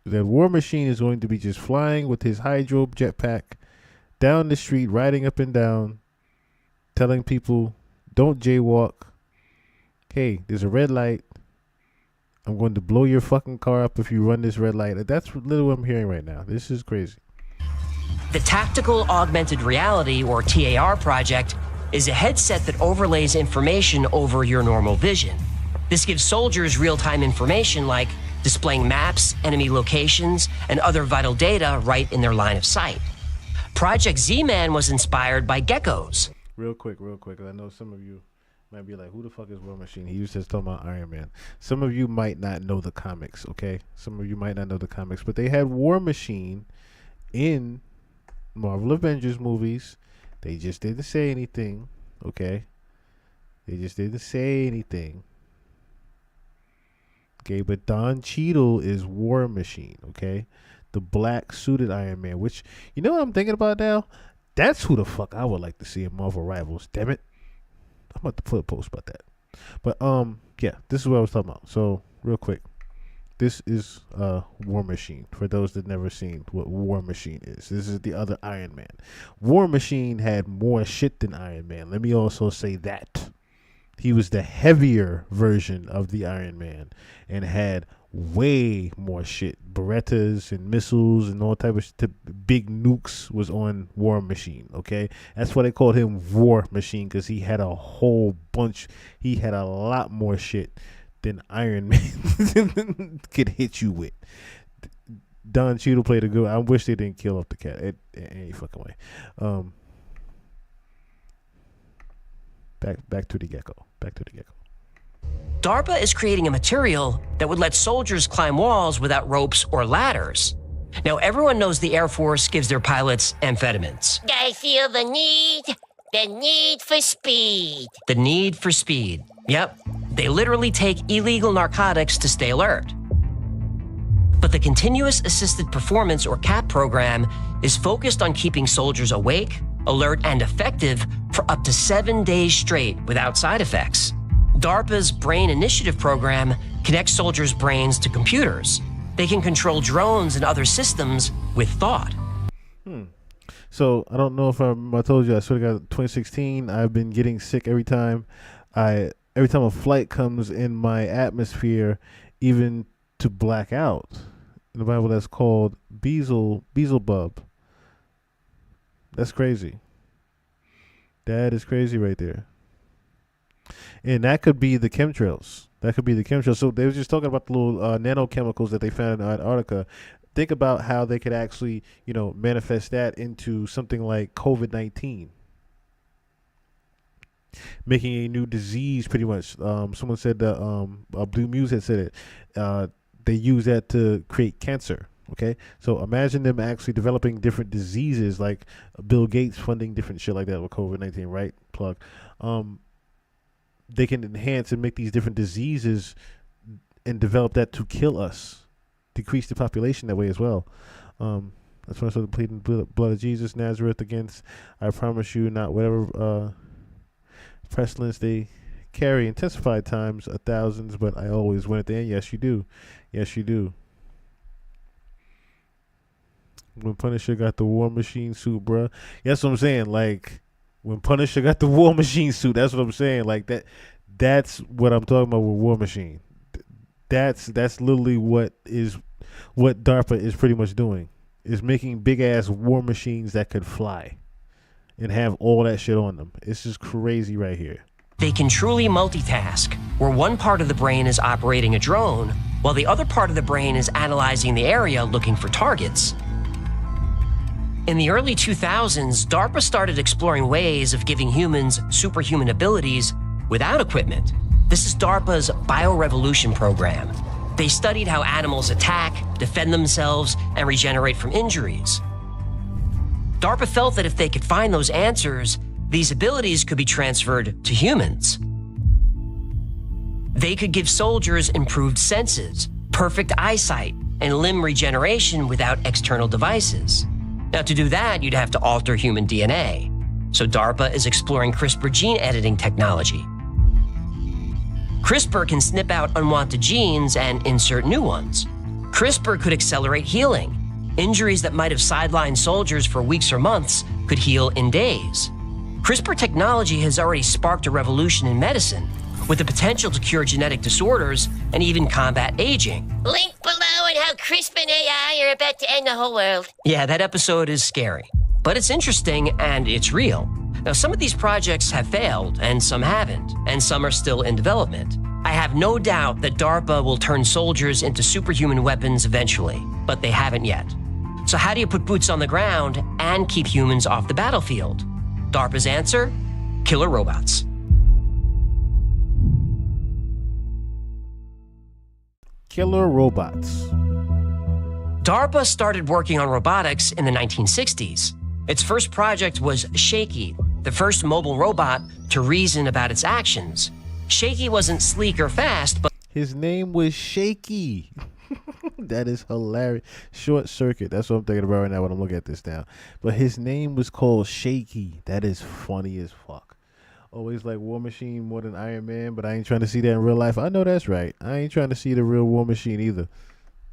That War Machine is going to be just flying with his hydro jetpack down the street, riding up and down, telling people, "Don't jaywalk. Hey, there's a red light. I'm going to blow your fucking car up if you run this red light. That's literally what I'm hearing right now. This is crazy. The Tactical Augmented Reality, or TAR project, is a headset that overlays information over your normal vision. This gives soldiers real-time information like displaying maps, enemy locations, and other vital data right in their line of sight. Project Z-Man was inspired by geckos. Real quick. I know some of you might be like, who the fuck is War Machine? He was just talking about Iron Man. Some of you might not know the comics, okay? Some of you might not know the comics, but they had War Machine in Marvel Avengers movies. They just didn't say anything, okay? They just didn't say anything. Okay, but Don Cheadle is War Machine, okay? The black suited Iron Man, which, you know what I'm thinking about now? That's who the fuck I would like to see in Marvel Rivals, damn it. I'm about to put a post about that. But yeah, this is what I was talking about. So real quick, this is War Machine. For those that never seen what War Machine is, this is the other Iron Man. War Machine had more shit than Iron Man. Let me also say that he was the heavier version of the Iron Man and had way more shit. Berettas and missiles and all type of shit. Big nukes was on War Machine, okay? That's why they called him War Machine, because he had a whole bunch. He had a lot more shit than Iron Man could hit you with. Don Cheadle played a good. I wish they didn't kill off the cat. In any fucking way. Back to the gecko. DARPA is creating a material that would let soldiers climb walls without ropes or ladders. Now, everyone knows the Air Force gives their pilots amphetamines. I feel the need for speed. The need for speed. Yep, they literally take illegal narcotics to stay alert. But the Continuous Assisted Performance, or CAP program, is focused on keeping soldiers awake, alert, and effective for up to 7 days straight without side effects. DARPA's Brain Initiative program connects soldiers' brains to computers. They can control drones and other systems with thought. So I don't know if I told you, I sort of got 2016. I've been getting sick every time a flight comes in my atmosphere, even to black out. In the Bible, that's called Beelzebub. That's crazy. That is crazy right there. And that could be the chemtrails. So they were just talking about the little nanochemicals that they found in Antarctica. Think about how they could actually, manifest that into something like COVID-19. Making a new disease, pretty much. Someone said that Blue Muse had said it. They use that to create cancer. Okay, so imagine them actually developing different diseases, like Bill Gates funding different shit like that with COVID-19, right? Plug. They can enhance and make these different diseases and develop that to kill us, decrease the population that way as well. That's why I started pleading blood of Jesus, Nazareth against, I promise you, not whatever pestilence they carry, intensified times thousands, but I always win at the end. Yes, you do. Yes, you do. When Punisher got the War Machine suit, bruh. That's what I'm saying. Like, when Punisher got the War Machine suit, that's what I'm saying. Like, that's what I'm talking about with War Machine. That's literally what DARPA is pretty much doing. Is making big-ass war machines that could fly and have all that shit on them. It's just crazy right here. They can truly multitask, where one part of the brain is operating a drone, while the other part of the brain is analyzing the area looking for targets. In the early 2000s, DARPA started exploring ways of giving humans superhuman abilities without equipment. This is DARPA's Biorevolution program. They studied how animals attack, defend themselves, and regenerate from injuries. DARPA felt that if they could find those answers, these abilities could be transferred to humans. They could give soldiers improved senses, perfect eyesight, and limb regeneration without external devices. Now, to do that, you'd have to alter human DNA. So DARPA is exploring CRISPR gene editing technology. CRISPR can snip out unwanted genes and insert new ones. CRISPR could accelerate healing. Injuries that might have sidelined soldiers for weeks or months could heal in days. CRISPR technology has already sparked a revolution in medicine. with the potential to cure genetic disorders and even combat aging. Link below on how CRISPR and AI are about to end the whole world. Yeah, that episode is scary, but it's interesting and it's real. Now, some of these projects have failed and some haven't, and some are still in development. I have no doubt that DARPA will turn soldiers into superhuman weapons eventually, but they haven't yet. So how do you put boots on the ground and keep humans off the battlefield? DARPA's answer? Killer robots. Killer robots. DARPA started working on robotics in the 1960s. Its first project was Shaky, the first mobile robot to reason about its actions. Shaky wasn't sleek or fast, but his name was Shaky. That is hilarious. Short Circuit. That's what I'm thinking about right now when I'm looking at this now. But his name was called Shaky. That is funny as fuck. Always like War Machine more than Iron Man, but I ain't trying to see that in real life. I know that's right. I ain't trying to see the real War Machine either.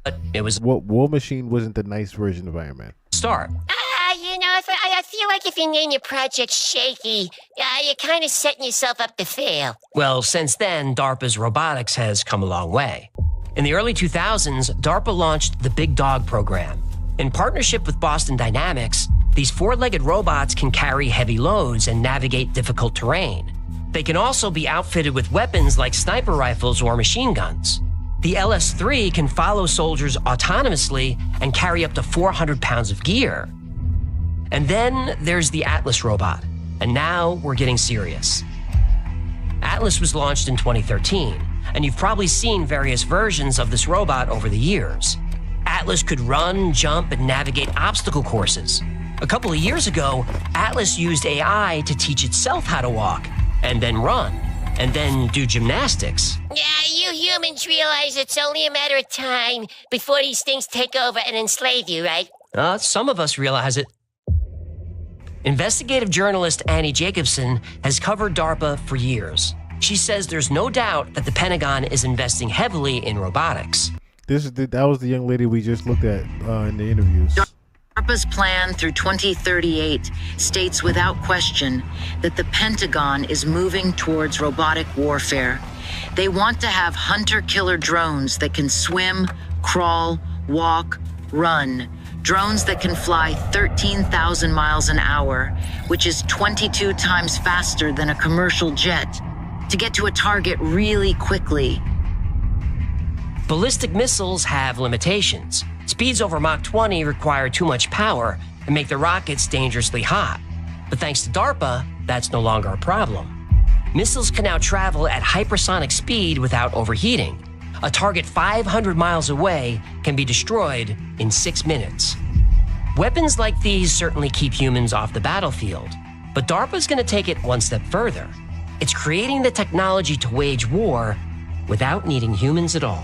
But it was War Machine wasn't the nice version of Iron Man. Start. You know, I feel like if you name your project Shaky, you're kind of setting yourself up to fail. Well, since then, DARPA's robotics has come a long way. In the early 2000s, DARPA launched the Big Dog program. In partnership with Boston Dynamics, these four-legged robots can carry heavy loads and navigate difficult terrain. They can also be outfitted with weapons like sniper rifles or machine guns. The LS-3 can follow soldiers autonomously and carry up to 400 pounds of gear. And then there's the Atlas robot. And now we're getting serious. Atlas was launched in 2013, and you've probably seen various versions of this robot over the years. Atlas could run, jump, and navigate obstacle courses. A couple of years ago, Atlas used AI to teach itself how to walk, and then run, and then do gymnastics. Yeah, you humans realize it's only a matter of time before these things take over and enslave you, right? Some of us realize it. Investigative journalist Annie Jacobson has covered DARPA for years. She says there's no doubt that the Pentagon is investing heavily in robotics. That was the young lady we just looked at in the interviews. DARPA's plan through 2038 states without question that the Pentagon is moving towards robotic warfare. They want to have hunter-killer drones that can swim, crawl, walk, run. Drones that can fly 13,000 miles an hour, which is 22 times faster than a commercial jet, to get to a target really quickly. Ballistic missiles have limitations. Speeds over Mach 20 require too much power and make the rockets dangerously hot. But thanks to DARPA, that's no longer a problem. Missiles can now travel at hypersonic speed without overheating. A target 500 miles away can be destroyed in 6 minutes. Weapons like these certainly keep humans off the battlefield, but DARPA's going to take it one step further. It's creating the technology to wage war without needing humans at all.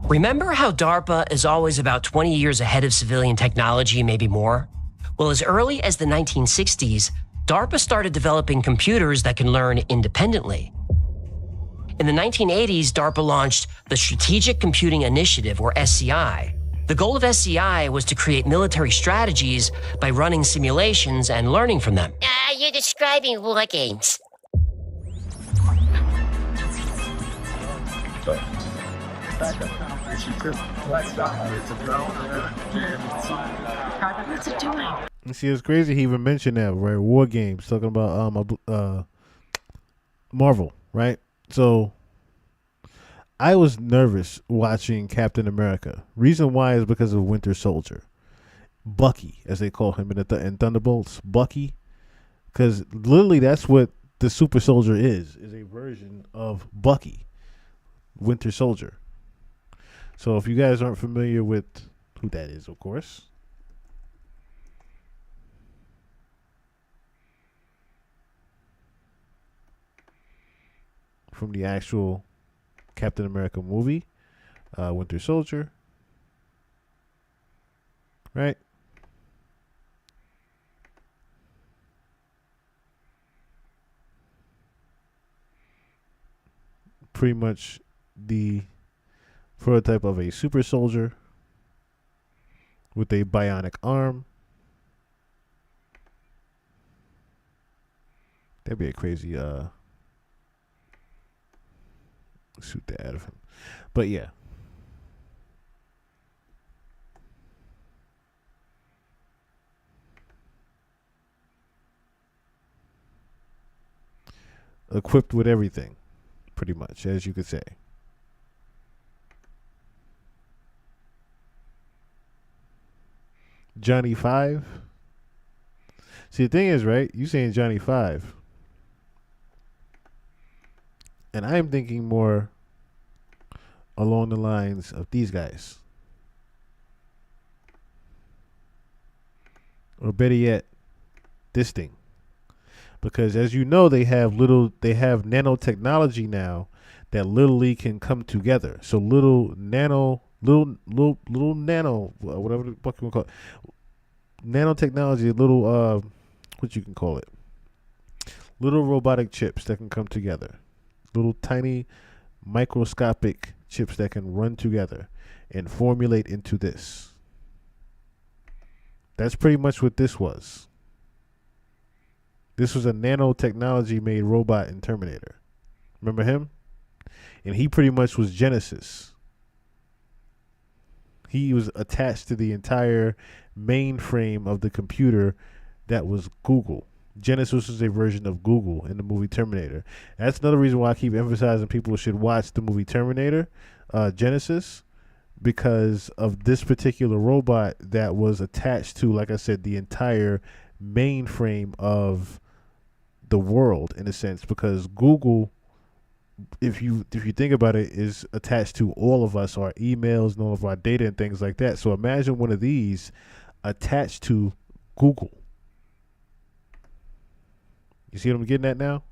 Remember how DARPA is always about 20 years ahead of civilian technology, maybe more? Well, as early as the 1960s, DARPA started developing computers that can learn independently. In the 1980s, DARPA launched the Strategic Computing Initiative, or SCI. The goal of SCI was to create military strategies by running simulations and learning from them. You're describing war games. What's it doing? You see, it's crazy he even mentioned that, right? War games, talking about Marvel, right? So I was nervous watching Captain America. Reason why is because of Winter Soldier. Bucky, as they call him in Thunderbolts. Bucky. Because literally that's what the super soldier is a version of Bucky. Winter Soldier. So if you guys aren't familiar with who that is, of course. From the actual Captain America movie, Winter Soldier. Right? Pretty much the prototype of a super soldier with a bionic arm. That'd be a crazy suit to add of him. But yeah. Equipped with everything, pretty much, as you could say. Johnny 5. See, the thing is, right? You saying Johnny 5. And I'm thinking more along the lines of these guys. Or better yet, this thing. Because as you know, they have nanotechnology now that literally can come together. So little nano, whatever the fuck you want to call it. Nanotechnology, little, what you can call it. Little robotic chips that can come together. Little tiny microscopic chips that can run together and formulate into this. That's pretty much what this was. This was a nanotechnology made robot in Terminator. Remember him? And he pretty much was Genesis. He was attached to the entire mainframe of the computer that was Google. Genesis was a version of Google in the movie Terminator. That's another reason why I keep emphasizing people should watch the movie Terminator, Genesis, because of this particular robot that was attached to, like I said, the entire mainframe of the world, in a sense, because Google, if you think about it, is attached to all of us, our emails and all of our data and things like that. So imagine one of these attached to Google. You see what I'm getting at now?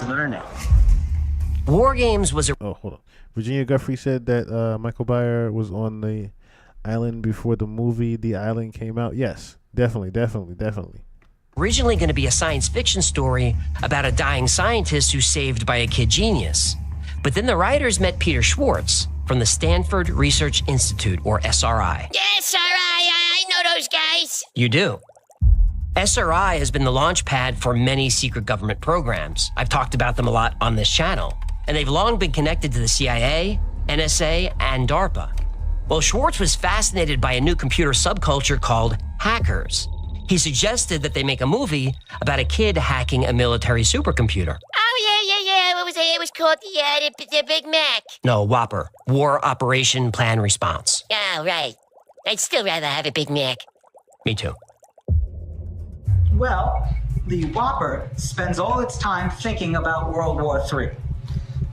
Learning. War Games was a... Oh, hold on. Virginia Guffrey said that Michael Byer was on the island before the movie The Island came out. Yes, definitely. originally going to be a science fiction story about a dying scientist who's saved by a kid genius. But then the writers met Peter Schwartz from the Stanford Research Institute, or SRI. Yeah, SRI, I know those guys. You do. SRI has been the launch pad for many secret government programs. I've talked about them a lot on this channel, and they've long been connected to the CIA, NSA, and DARPA. Well, Schwartz was fascinated by a new computer subculture called hackers. He suggested that they make a movie about a kid hacking a military supercomputer. Oh, yeah. What was it? It was called the Big Mac. No, Whopper. War Operation Plan Response. Oh, right. I'd still rather have a Big Mac. Me too. Well, the Whopper spends all its time thinking about World War III.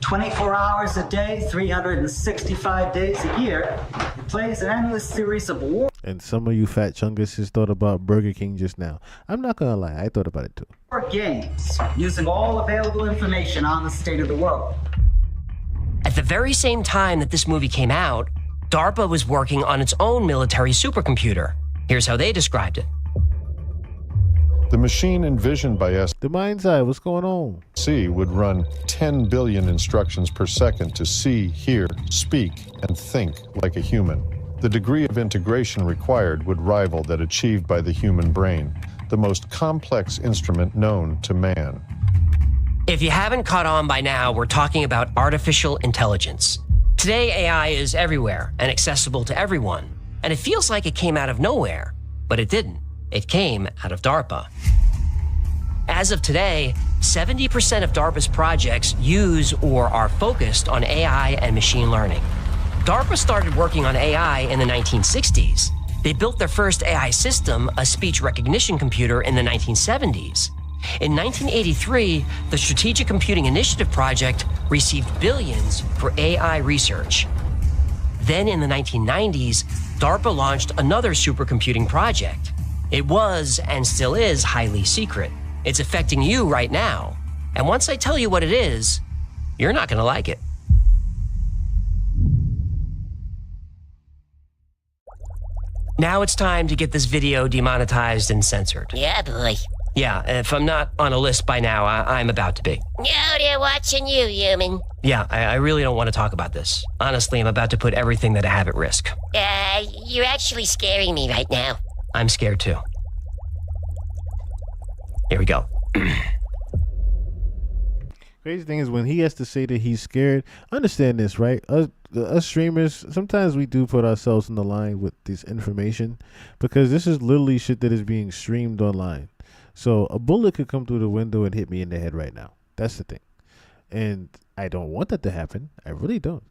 24 hours a day, 365 days a year, it plays an endless series of war And some of you fat chunguses thought about Burger King just now. I'm not gonna lie, I thought about it too. games, using all available information on the state of the world. At the very same time that this movie came out, DARPA was working on its own military supercomputer. Here's how they described it. The machine envisioned by The Mind's Eye, what's going on? SC would run 10 billion instructions per second to see, hear, speak, and think like a human. The degree of integration required would rival that achieved by the human brain, the most complex instrument known to man. If you haven't caught on by now, we're talking about artificial intelligence. Today, AI is everywhere and accessible to everyone, and it feels like it came out of nowhere, but it didn't. It came out of DARPA. As of today, 70% of DARPA's projects use or are focused on AI and machine learning. DARPA started working on AI in the 1960s. They built their first AI system, a speech recognition computer, in the 1970s. In 1983, the Strategic Computing Initiative Project received billions for AI research. Then in the 1990s, DARPA launched another supercomputing project. It was, and still is, highly secret. It's affecting you right now. And once I tell you what it is, you're not gonna like it. Now it's time to get this video demonetized and censored. Yeah, boy. Yeah, if I'm not on a list by now, I'm about to be. No, they're watching you, human. Yeah, I really don't want to talk about this. Honestly, I'm about to put everything that I have at risk. You're actually scaring me right now. I'm scared too. Here we go. Crazy thing is when he has to say that he's scared. Understand this, right? Us streamers, sometimes we do put ourselves in the line with this information because this is literally shit that is being streamed online. So a bullet could come through the window and hit me in the head right now. That's the thing. And I don't want that to happen. I really don't.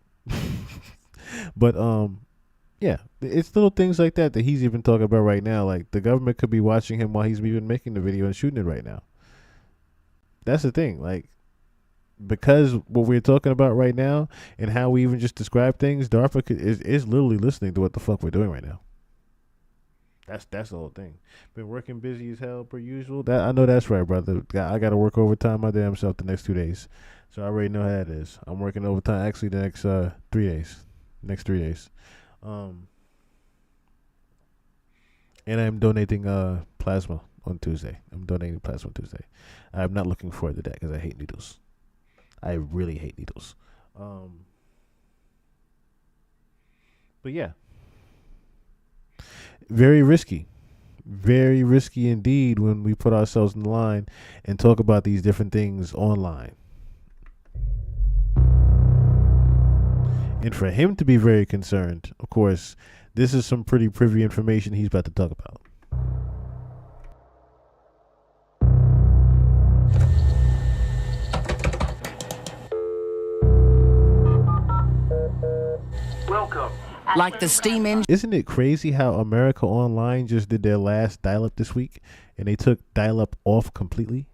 But yeah, it's little things like that he's even talking about right now. Like the government could be watching him while he's even making the video and shooting it right now. That's the thing. Like, because what we're talking about right now and how we even just describe things, DARPA is literally listening to what the fuck we're doing right now. That's the whole thing. Been working busy as hell per usual. I know that's right, brother. I got to work overtime my damn self the next 2 days. So I already know how that is. I'm working overtime actually the next 3 days. Next 3 days. And I'm donating plasma on Tuesday. I'm not looking forward to that because I hate needles. I really hate needles. But yeah. Very risky indeed when we put ourselves in line and talk about these different things online. And for him to be very concerned, of course, this is some pretty privy information he's about to talk about. Welcome. Like the steam engine. Isn't it crazy how America Online just did their last dial-up this week and they took dial-up off completely?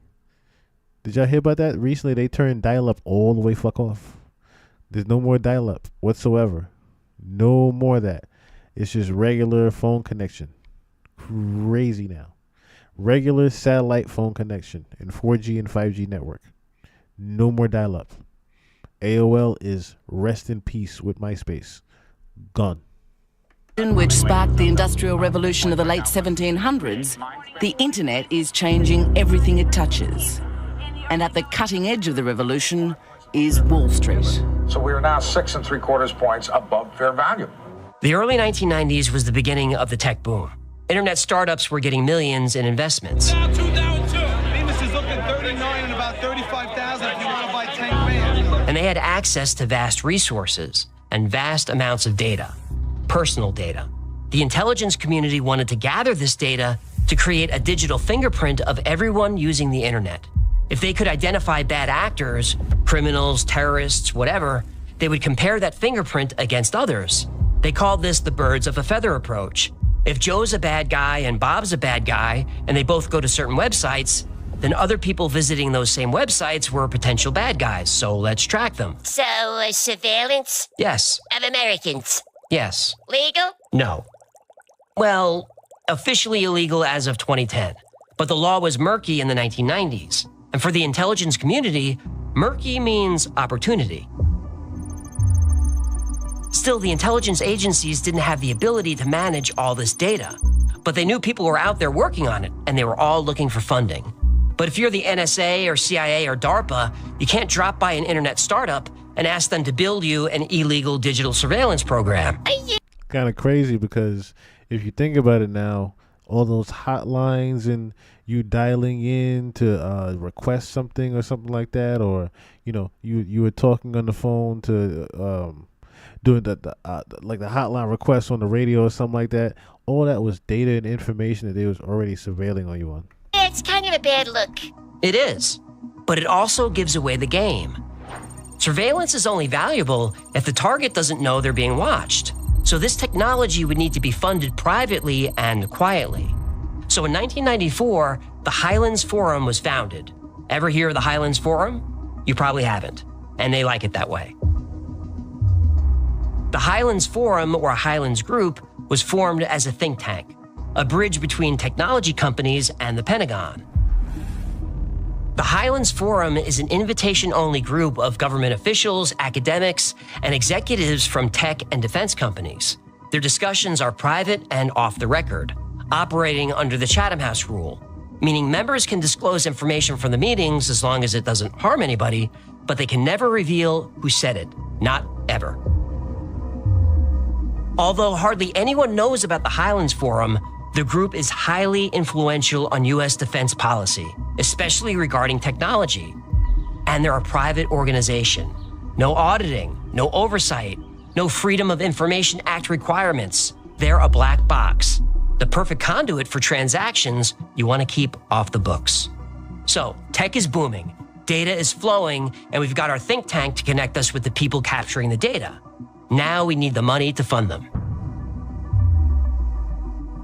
Did y'all hear about that? Recently they turned dial-up all the way fuck off. There's no more dial-up whatsoever. No more of that. It's just regular phone connection. Crazy now. Regular satellite phone connection and 4G and 5G network. No more dial-up. AOL is rest in peace with MySpace. Gone. Which sparked the Industrial Revolution of the late 1700s, the internet is changing everything it touches. And at the cutting edge of the revolution is Wall Street. So we are now 6 3/4 points above fair value. The early 1990s was the beginning of the tech boom. Internet startups were getting millions in investments. Down 2. Venus is looking 39 and about 35,000 if you want to buy 10 grand. And they had access to vast resources and vast amounts of data, personal data. The intelligence community wanted to gather this data to create a digital fingerprint of everyone using the internet. If they could identify bad actors, criminals, terrorists, whatever, they would compare that fingerprint against others. They called this the birds of a feather approach. If Joe's a bad guy and Bob's a bad guy, and they both go to certain websites, then other people visiting those same websites were potential bad guys, so let's track them. So, surveillance? Yes. Of Americans? Yes. Legal? No. Well, officially illegal as of 2010, but the law was murky in the 1990s. And for the intelligence community, murky means opportunity. Still, the intelligence agencies didn't have the ability to manage all this data, but they knew people were out there working on it, and they were all looking for funding. But if you're the NSA or CIA or DARPA, you can't drop by an internet startup and ask them to build you an illegal digital surveillance program. Kind of crazy because if you think about it now, all those hotlines and you dialing in to request something or something like that, or you were talking on the phone to doing the hotline request on the radio or something like that. All that was data and information that they was already surveilling on you on. It's kind of a bad look. It is, but it also gives away the game. Surveillance is only valuable if the target doesn't know they're being watched. So this technology would need to be funded privately and quietly. So in 1994, the Highlands Forum was founded. Ever hear of the Highlands Forum? You probably haven't, and they like it that way. The Highlands Forum, or Highlands Group, was formed as a think tank, a bridge between technology companies and the Pentagon. The Highlands Forum is an invitation-only group of government officials, academics, and executives from tech and defense companies. Their discussions are private and off the record, operating under the Chatham House rule. meaning members can disclose information from the meetings as long as it doesn't harm anybody, but they can never reveal who said it. Not ever. Although hardly anyone knows about the Highlands Forum, the group is highly influential on U.S. defense policy, especially regarding technology. And they're a private organization. No auditing, no oversight, no Freedom of Information Act requirements. They're a black box, the perfect conduit for transactions you want to keep off the books. So, tech is booming, data is flowing, and we've got our think tank to connect us with the people capturing the data. Now we need the money to fund them.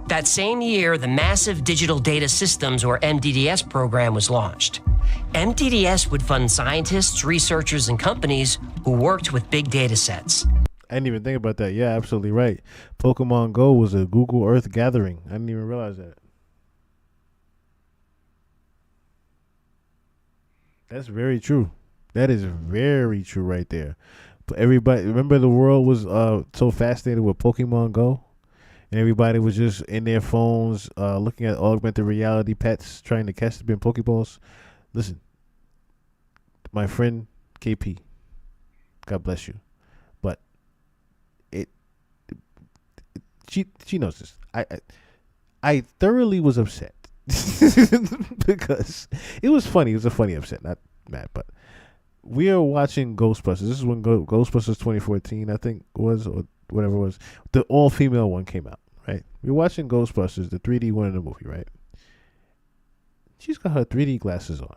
That same year, the Massive Digital Data Systems, or MDDS program, was launched. MDDS would fund scientists, researchers, and companies who worked with big data sets. I didn't even think about that. Yeah, absolutely right. Pokemon Go was a Google Earth gathering. I didn't even realize that. That's very true. That is very true right there. But everybody, remember the world was so fascinated with Pokemon Go? And everybody was just in their phones looking at augmented reality pets trying to catch them in Pokeballs. Listen, my friend KP, God bless you. But she knows this. I thoroughly was upset because it was funny. It was a funny upset, not mad. But we are watching Ghostbusters. This is when Ghostbusters 2014, I think, was, or whatever it was. The all-female one came out, right? We're watching Ghostbusters, the 3D one in the movie, right? She's got her 3D glasses on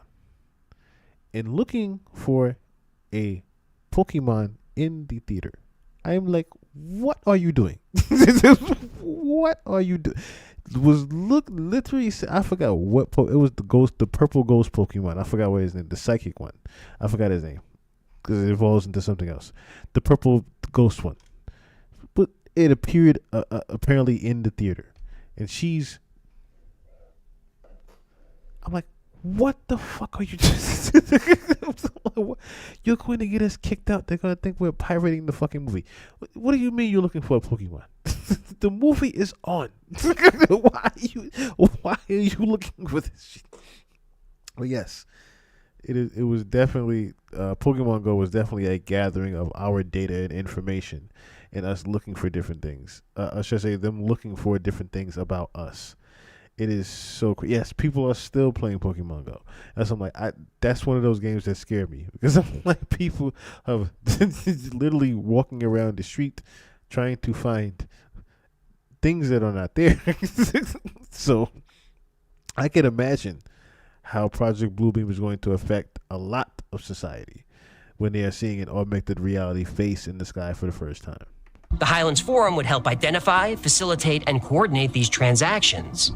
and looking for a Pokemon in the theater. I'm like, what are you doing? What are you doing? Literally, I forgot what it was. The purple ghost Pokemon. I forgot what his name. The psychic one. I forgot his name because it evolves into something else. The purple ghost one, but it appeared apparently in the theater, and she's. I'm like, what the fuck are you doing? You're going to get us kicked out. They're going to think we're pirating the fucking movie. What do you mean you're looking for a Pokemon? The movie is on. Why are you looking for this shit? But yes, it was definitely Pokemon Go was definitely a gathering of our data and information and us looking for different things. I should say them looking for different things about us. It is so cool. Yes, people are still playing Pokemon Go. That's I'm like, that's one of those games that scare me because I'm like, people have literally walking around the street trying to find things that are not there. So I can imagine how Project Bluebeam is going to affect a lot of society when they are seeing an augmented reality face in the sky for the first time. The Highlands Forum would help identify, facilitate, and coordinate these transactions.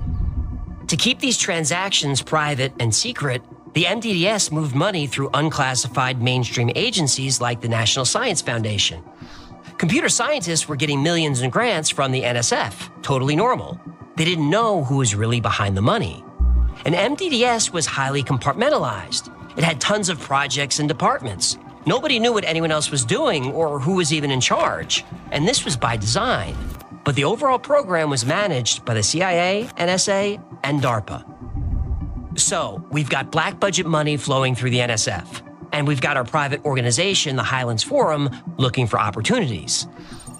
To keep these transactions private and secret, the MDDS moved money through unclassified mainstream agencies like the National Science Foundation. Computer scientists were getting millions in grants from the NSF, totally normal. They didn't know who was really behind the money. And MDDS was highly compartmentalized. It had tons of projects and departments. Nobody knew what anyone else was doing or who was even in charge. And this was by design. But the overall program was managed by the CIA, NSA, and DAARPA. So we've got black budget money flowing through the NSF. And we've got our private organization, the Highlands Forum, looking for opportunities.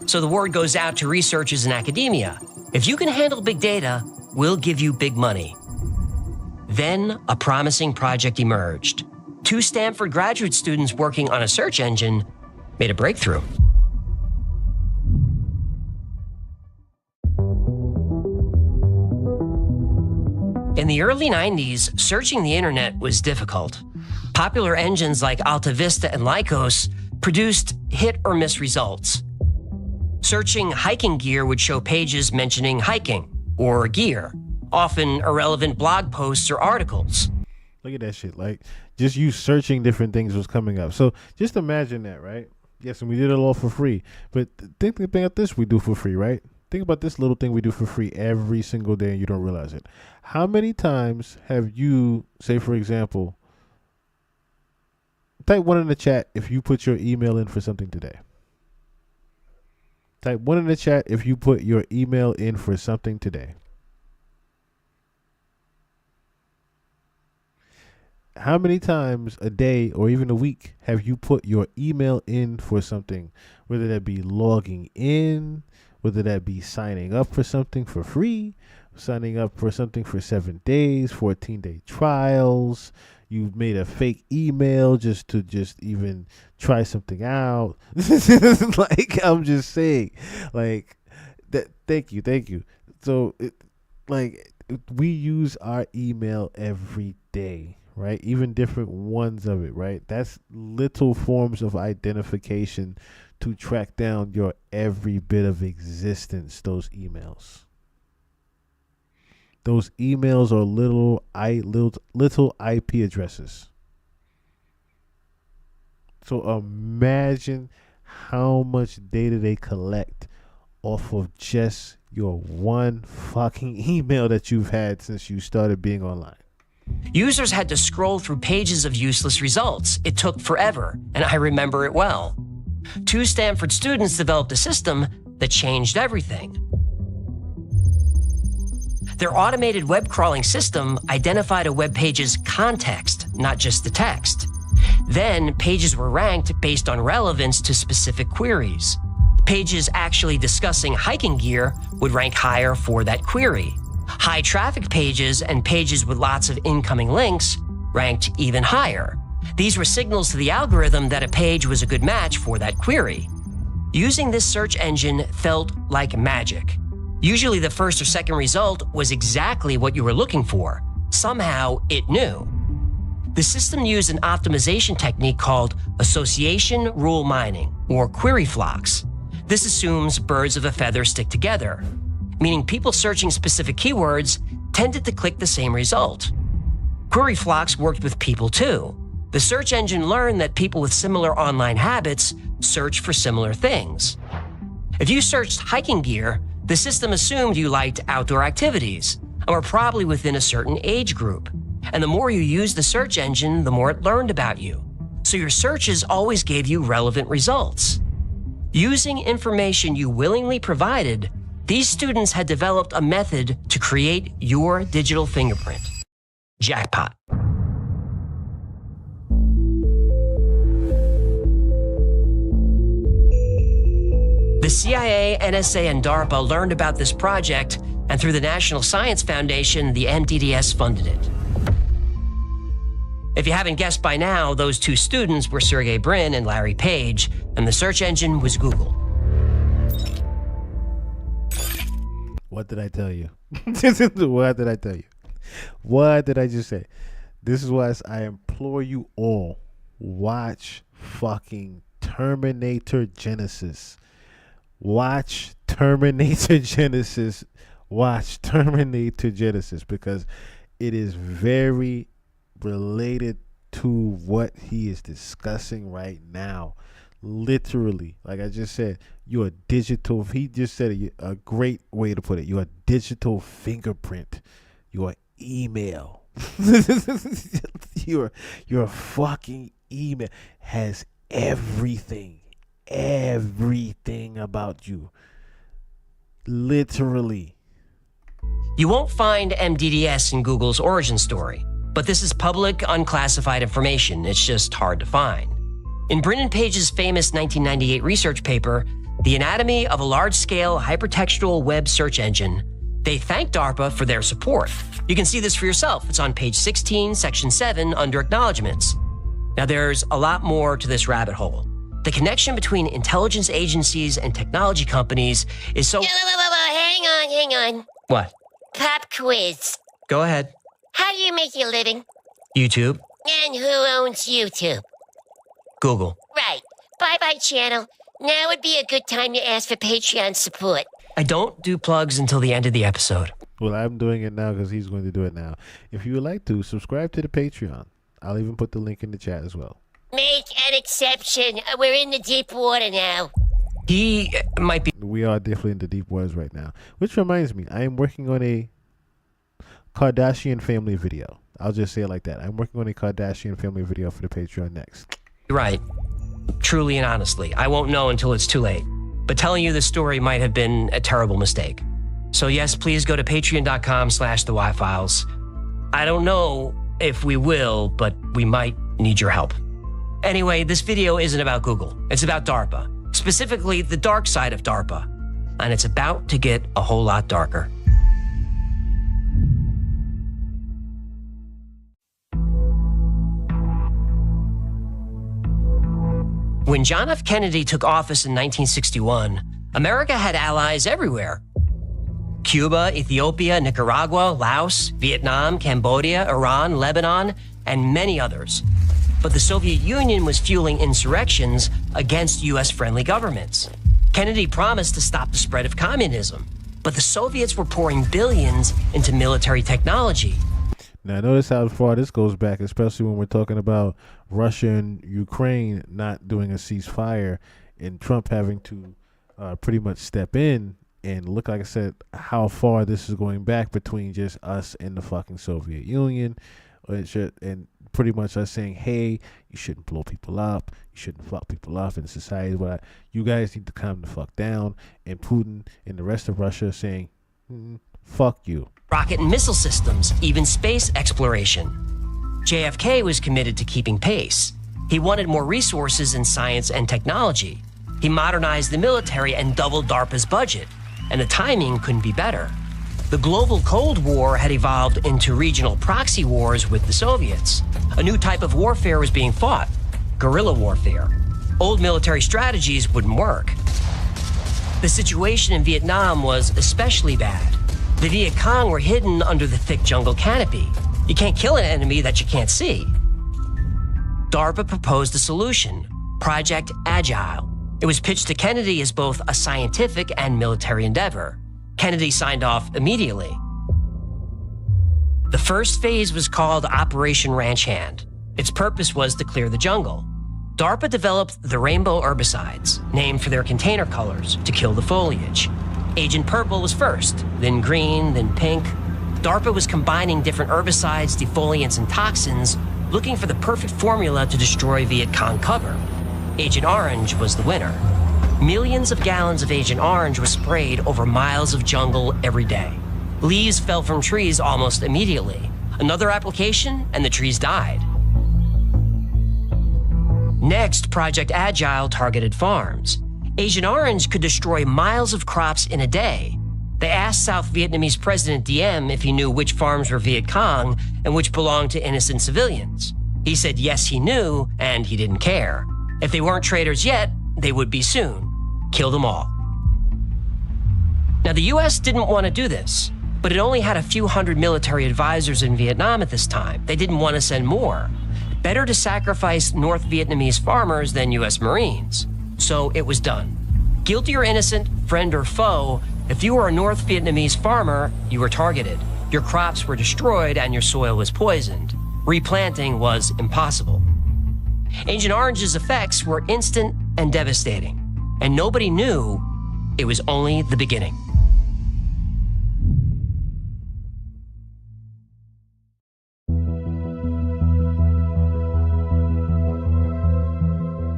So the word goes out to researchers in academia. If you can handle big data, we'll give you big money. Then a promising project emerged. 2 Stanford graduate students working on a search engine made a breakthrough. In the early 90s, searching the internet was difficult. Popular engines like Alta Vista and Lycos produced hit or miss results. Searching hiking gear would show pages mentioning hiking or gear, often irrelevant blog posts or articles. Look at that shit. Like, just you searching different things was coming up. So just imagine that, right? Yes, and we did it all for free. But think about this we do for free, right? Think about this little thing we do for free every single day and you don't realize it. How many times have you, say for example, type 1 in the chat if you put your email in for something today. Type 1 in the chat if you put your email in for something today. How many times a day or even a week have you put your email in for something, whether that be logging in, whether that be signing up for something for free, signing up for something for 7 days, 14-day trials. You made a fake email just to even try something out. Like, I'm just saying, like that. Thank you. So we use our email every day, right? Even different ones of it, right? That's little forms of identification to track down your every bit of existence, those emails. Those emails are little IP addresses. So imagine how much data they collect off of just your one fucking email that you've had since you started being online. Users had to scroll through pages of useless results. It took forever, and I remember it well. 2 Stanford students developed a system that changed everything. Their automated web crawling system identified a web page's context, not just the text. Then, pages were ranked based on relevance to specific queries. Pages actually discussing hiking gear would rank higher for that query. High traffic pages and pages with lots of incoming links ranked even higher. These were signals to the algorithm that a page was a good match for that query. Using this search engine felt like magic. Usually the first or second result was exactly what you were looking for. Somehow it knew. The system used an optimization technique called association rule mining, or query flocks. This assumes birds of a feather stick together, meaning people searching specific keywords tended to click the same result. Query flocks worked with people too. The search engine learned that people with similar online habits search for similar things. If you searched hiking gear, the system assumed you liked outdoor activities and were probably within a certain age group. And the more you used the search engine, the more it learned about you. So your searches always gave you relevant results. Using information you willingly provided, these students had developed a method to create your digital fingerprint. Jackpot. The CIA, NSA, and DARPA learned about this project, and through the National Science Foundation, the NDDS funded it. If you haven't guessed by now, those 2 students were Sergey Brin and Larry Page, and the search engine was Google. What did I tell you? What did I tell you? What did I just say? This is why I implore you all, watch fucking Terminator Genesis. Watch Terminator Genesis. Watch Terminator Genesis, because it is very related to what he is discussing right now. Literally, like I just said, you're a digital. He just said a great way to put it. You're a digital fingerprint. Your email. your fucking email has everything about you. Literally. You won't find MDDS in Google's origin story, but this is public, unclassified information. It's just hard to find. In Brin Page's famous 1998 research paper, The Anatomy of a Large-Scale Hypertextual Web Search Engine, they thanked DARPA for their support. You can see this for yourself. It's on page 16, section 7, under Acknowledgements. Now, there's a lot more to this rabbit hole. The connection between intelligence agencies and technology companies is so... Hang on. What? Pop quiz. Go ahead. How do you make your living? YouTube. And who owns YouTube? Google. Right. Bye-bye, channel. Now would be a good time to ask for Patreon support. I don't do plugs until the end of the episode. Well, I'm doing it now because he's going to do it now. If you would like to, subscribe to the Patreon. I'll even put the link in the chat as well. Make an exception. We're in the deep water now. He might be... We are definitely in the deep waters right now. Which reminds me, I am working on a Kardashian family video. I'll just say it like that. I'm working on a Kardashian family video for the Patreon next. Right. Truly and honestly, I won't know until it's too late. But telling you this story might have been a terrible mistake. So yes, please go to patreon.com/thewhyfiles. I don't know if we will, but we might need your help. Anyway, this video isn't about Google. It's about DARPA, specifically the dark side of DARPA. And it's about to get a whole lot darker. When John F. Kennedy took office in 1961, America had allies everywhere. Cuba, Ethiopia, Nicaragua, Laos, Vietnam, Cambodia, Iran, Lebanon, and many others. But the Soviet Union was fueling insurrections against US-friendly governments. Kennedy promised to stop the spread of communism, but the Soviets were pouring billions into military technology. Now, notice how far this goes back, especially when we're talking about Russia and Ukraine not doing a ceasefire and Trump having to pretty much step in. And look, like I said, how far this is going back between just us and the fucking Soviet Union. And pretty much us saying, hey, you shouldn't blow people up. You shouldn't fuck people up in society. But you guys need to calm the fuck down. And Putin and the rest of Russia saying, fuck you. Rocket and missile systems, even space exploration. JFK was committed to keeping pace. He wanted more resources in science and technology. He modernized the military and doubled DARPA's budget. And the timing couldn't be better. The global Cold War had evolved into regional proxy wars with the Soviets. A new type of warfare was being fought, guerrilla warfare. Old military strategies wouldn't work. The situation in Vietnam was especially bad. The Viet Cong were hidden under the thick jungle canopy. You can't kill an enemy that you can't see. DARPA proposed a solution, Project Agile. It was pitched to Kennedy as both a scientific and military endeavor. Kennedy signed off immediately. The first phase was called Operation Ranch Hand. Its purpose was to clear the jungle. DARPA developed the rainbow herbicides, named for their container colors, to kill the foliage. Agent Purple was first, then green, then pink. DARPA was combining different herbicides, defoliants, and toxins, looking for the perfect formula to destroy Viet Cong cover. Agent Orange was the winner. Millions of gallons of Agent Orange were sprayed over miles of jungle every day. Leaves fell from trees almost immediately. Another application, and the trees died. Next, Project Agile targeted farms. Agent Orange could destroy miles of crops in a day. They asked South Vietnamese President Diem if he knew which farms were Viet Cong and which belonged to innocent civilians. He said yes, he knew, and he didn't care. If they weren't traitors yet, they would be soon. Kill them all. Now, the US didn't want to do this, but it only had a few hundred military advisors in Vietnam at this time. They didn't want to send more. Better to sacrifice North Vietnamese farmers than US Marines. So it was done. Guilty or innocent, friend or foe, if you were a North Vietnamese farmer, you were targeted. Your crops were destroyed and your soil was poisoned. Replanting was impossible. Agent Orange's effects were instant and devastating, and nobody knew it was only the beginning.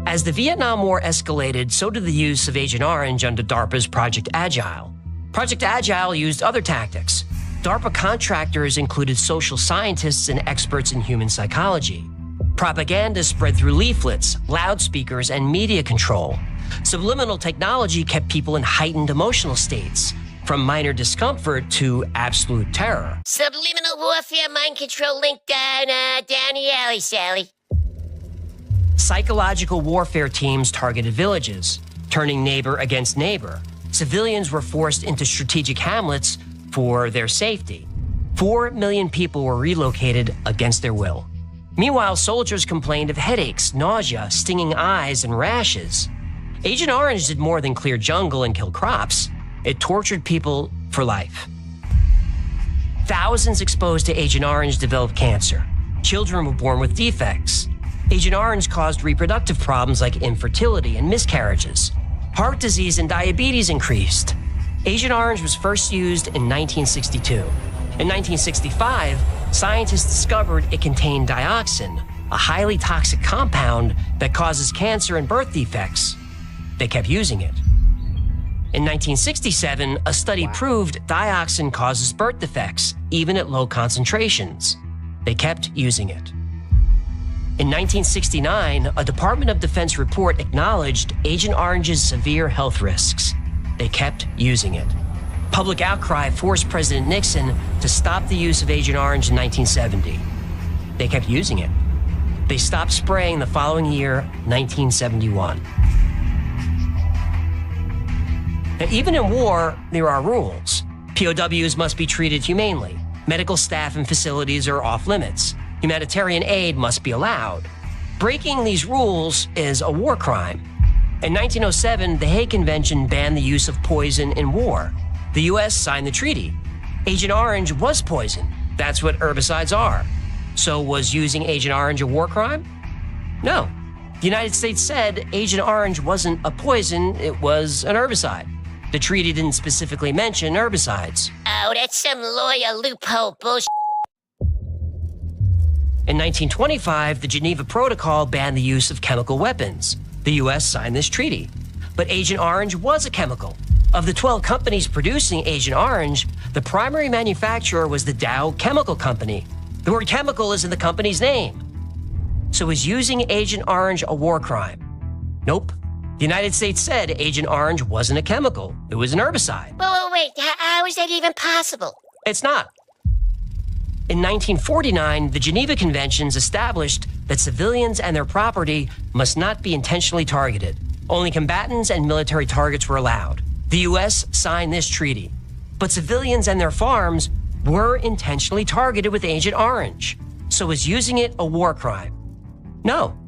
As the Vietnam War escalated, so did the use of Agent Orange under DARPA's Project Agile. Project Agile used other tactics. DARPA contractors included social scientists and experts in human psychology. Propaganda spread through leaflets, loudspeakers, and media control. Subliminal technology kept people in heightened emotional states, from minor discomfort to absolute terror. Subliminal warfare mind control link down the alley, Sally. Psychological warfare teams targeted villages, turning neighbor against neighbor. Civilians were forced into strategic hamlets for their safety. 4 million people were relocated against their will. Meanwhile, soldiers complained of headaches, nausea, stinging eyes, and rashes. Agent Orange did more than clear jungle and kill crops. It tortured people for life. Thousands exposed to Agent Orange developed cancer. Children were born with defects. Agent Orange caused reproductive problems like infertility and miscarriages. Heart disease and diabetes increased. Agent Orange was first used in 1962. In 1965, scientists discovered it contained dioxin, a highly toxic compound that causes cancer and birth defects. They kept using it. In 1967, a study proved dioxin causes birth defects, even at low concentrations. They kept using it. In 1969, a Department of Defense report acknowledged Agent Orange's severe health risks. They kept using it. Public outcry forced President Nixon to stop the use of Agent Orange in 1970. They kept using it. They stopped spraying the following year, 1971. Now, even in war, there are rules. POWs must be treated humanely. Medical staff and facilities are off limits. Humanitarian aid must be allowed. Breaking these rules is a war crime. In 1907, the Hague Convention banned the use of poison in war. The U.S. signed the treaty. Agent Orange was poison. That's what herbicides are. So was using Agent Orange a war crime? No. The United States said Agent Orange wasn't a poison, it was an herbicide. The treaty didn't specifically mention herbicides. Oh, that's some lawyer loophole bullshit. In 1925, the Geneva Protocol banned the use of chemical weapons. The U.S. signed this treaty. But Agent Orange was a chemical. Of the 12 companies producing Agent Orange, the primary manufacturer was the Dow Chemical Company. The word chemical is in the company's name. So is using Agent Orange a war crime? Nope. The United States said Agent Orange wasn't a chemical. It was an herbicide. Whoa, wait, how is that even possible? It's not. In 1949, the Geneva Conventions established that civilians and their property must not be intentionally targeted. Only combatants and military targets were allowed. The U.S. signed this treaty. But civilians and their farms were intentionally targeted with Agent Orange. So is using it a war crime? No.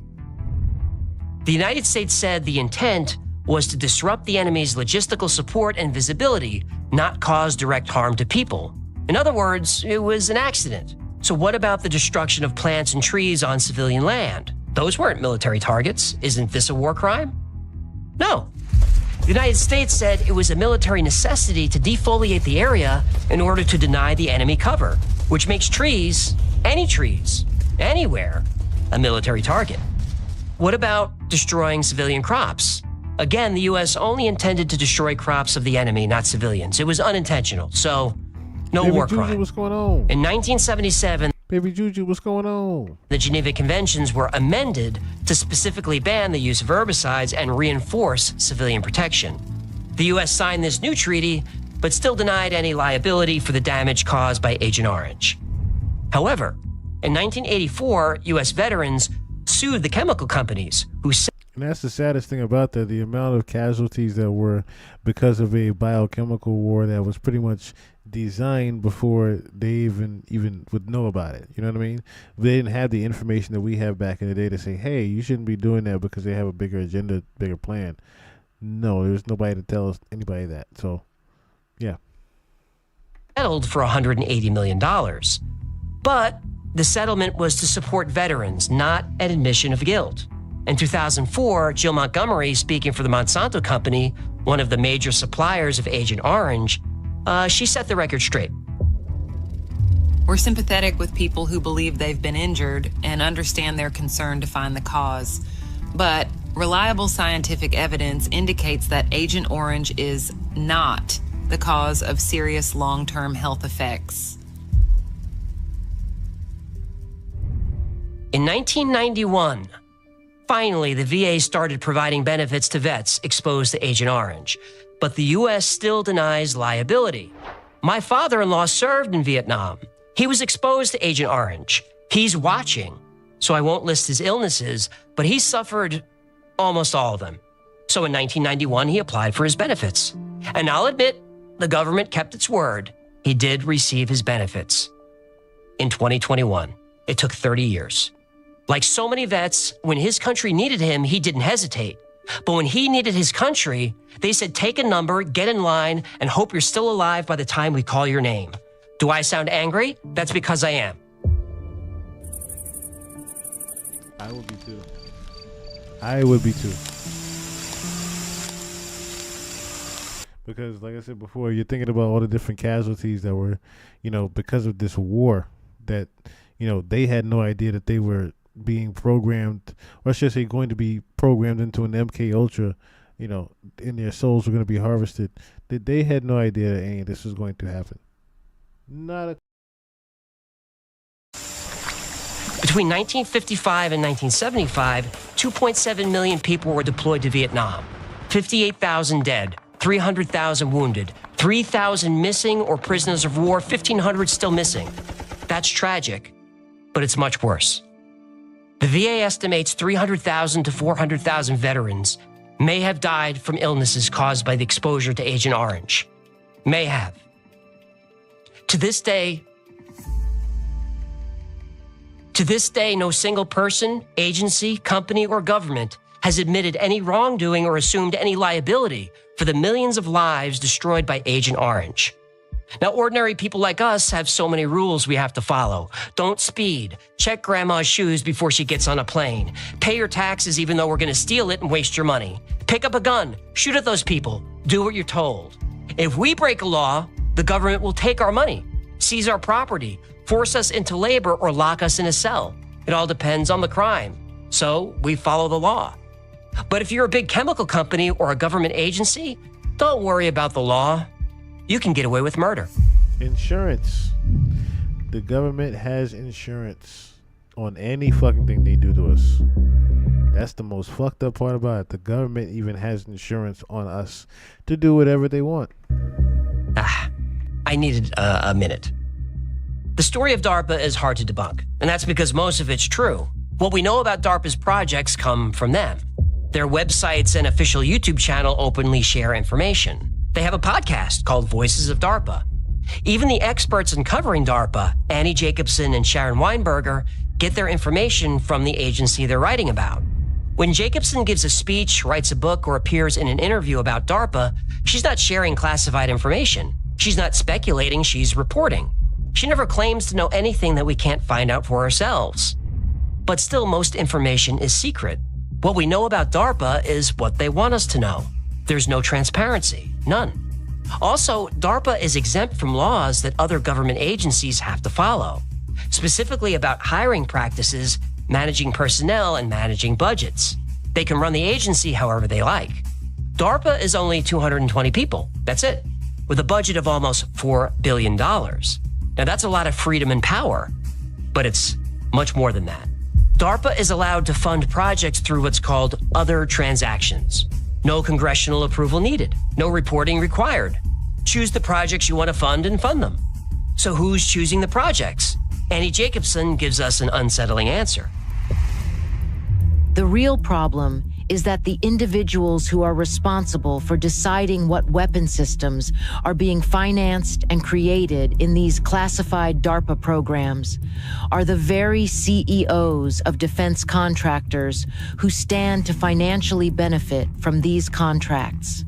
The United States said the intent was to disrupt the enemy's logistical support and visibility, not cause direct harm to people. In other words, it was an accident. So what about the destruction of plants and trees on civilian land? Those weren't military targets. Isn't this a war crime? No. The United States said it was a military necessity to defoliate the area in order to deny the enemy cover, which makes trees, anywhere, a military target. What about destroying civilian crops? Again, the U.S. only intended to destroy crops of the enemy, not civilians. It was unintentional, so no Baby war Juju, crime. what's going on? In 1977, Baby Juju, what's going on? the Geneva Conventions were amended to specifically ban the use of herbicides and reinforce civilian protection. The U.S. signed this new treaty, but still denied any liability for the damage caused by Agent Orange. However, in 1984, U.S. veterans sued the chemical companies who said, and that's the saddest thing about that, the amount of casualties that were because of a biochemical war that was pretty much designed before they even would know about it. You know what I mean? They didn't have the information that we have back in the day to say, hey, you shouldn't be doing that because they have a bigger agenda, bigger plan. No, there's nobody to tell us anybody that. So, yeah. settled for $180 million. But the settlement was to support veterans, not an admission of guilt. In 2004, Jill Montgomery, speaking for the Monsanto Company, one of the major suppliers of Agent Orange, she set the record straight. We're sympathetic with people who believe they've been injured and understand their concern to find the cause. But reliable scientific evidence indicates that Agent Orange is not the cause of serious long-term health effects. In 1991, finally, the VA started providing benefits to vets exposed to Agent Orange, but the U.S. still denies liability. My father-in-law served in Vietnam. He was exposed to Agent Orange. He's watching, so I won't list his illnesses, but he suffered almost all of them. So in 1991, he applied for his benefits. And I'll admit, the government kept its word. He did receive his benefits. In 2021, it took 30 years. Like so many vets, when his country needed him, he didn't hesitate. But when he needed his country, they said, take a number, get in line, and hope you're still alive by the time we call your name. Do I sound angry? That's because I am. I would be too. I would be too. Because, like I said before, you're thinking about all the different casualties that were, because of this war that, they had no idea that they were being programmed, or I should say going to be programmed into an MK Ultra, and their souls were going to be harvested. They had no idea that any of this was going to happen. Not a Between 1955 and 1975, 2.7 million people were deployed to Vietnam. 58,000 dead, 300,000 wounded, 3,000 missing or prisoners of war, 1,500 still missing. That's tragic, but it's much worse. The VA estimates 300,000 to 400,000 veterans may have died from illnesses caused by the exposure to Agent Orange. May have. To this day, no single person, agency, company, or government has admitted any wrongdoing or assumed any liability for the millions of lives destroyed by Agent Orange. Now, ordinary people like us have so many rules we have to follow. Don't speed. Check grandma's shoes before she gets on a plane. Pay your taxes even though we're going to steal it and waste your money. Pick up a gun. Shoot at those people. Do what you're told. If we break a law, the government will take our money, seize our property, force us into labor, or lock us in a cell. It all depends on the crime. So we follow the law. But if you're a big chemical company or a government agency, don't worry about the law. You can get away with murder. Insurance. The government has insurance on any fucking thing they do to us. That's the most fucked up part about it. The government even has insurance on us to do whatever they want. I needed a minute. The story of DARPA is hard to debunk, and that's because most of it's true. What we know about DARPA's projects come from them. Their websites and official YouTube channel openly share information. They have a podcast called Voices of DARPA. Even the experts in covering DARPA, Annie Jacobson and Sharon Weinberger, get their information from the agency they're writing about. When Jacobson gives a speech, writes a book, or appears in an interview about DARPA, she's not sharing classified information. She's not speculating, she's reporting. She never claims to know anything that we can't find out for ourselves. But still, most information is secret. What we know about DARPA is what they want us to know. There's no transparency, none. Also, DARPA is exempt from laws that other government agencies have to follow, specifically about hiring practices, managing personnel, and managing budgets. They can run the agency however they like. DARPA is only 220 people, that's it, with a budget of almost $4 billion. Now that's a lot of freedom and power, but it's much more than that. DARPA is allowed to fund projects through what's called other transactions. No congressional approval needed. No reporting required. Choose the projects you want to fund and fund them. So who's choosing the projects? Annie Jacobson gives us an unsettling answer. The real problem is that the individuals who are responsible for deciding what weapon systems are being financed and created in these classified DARPA programs are the very CEOs of defense contractors who stand to financially benefit from these contracts.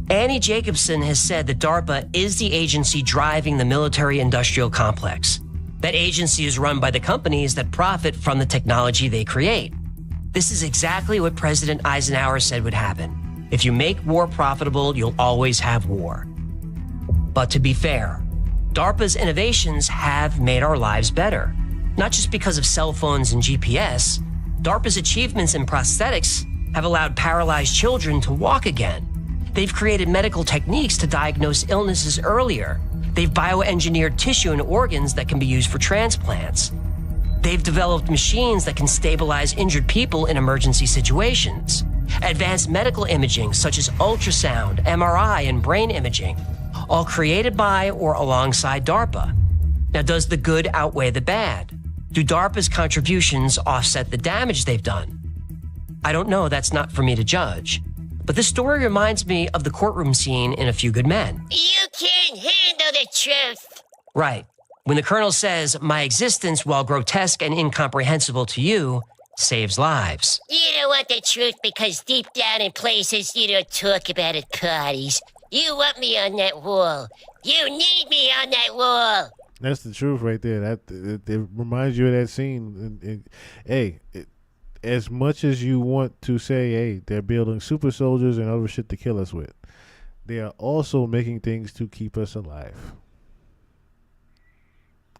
Annie Jacobson has said that DARPA is the agency driving the military-industrial complex. That agency is run by the companies that profit from the technology they create. This is exactly what President Eisenhower said would happen. If you make war profitable, you'll always have war. But to be fair, DARPA's innovations have made our lives better. Not just because of cell phones and GPS, DARPA's achievements in prosthetics have allowed paralyzed children to walk again. They've created medical techniques to diagnose illnesses earlier. They've bioengineered tissue and organs that can be used for transplants. They've developed machines that can stabilize injured people in emergency situations. Advanced medical imaging such as ultrasound, MRI, and brain imaging, all created by or alongside DARPA. Now, does the good outweigh the bad? Do DARPA's contributions offset the damage they've done? I don't know, that's not for me to judge. But this story reminds me of the courtroom scene in A Few Good Men. You can't handle the truth. Right. When the colonel says, "My existence, while grotesque and incomprehensible to you, saves lives." You don't want the truth because deep down in places you don't talk about at parties. You want me on that wall. You need me on that wall. That's the truth right there. It reminds you of that scene. As much as you want to say, hey, they're building super soldiers and other shit to kill us with, they are also making things to keep us alive.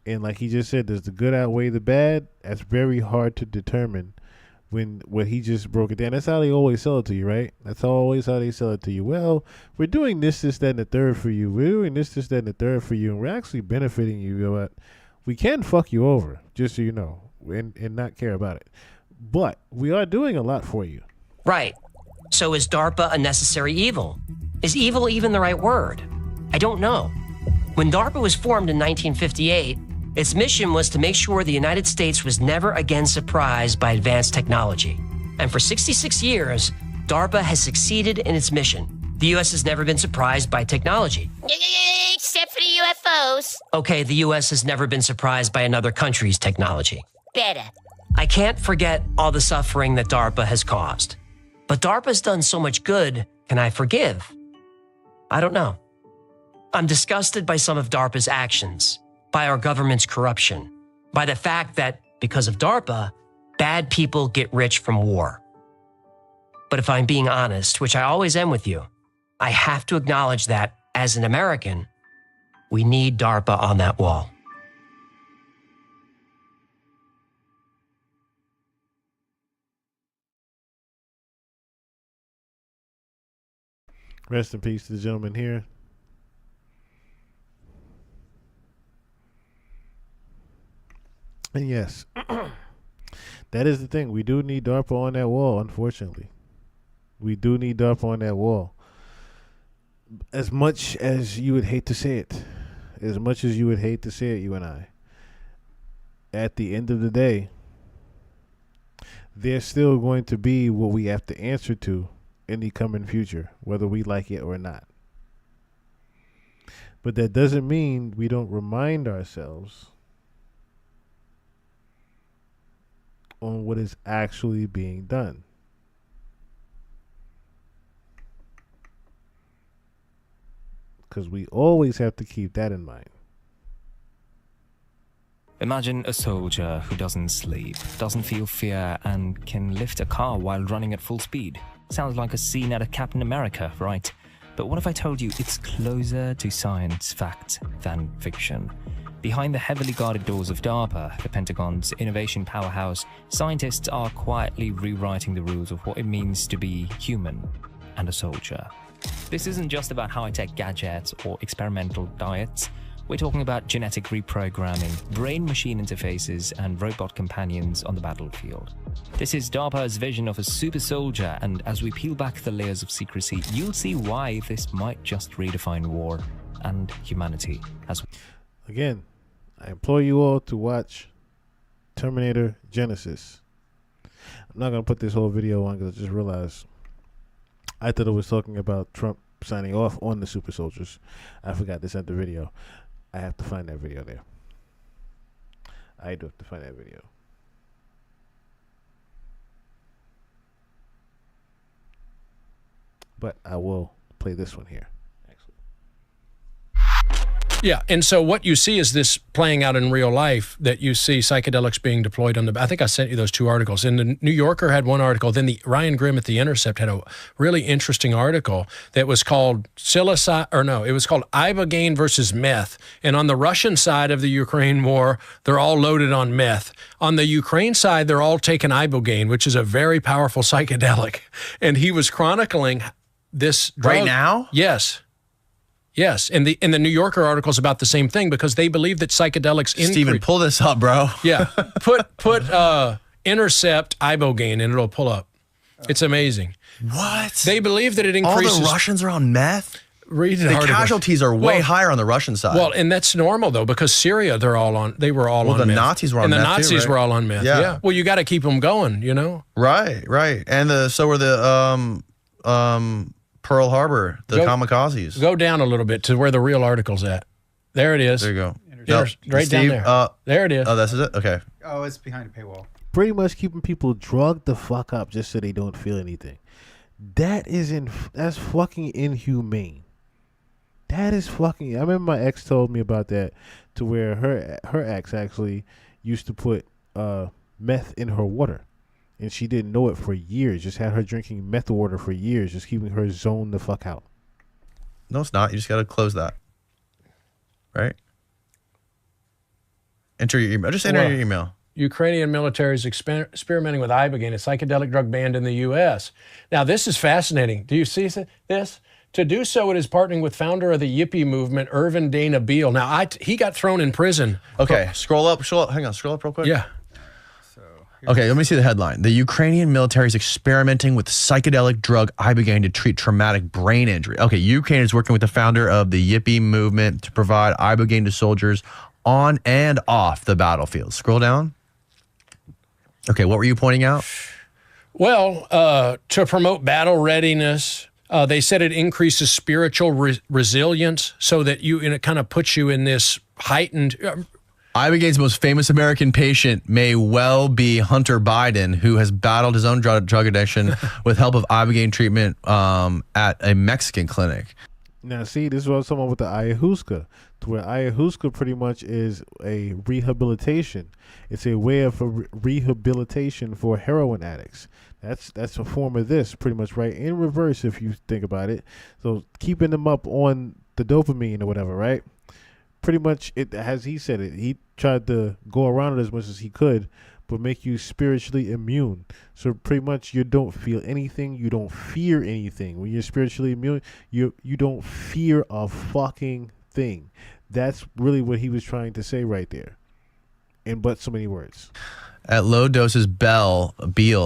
And like he just said, does the good outweigh the bad? That's very hard to determine when he just broke it down. That's how they always sell it to you, right? That's always how they sell it to you. Well, we're doing this, that, and the third for you. We're doing this, that, and the third for you, and we're actually benefiting you. We can fuck you over, just so you know, and not care about it. But we are doing a lot for you. Right. So is DARPA a necessary evil? Is evil even the right word? I don't know. When DARPA was formed in 1958, its mission was to make sure the United States was never again surprised by advanced technology. And for 66 years, DARPA has succeeded in its mission. The U.S. has never been surprised by technology. Except for the UFOs. Okay, the U.S. has never been surprised by another country's technology. Better. I can't forget all the suffering that DARPA has caused. But DARPA's done so much good, can I forgive? I don't know. I'm disgusted by some of DARPA's actions, by our government's corruption, by the fact that, because of DARPA, bad people get rich from war. But if I'm being honest, which I always am with you, I have to acknowledge that, as an American, we need DARPA on that wall. Rest in peace to the gentleman here. And yes, that is the thing. We do need DARPA on that wall, unfortunately. We do need DARPA on that wall. As much as you would hate to say it, as much as you would hate to say it, you and I, at the end of the day, there's still going to be what we have to answer to in the coming future, whether we like it or not. But that doesn't mean we don't remind ourselves on what is actually being done. Because we always have to keep that in mind. Imagine a soldier who doesn't sleep, doesn't feel fear, and can lift a car while running at full speed. Sounds like a scene out of Captain America, right? But what if I told you it's closer to science fact than fiction? Behind the heavily guarded doors of DARPA, the Pentagon's innovation powerhouse, scientists are quietly rewriting the rules of what it means to be human and a soldier. This isn't just about high-tech gadgets or experimental diets. We're talking about genetic reprogramming, brain-machine interfaces, and robot companions on the battlefield. This is DARPA's vision of a super soldier, and as we peel back the layers of secrecy, you'll see why this might just redefine war and humanity as Again, I implore you all to watch Terminator Genesis. I'm not going to put this whole video on because I just realized I thought it was talking about Trump signing off on the super soldiers. I forgot to send the video. I have to find that video there. I do have to find that video. But I will play this one here. Yeah, and so what you see is this playing out in real life, that you see psychedelics being deployed on the... I think I sent you those two articles. And the New Yorker had one article. Then the Ryan Grimm at The Intercept had a really interesting article that was called it was called Ibogaine versus meth. And on the Russian side of the Ukraine war, they're all loaded on meth. On the Ukraine side, they're all taking Ibogaine, which is a very powerful psychedelic. And he was chronicling this drug. Right now? Yes. Yes, and the New Yorker article is about the same thing because they believe that psychedelics increase. Steven, pull this up, bro. Yeah, put Intercept Ibogaine and it'll pull up. It's amazing. What? They believe that it increases. All the Russians are on meth? Read the article. Casualties are way higher on the Russian side. Well, and that's normal though because Syria they were all on the meth. Nazis were on meth. And the Nazis too, right? were all on meth. Yeah. Well, you got to keep them going, you know. Right. And so were the Pearl Harbor, the kamikazes. Go down a little bit to where the real article's at. There it is. There you go. Right down there. There it is. Oh, this is it? Okay. Oh, it's behind a paywall. Pretty much keeping people drugged the fuck up just so they don't feel anything. That's fucking inhumane. That is fucking... I remember my ex told me about that, to where her ex actually used to put meth in her water. And she didn't know it for years. Just had her drinking meth water for years, just keeping her zoned the fuck out. No, it's not. You just got to close that. Right? Enter your email. Just enter your email. Ukrainian military is experimenting with Ibogaine, a psychedelic drug banned in the U.S. Now, this is fascinating. Do you see this? To do so, it is partnering with founder of the Yippie movement, Irvin Dana Beale. Now, he got thrown in prison. Okay, scroll up. Hang on, scroll up real quick. Yeah. Okay, let me see the headline. The Ukrainian military is experimenting with psychedelic drug ibogaine to treat traumatic brain injury. Okay, Ukraine is working with the founder of the Yippie movement to provide ibogaine to soldiers on and off the battlefield. Scroll down. Okay, what were you pointing out? Well, to promote battle readiness, they said it increases spiritual resilience so that it kind of puts you in this heightened... Ibogaine's most famous American patient may well be Hunter Biden, who has battled his own drug addiction with help of ibogaine treatment at a Mexican clinic. Now, see, this is what I was talking about with the ayahuasca, to where ayahuasca pretty much is a rehabilitation. It's a way of rehabilitation for heroin addicts. That's a form of this, pretty much, right? In reverse, if you think about it. So keeping them up on the dopamine or whatever, right? Pretty much, as he said it, he tried to go around it as much as he could, but make you spiritually immune. So pretty much you don't feel anything, you don't fear anything. When you're spiritually immune, you don't fear a fucking thing. That's really what he was trying to say right there, in but so many words. At low doses, Beale,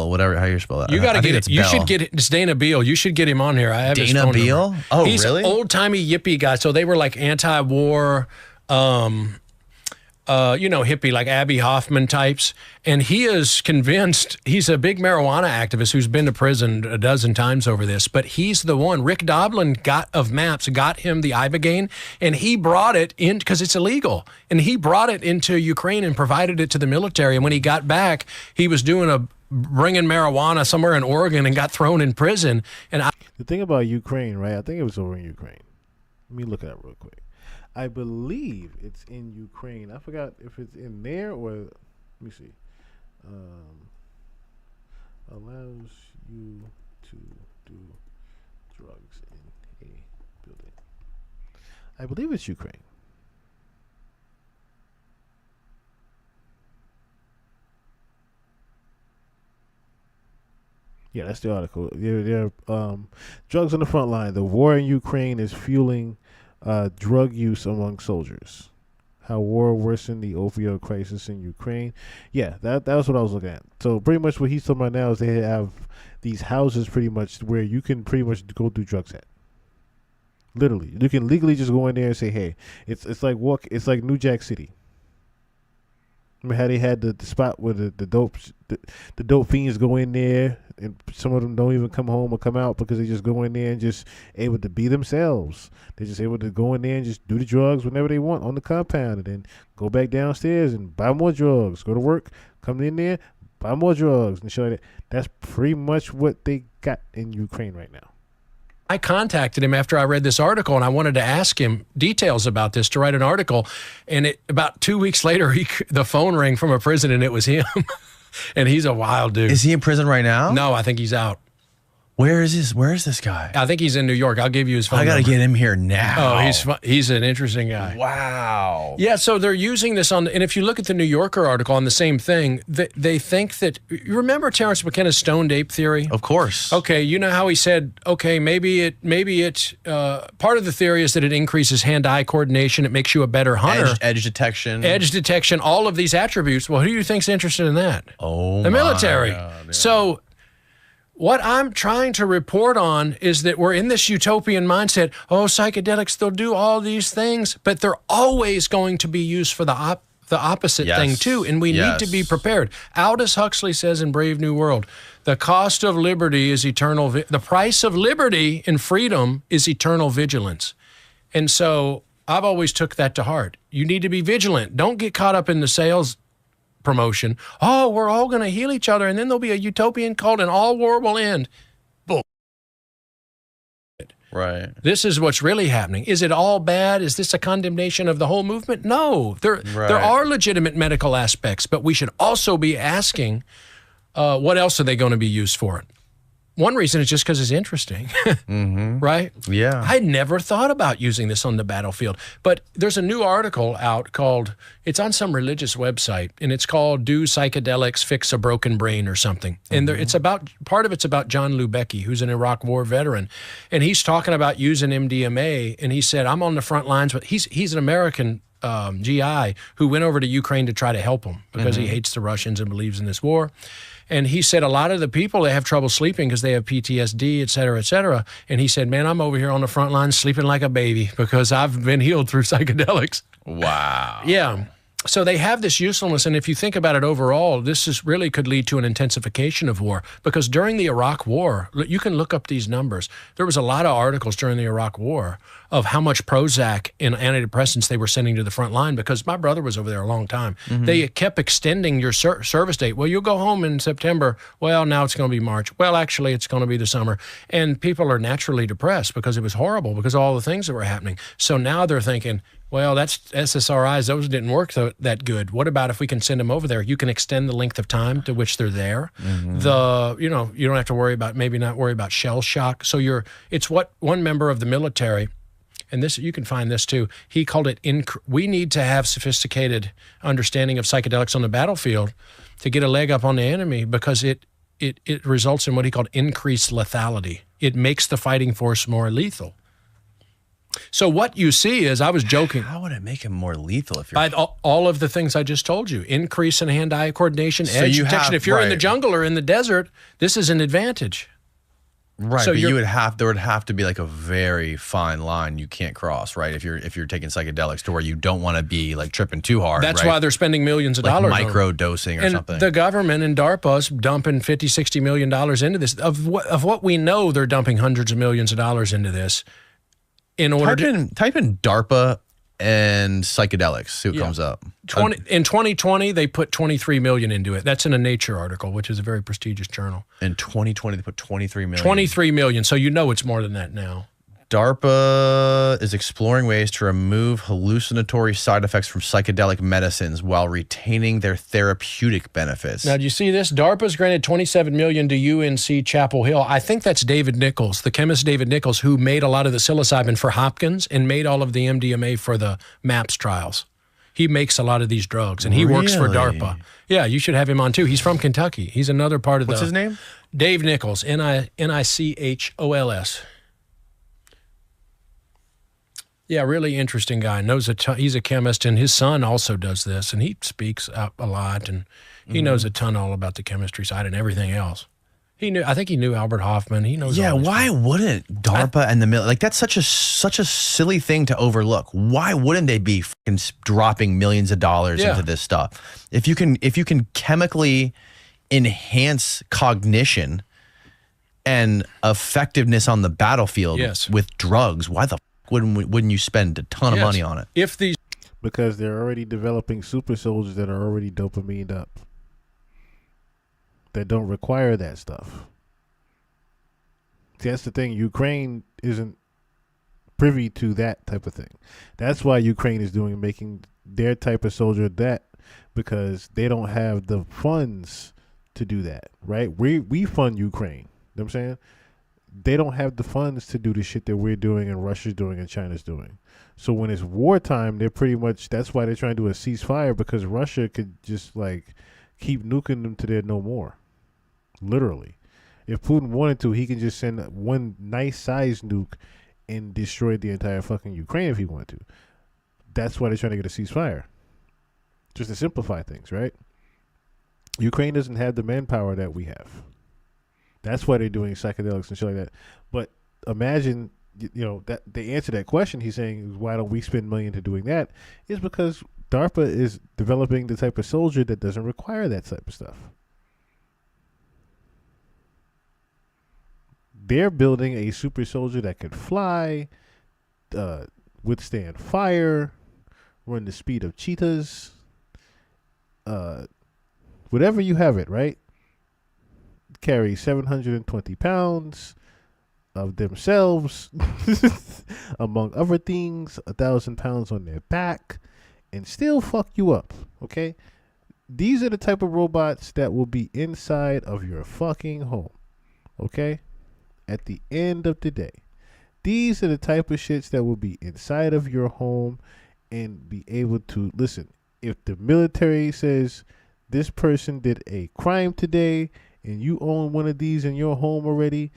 whatever, how you spell that. You got to get it. You should get it. It's Dana Beale. You should get him on here. I have his Dana phone Beale? number. Oh, He's really? He's an old-timey Yippie guy. So they were like anti-war, hippie, like Abby Hoffman types. And he is convinced, he's a big marijuana activist who's been to prison a dozen times over this, but he's the one. Rick Doblin got him the ibogaine, and he brought it in because it's illegal. And he brought it into Ukraine and provided it to the military. And when he got back, he was bringing marijuana somewhere in Oregon and got thrown in prison. And the thing about Ukraine, right? I think it was over in Ukraine. Let me look it up real quick. I believe it's in Ukraine. I forgot if it's in there or, let me see. Allows you to do drugs in a building. I believe it's Ukraine. Yeah, that's the article. There drugs on the front line. The war in Ukraine is fueling drug use among soldiers. How war worsened the opioid crisis in Ukraine. Yeah, that was what I was looking at. So pretty much what he's talking about now is they have these houses pretty much where you can pretty much go do drugs at. Literally, you can legally just go in there and say, "Hey, it's like it's like New Jack City." Remember how they had the spot where the dope fiends go in there, and some of them don't even come home or come out because they just go in there and just able to be themselves. They're just able to go in there and just do the drugs whenever they want on the compound, and then go back downstairs and buy more drugs. Go to work, come in there, buy more drugs, and show that. That's pretty much what they got in Ukraine right now. I contacted him after I read this article, and I wanted to ask him details about this to write an article. And about 2 weeks later, the phone rang from a prison, and it was him. And he's a wild dude. Is he in prison right now? No, I think he's out. Where is this guy? I think he's in New York. I'll give you his phone number. I got to get him here now. Oh, he's an interesting guy. Wow. Yeah, so they're using this and if you look at the New Yorker article on the same thing, they think that, you remember Terrence McKenna's stoned ape theory? Of course. Okay, you know how he said, okay, maybe it part of the theory is that it increases hand-eye coordination, it makes you a better hunter. Edge detection. Edge detection, all of these attributes. Well, who do you think's interested in that? Oh, the military. God, yeah. So what I'm trying to report on is that we're in this utopian mindset. Oh, psychedelics, they'll do all these things, but they're always going to be used for the opposite thing too, and we need to be prepared. Aldous Huxley says in Brave New World, the cost of liberty is eternal. The price of liberty and freedom is eternal vigilance. And so I've always took that to heart. You need to be vigilant. Don't get caught up in the sales promotion. Oh, we're all going to heal each other, and then there'll be a utopian cult, and all war will end. Bull. Right. This is what's really happening. Is it all bad? Is this a condemnation of the whole movement? No. There are legitimate medical aspects, but we should also be asking, what else are they going to be used for? one reason is just because it's interesting, right? Yeah. I never thought about using this on the battlefield. But there's a new article out called, it's on some religious website, and it's called Do Psychedelics Fix a Broken Brain or something. And it's about, part of it's about John Lubecki, who's an Iraq War veteran. And he's talking about using MDMA, and he said, I'm on the front lines, but he's an American GI who went over to Ukraine to try to help him because he hates the Russians and believes in this war. And he said a lot of the people, they have trouble sleeping because they have PTSD, et cetera, et cetera. And he said, man, I'm over here on the front line sleeping like a baby because I've been healed through psychedelics. Wow. Yeah. So they have this usefulness, and if you think about it overall, this is really could lead to an intensification of war, because during the Iraq War, you can look up these numbers. There was a lot of articles during the Iraq War of how much Prozac and antidepressants they were sending to the front line, because my brother was over there a long time. They kept extending your service date. Well, you'll go home in September. Well, now it's going to be March. Well, actually, it's going to be the summer. And people are naturally depressed because it was horrible, because of all the things that were happening. So now they're thinking, well, that's SSRIs. Those didn't work that good. What about if we can send them over there? You can extend the length of time to which they're there. You don't have to worry about shell shock. So it's what one member of the military, and this, you can find this too, he called it, we need to have sophisticated understanding of psychedelics on the battlefield to get a leg up on the enemy, because it results in what he called increased lethality. It makes the fighting force more lethal. So what you see is, I was joking. How would it make him more lethal if you're... all of the things I just told you. Increase in hand-eye coordination, edge detection. If you're in the jungle or in the desert, this is an advantage. Right, So but there would have to be like a very fine line you can't cross, right? If you're taking psychedelics to where you don't want to be like tripping too hard. That's right? why they're spending millions of like dollars. Micro dosing or and something. The government and DARPA's dumping $50-60 million into this. Of what we know, they're dumping hundreds of millions of dollars into this. In order type in DARPA and psychedelics, see what comes up. In 2020, they put $23 million into it. That's in a Nature article, which is a very prestigious journal. In 2020, they put $23 million. $23 million. So you know it's more than that now. DARPA is exploring ways to remove hallucinatory side effects from psychedelic medicines while retaining their therapeutic benefits. Now, do you see this? DARPA's granted $27 million to UNC Chapel Hill. I think that's David Nichols, the chemist David Nichols, who made a lot of the psilocybin for Hopkins and made all of the MDMA for the MAPS trials. He makes a lot of these drugs, and he works for DARPA. Yeah, you should have him on, too. He's from Kentucky. He's another part of What's his name? Dave Nichols, Nichols. Yeah, really interesting guy. Knows a ton. He's a chemist, and his son also does this, and he speaks up a lot, and he knows a ton all about the chemistry side and everything else. I think he knew Albert Hoffman. He knows. Yeah, why wouldn't DARPA and the military, like, that's such a silly thing to overlook. Why wouldn't they be fucking dropping millions of dollars into this stuff? If you can chemically enhance cognition and effectiveness on the battlefield with drugs, why the wouldn't you spend a ton of money on it? Because they're already developing super soldiers that are already dopamined up, that don't require that stuff. See, that's the thing. Ukraine isn't privy to that type of thing. That's why Ukraine is making their type of soldier that, because they don't have the funds to do that, right? We fund Ukraine. You know what I'm saying? They don't have the funds to do the shit that we're doing and Russia's doing and China's doing. So when it's wartime, they're pretty much, that's why they're trying to do a ceasefire, because Russia could just like keep nuking them to their no more. Literally. If Putin wanted to, he can just send one nice size nuke and destroy the entire fucking Ukraine if he wanted to. That's why they're trying to get a ceasefire. Just to simplify things, right? Ukraine doesn't have the manpower that we have. That's why they're doing psychedelics and shit like that. But imagine, that the answer to that question he's saying is, why don't we spend millions to doing that? Is because DARPA is developing the type of soldier that doesn't require that type of stuff. They're building a super soldier that could fly, withstand fire, run the speed of cheetahs, whatever you have it, right? Carry 720 pounds of themselves, among other things, 1,000 pounds on their back, and still fuck you up, okay? These are the type of robots that will be inside of your fucking home, okay? at the end of the day, these are the type of shits that will be inside of your home and be able to listen. If the military says this person did a crime today and you own one of these in your home already,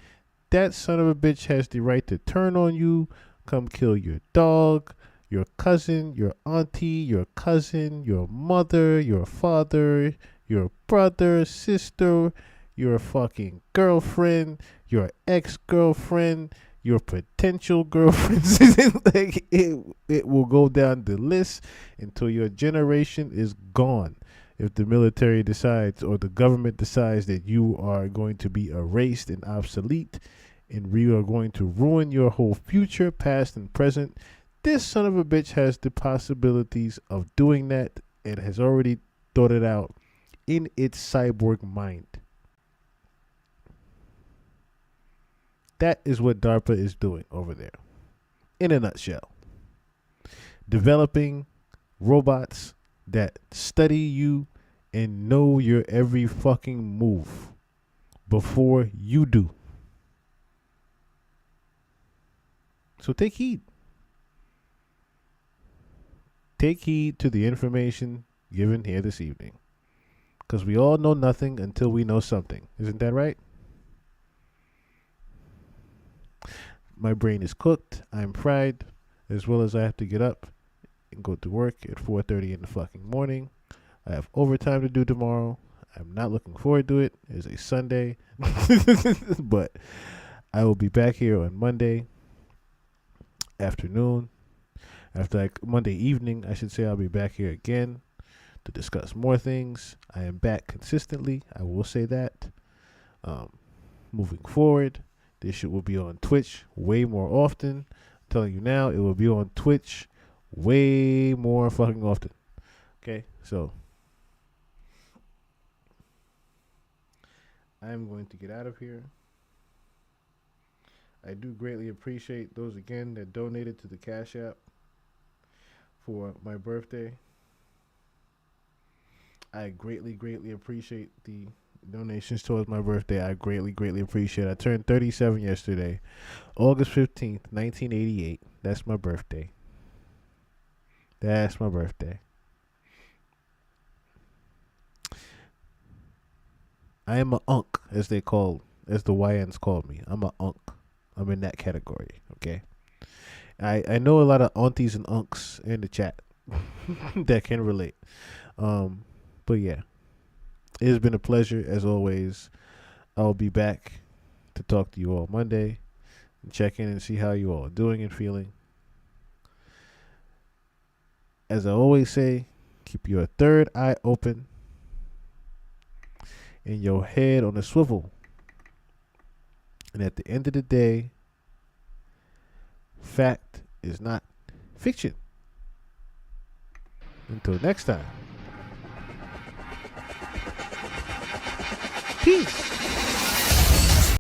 that son of a bitch has the right to turn on you, come kill your dog, your cousin, your auntie, your cousin, your mother, your father, your brother, sister, your fucking girlfriend, your ex-girlfriend, your potential girlfriends. Like it will go down the list until your generation is gone. If the military decides or the government decides that you are going to be erased and obsolete and we are going to ruin your whole future, past and present, this son of a bitch has the possibilities of doing that and has already thought it out in its cyborg mind. That is what DARPA is doing over there. In a nutshell. Developing robots that study you and know your every fucking move before you do. So take heed. Take heed to the information given here this evening. Because we all know nothing until we know something. Isn't that right? My brain is cooked. I'm fried. As well as I have to get up and go to work at 4:30 in the fucking morning. I have overtime to do tomorrow. I'm not looking forward to it. It's a Sunday. But I will be back here on Monday afternoon. Monday evening, I should say, I'll be back here again to discuss more things. I am back consistently. I will say that. Moving forward, this shit will be on Twitch way more often. I'm telling you now, it will be on Twitch way more fucking often. Okay, so I'm going to get out of here. I do greatly appreciate those again that donated to the Cash App for my birthday. I greatly appreciate the donations towards my birthday. I greatly appreciate it. I turned 37 yesterday, August 15th, 1988. That's my birthday. That's my birthday. I am a unk, as the YNs call me. I'm a unk. I'm in that category, okay? I know a lot of aunties and unks in the chat that can relate. But yeah, it has been a pleasure as always. I'll be back to talk to you all Monday and check in and see how you all are doing and feeling. As I always say, keep your third eye open and your head on a swivel. And at the end of the day, fact is not fiction. Until next time. Peace.